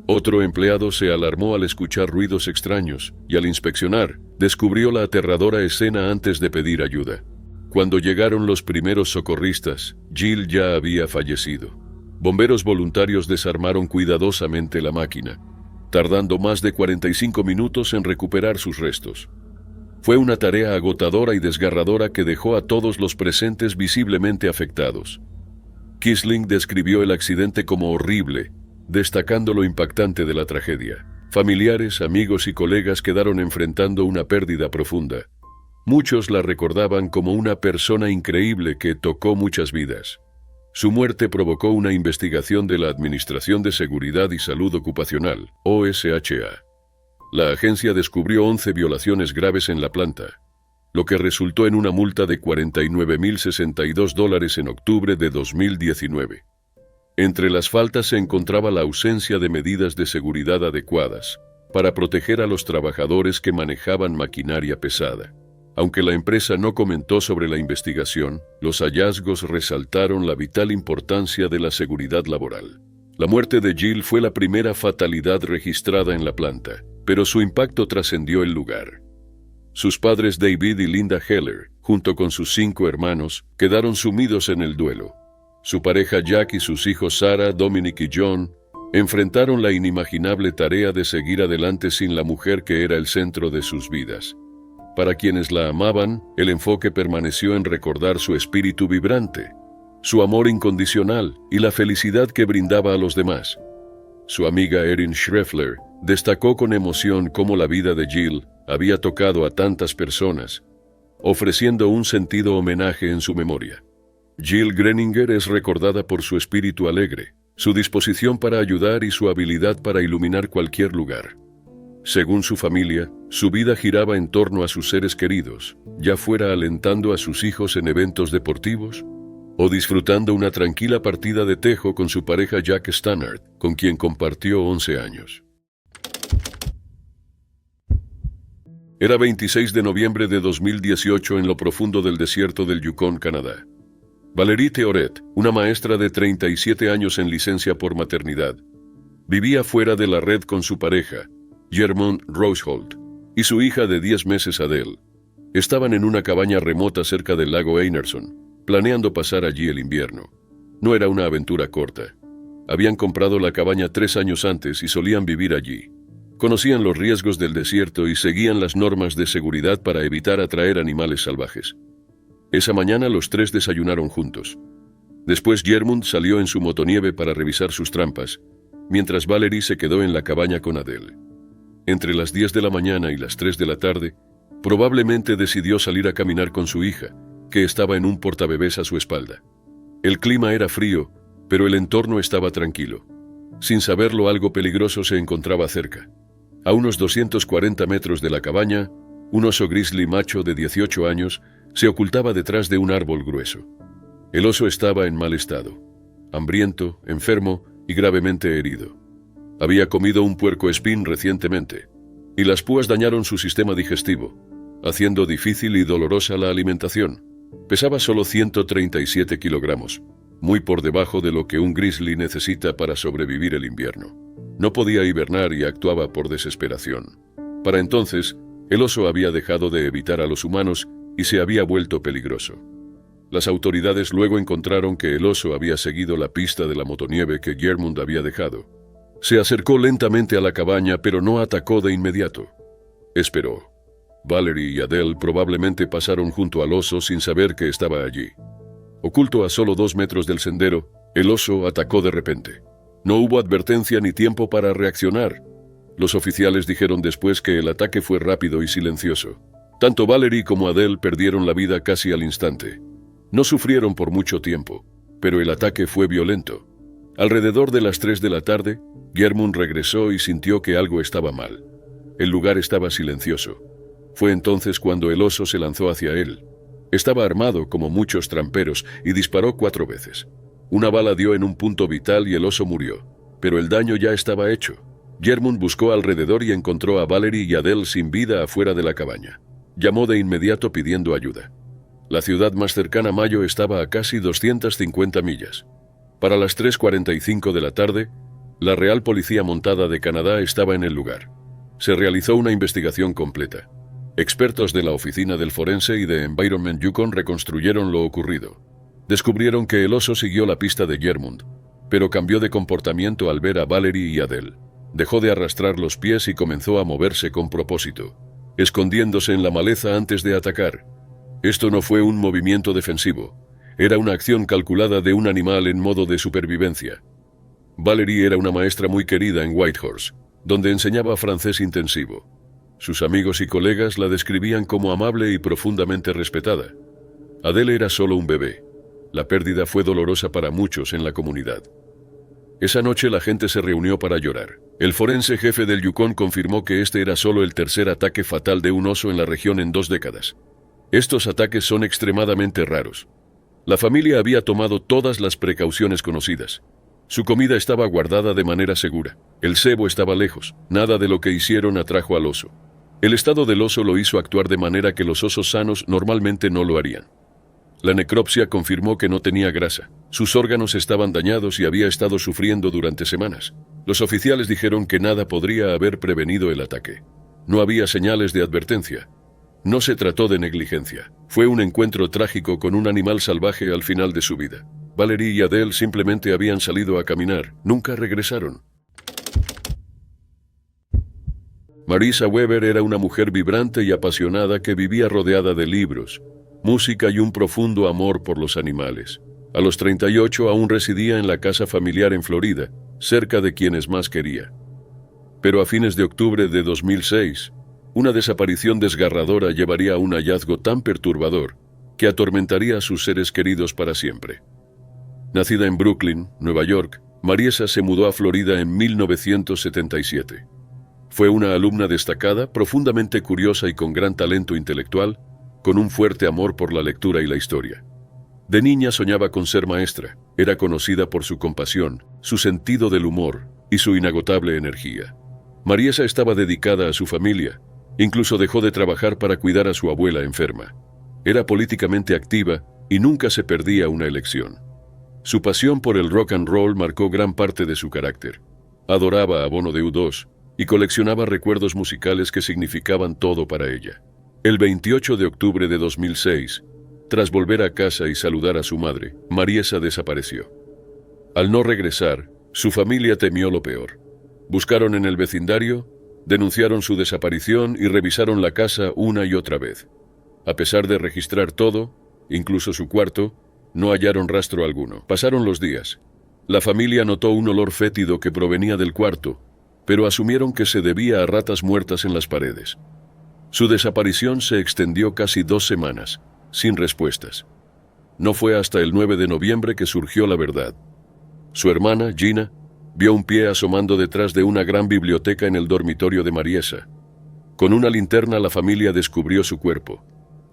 [SPEAKER 1] Otro empleado se alarmó al escuchar ruidos extraños y al inspeccionar, descubrió la aterradora escena antes de pedir ayuda. Cuando llegaron los primeros socorristas, Jill ya había fallecido. Bomberos voluntarios desarmaron cuidadosamente la máquina, tardando más de 45 minutos en recuperar sus restos. Fue una tarea agotadora y desgarradora que dejó a todos los presentes visiblemente afectados. Kisling describió el accidente como horrible, destacando lo impactante de la tragedia. Familiares, amigos y colegas quedaron enfrentando una pérdida profunda. Muchos la recordaban como una persona increíble que tocó muchas vidas. Su muerte provocó una investigación de la Administración de Seguridad y Salud Ocupacional, OSHA. La agencia descubrió 11 violaciones graves en la planta, lo que resultó en una multa de $49,062 en octubre de 2019. Entre las faltas se encontraba la ausencia de medidas de seguridad adecuadas para proteger a los trabajadores que manejaban maquinaria pesada. Aunque la empresa no comentó sobre la investigación, los hallazgos resaltaron la vital importancia de la seguridad laboral. La muerte de Jill fue la primera fatalidad registrada en la planta, pero su impacto trascendió el lugar. Sus padres David y Linda Heller, junto con sus 5 hermanos, quedaron sumidos en el duelo. Su pareja Jack y sus hijos Sarah, Dominic y John enfrentaron la inimaginable tarea de seguir adelante sin la mujer que era el centro de sus vidas. Para quienes la amaban, el enfoque permaneció en recordar su espíritu vibrante, su amor incondicional y la felicidad que brindaba a los demás. Su amiga Erin Schreffler destacó con emoción cómo la vida de Jill había tocado a tantas personas, ofreciendo un sentido homenaje en su memoria. Jill Greninger es recordada por su espíritu alegre, su disposición para ayudar y su habilidad para iluminar cualquier lugar. Según su familia, su vida giraba en torno a sus seres queridos, ya fuera alentando a sus hijos en eventos deportivos o disfrutando una tranquila partida de tejo con su pareja Jack Stannard, con quien compartió 11 años. Era 26 de noviembre de 2018 en lo profundo del desierto del Yukon, Canadá. Valérie Theoret, una maestra de 37 años en licencia por maternidad, vivía fuera de la red con su pareja, Germont Roseholt, y su hija de 10 meses Adele. Estaban en una cabaña remota cerca del lago Einarson, planeando pasar allí el invierno. No era una aventura corta. Habían comprado la cabaña 3 años antes y solían vivir allí. Conocían los riesgos del desierto y seguían las normas de seguridad para evitar atraer animales salvajes. Esa mañana los 3 desayunaron juntos. Después Germont salió en su motonieve para revisar sus trampas, mientras Valérie se quedó en la cabaña con Adele. Entre las 10 de la mañana y las 3 de la tarde, probablemente decidió salir a caminar con su hija, que estaba en un portabebés a su espalda. El clima era frío, pero el entorno estaba tranquilo. Sin saberlo, algo peligroso se encontraba cerca. A unos 240 metros de la cabaña, un oso grizzly macho de 18 años se ocultaba detrás de un árbol grueso. El oso estaba en mal estado, hambriento, enfermo y gravemente herido. Había comido un puercoespín recientemente, y las púas dañaron su sistema digestivo, haciendo difícil y dolorosa la alimentación. Pesaba solo 137 kilogramos, muy por debajo de lo que un grizzly necesita para sobrevivir el invierno. No podía hibernar y actuaba por desesperación. Para entonces, el oso había dejado de evitar a los humanos y se había vuelto peligroso. Las autoridades luego encontraron que el oso había seguido la pista de la motonieve que Germont había dejado. Se acercó lentamente a la cabaña, pero no atacó de inmediato. Esperó. Valérie y Adele probablemente pasaron junto al oso sin saber que estaba allí. Oculto a solo 2 metros del sendero, el oso atacó de repente. No hubo advertencia ni tiempo para reaccionar. Los oficiales dijeron después que el ataque fue rápido y silencioso. Tanto Valérie como Adele perdieron la vida casi al instante. No sufrieron por mucho tiempo, pero el ataque fue violento. Alrededor de las 3 de la tarde, Germont regresó y sintió que algo estaba mal. El lugar estaba silencioso. Fue entonces cuando el oso se lanzó hacia él. Estaba armado como muchos tramperos y disparó 4 veces. Una bala dio en un punto vital y el oso murió, pero el daño ya estaba hecho. Germund buscó alrededor y encontró a Valerie y Adele sin vida afuera de la cabaña. Llamó de inmediato pidiendo ayuda. La ciudad más cercana a Mayo estaba a casi 250 millas. Para las 3:45 de la tarde, la Real Policía Montada de Canadá estaba en el lugar. Se realizó una investigación completa. Expertos de la Oficina del Forense y de Environment Yukon reconstruyeron lo ocurrido. Descubrieron que el oso siguió la pista de Germund, pero cambió de comportamiento al ver a Valerie y Adele. Dejó de arrastrar los pies y comenzó a moverse con propósito, escondiéndose en la maleza antes de atacar. Esto no fue un movimiento defensivo, era una acción calculada de un animal en modo de supervivencia. Valerie era una maestra muy querida en Whitehorse, donde enseñaba francés intensivo. Sus amigos y colegas la describían como amable y profundamente respetada. Adele era solo un bebé. La pérdida fue dolorosa para muchos en la comunidad. Esa noche la gente se reunió para llorar. El forense jefe del Yukon confirmó que este era solo el tercer ataque fatal de un oso en la región en 2 décadas. Estos ataques son extremadamente raros. La familia había tomado todas las precauciones conocidas. Su comida estaba guardada de manera segura. El cebo estaba lejos. Nada de lo que hicieron atrajo al oso. El estado del oso lo hizo actuar de manera que los osos sanos normalmente no lo harían. La necropsia confirmó que no tenía grasa. Sus órganos estaban dañados y había estado sufriendo durante semanas. Los oficiales dijeron que nada podría haber prevenido el ataque. No había señales de advertencia. No se trató de negligencia. Fue un encuentro trágico con un animal salvaje al final de su vida. Valerie y Adele simplemente habían salido a caminar. Nunca regresaron. Marisa Weber era una mujer vibrante y apasionada que vivía rodeada de libros, música y un profundo amor por los animales. A los 38 aún residía en la casa familiar en Florida, cerca de quienes más quería. Pero a fines de octubre de 2006, una desaparición desgarradora llevaría a un hallazgo tan perturbador que atormentaría a sus seres queridos para siempre. Nacida en Brooklyn, Nueva York, Mariesa se mudó a Florida en 1977. Fue una alumna destacada, profundamente curiosa y con gran talento intelectual, con un fuerte amor por la lectura y la historia. De niña soñaba con ser maestra. Era conocida por su compasión, su sentido del humor y su inagotable energía. Mariesa estaba dedicada a su familia. Incluso dejó de trabajar para cuidar a su abuela enferma. Era políticamente activa y nunca se perdía una elección. Su pasión por el rock and roll marcó gran parte de su carácter. Adoraba a Bono de U2 y coleccionaba recuerdos musicales que significaban todo para ella. El 28 de octubre de 2006, tras volver a casa y saludar a su madre, Mariesa desapareció. Al no regresar, su familia temió lo peor. Buscaron en el vecindario, denunciaron su desaparición y revisaron la casa una y otra vez. A pesar de registrar todo, incluso su cuarto, no hallaron rastro alguno. Pasaron los días. La familia notó un olor fétido que provenía del cuarto, pero asumieron que se debía a ratas muertas en las paredes. Su desaparición se extendió casi 2 semanas, sin respuestas. No fue hasta el 9 de noviembre que surgió la verdad. Su hermana, Gina, vio un pie asomando detrás de una gran biblioteca en el dormitorio de Mariesa. Con una linterna la familia descubrió su cuerpo,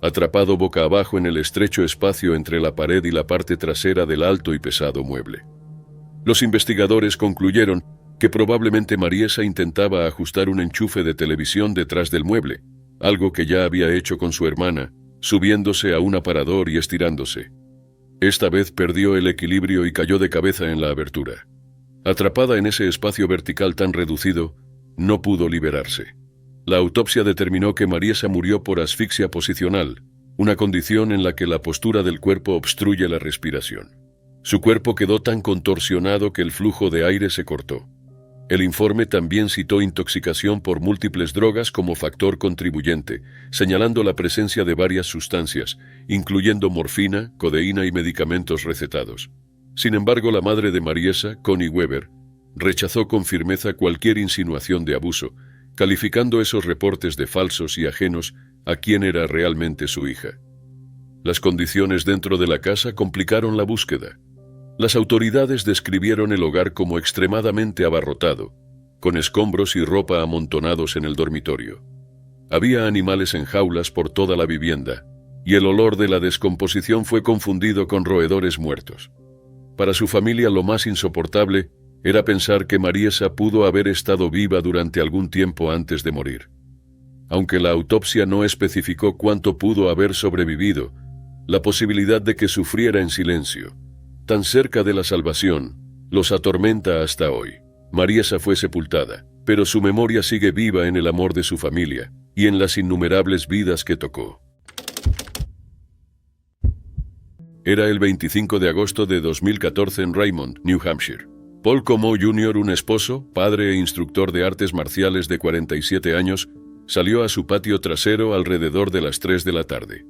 [SPEAKER 1] atrapado boca abajo en el estrecho espacio entre la pared y la parte trasera del alto y pesado mueble. Los investigadores concluyeron que probablemente Mariesa intentaba ajustar un enchufe de televisión detrás del mueble, algo que ya había hecho con su hermana, subiéndose a un aparador y estirándose. Esta vez perdió el equilibrio y cayó de cabeza en la abertura. Atrapada en ese espacio vertical tan reducido, no pudo liberarse. La autopsia determinó que Mariesa murió por asfixia posicional, una condición en la que la postura del cuerpo obstruye la respiración. Su cuerpo quedó tan contorsionado que el flujo de aire se cortó. El informe también citó intoxicación por múltiples drogas como factor contribuyente, señalando la presencia de varias sustancias, incluyendo morfina, codeína y medicamentos recetados. Sin embargo, la madre de Mariesa, Connie Weber, rechazó con firmeza cualquier insinuación de abuso, calificando esos reportes de falsos y ajenos a quien era realmente su hija. Las condiciones dentro de la casa complicaron la búsqueda. Las autoridades describieron el hogar como extremadamente abarrotado, con escombros y ropa amontonados en el dormitorio. Había animales en jaulas por toda la vivienda, y el olor de la descomposición fue confundido con roedores muertos. Para su familia lo más insoportable era pensar que Mariesa pudo haber estado viva durante algún tiempo antes de morir. Aunque la autopsia no especificó cuánto pudo haber sobrevivido, la posibilidad de que sufriera en silencio, tan cerca de la salvación, los atormenta hasta hoy. Mariesa fue sepultada, pero su memoria sigue viva en el amor de su familia y en las innumerables vidas que tocó. Era el 25 de agosto de 2014 en Raymond, New Hampshire. Paul Comeau Jr., un esposo, padre e instructor de artes marciales de 47 años, salió a su patio trasero alrededor de las 3 de la tarde.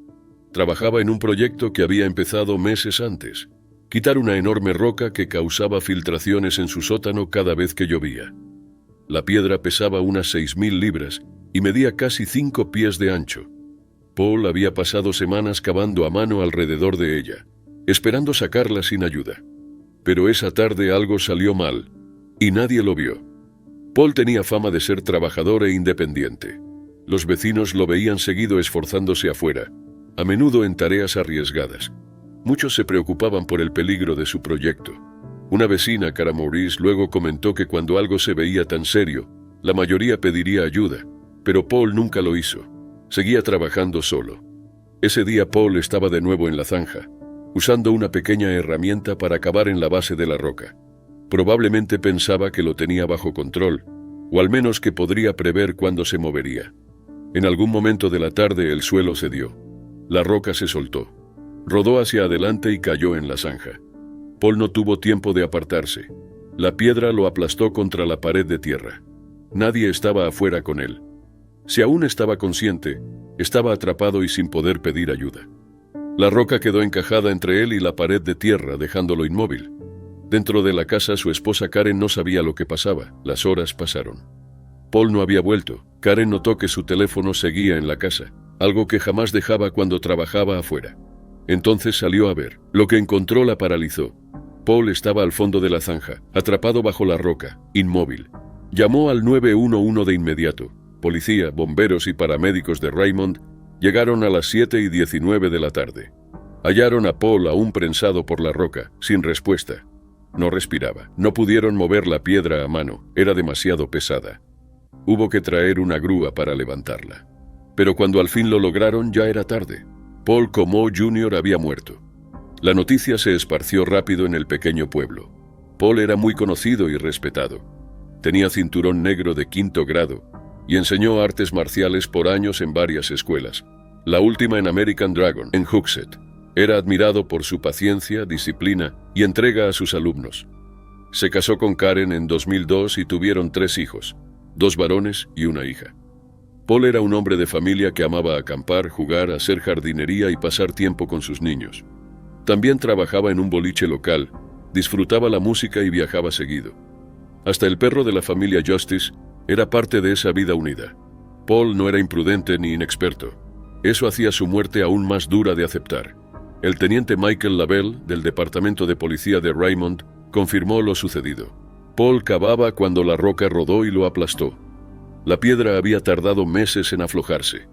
[SPEAKER 1] Trabajaba en un proyecto que había empezado meses antes: quitar una enorme roca que causaba filtraciones en su sótano cada vez que llovía. La piedra pesaba unas 6.000 libras y medía casi 5 pies de ancho. Paul había pasado semanas cavando a mano alrededor de ella, esperando sacarla sin ayuda. Pero esa tarde algo salió mal, y nadie lo vio. Paul tenía fama de ser trabajador e independiente. Los vecinos lo veían seguido esforzándose afuera, a menudo en tareas arriesgadas. Muchos se preocupaban por el peligro de su proyecto. Una vecina, Cara Maurice, luego comentó que cuando algo se veía tan serio, la mayoría pediría ayuda, pero Paul nunca lo hizo. Seguía trabajando solo. Ese día Paul estaba de nuevo en la zanja, usando una pequeña herramienta para cavar en la base de la roca. Probablemente pensaba que lo tenía bajo control, o al menos que podría prever cuándo se movería. En algún momento de la tarde el suelo cedió. La roca se soltó. Rodó hacia adelante y cayó en la zanja. Paul no tuvo tiempo de apartarse. La piedra lo aplastó contra la pared de tierra. Nadie estaba afuera con él. Si aún estaba consciente, estaba atrapado y sin poder pedir ayuda. La roca quedó encajada entre él y la pared de tierra, dejándolo inmóvil. Dentro de la casa, su esposa Karen no sabía lo que pasaba. Las horas pasaron. Paul no había vuelto. Karen notó que su teléfono seguía en la casa, algo que jamás dejaba cuando trabajaba afuera. Entonces salió a ver. Lo que encontró la paralizó. Paul estaba al fondo de la zanja, atrapado bajo la roca, inmóvil. Llamó al 911 de inmediato. Policía, bomberos y paramédicos de Raymond llegaron a las 7:19 de la tarde. Hallaron a Paul aún prensado por la roca, sin respuesta. No respiraba. No pudieron mover la piedra a mano, era demasiado pesada. Hubo que traer una grúa para levantarla. Pero cuando al fin lo lograron, ya era tarde. Paul Comeau Jr. había muerto. La noticia se esparció rápido en el pequeño pueblo. Paul era muy conocido y respetado. Tenía cinturón negro de 5º grado y enseñó artes marciales por años en varias escuelas, la última en American Dragon, en Hooksett. Era admirado por su paciencia, disciplina y entrega a sus alumnos. Se casó con Karen en 2002 y tuvieron 3 hijos, 2 varones y una hija. Paul era un hombre de familia que amaba acampar, jugar, hacer jardinería y pasar tiempo con sus niños. También trabajaba en un boliche local, disfrutaba la música y viajaba seguido. Hasta el perro de la familia Justice era parte de esa vida unida. Paul no era imprudente ni inexperto. Eso hacía su muerte aún más dura de aceptar. El teniente Michael Lavelle, del Departamento de Policía de Raymond, confirmó lo sucedido. Paul cavaba cuando la roca rodó y lo aplastó. La piedra había tardado meses en aflojarse.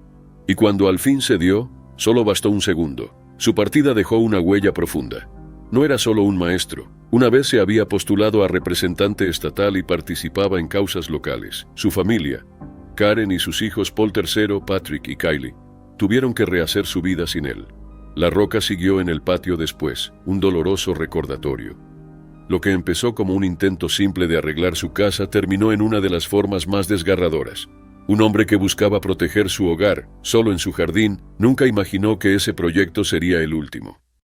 [SPEAKER 1] Y cuando al fin se dio, solo bastó un segundo. Su partida dejó una huella profunda. No era solo un maestro. Una vez se había postulado a representante estatal y participaba en causas locales. Su familia, Karen y sus hijos Paul III, Patrick y Kylie, tuvieron que rehacer su vida sin él. La roca siguió en el patio después, un doloroso recordatorio. Lo que empezó como un intento simple de arreglar su casa terminó en una de las formas más desgarradoras. Un hombre que buscaba proteger su hogar, solo en su jardín, nunca imaginó que ese proyecto sería el último.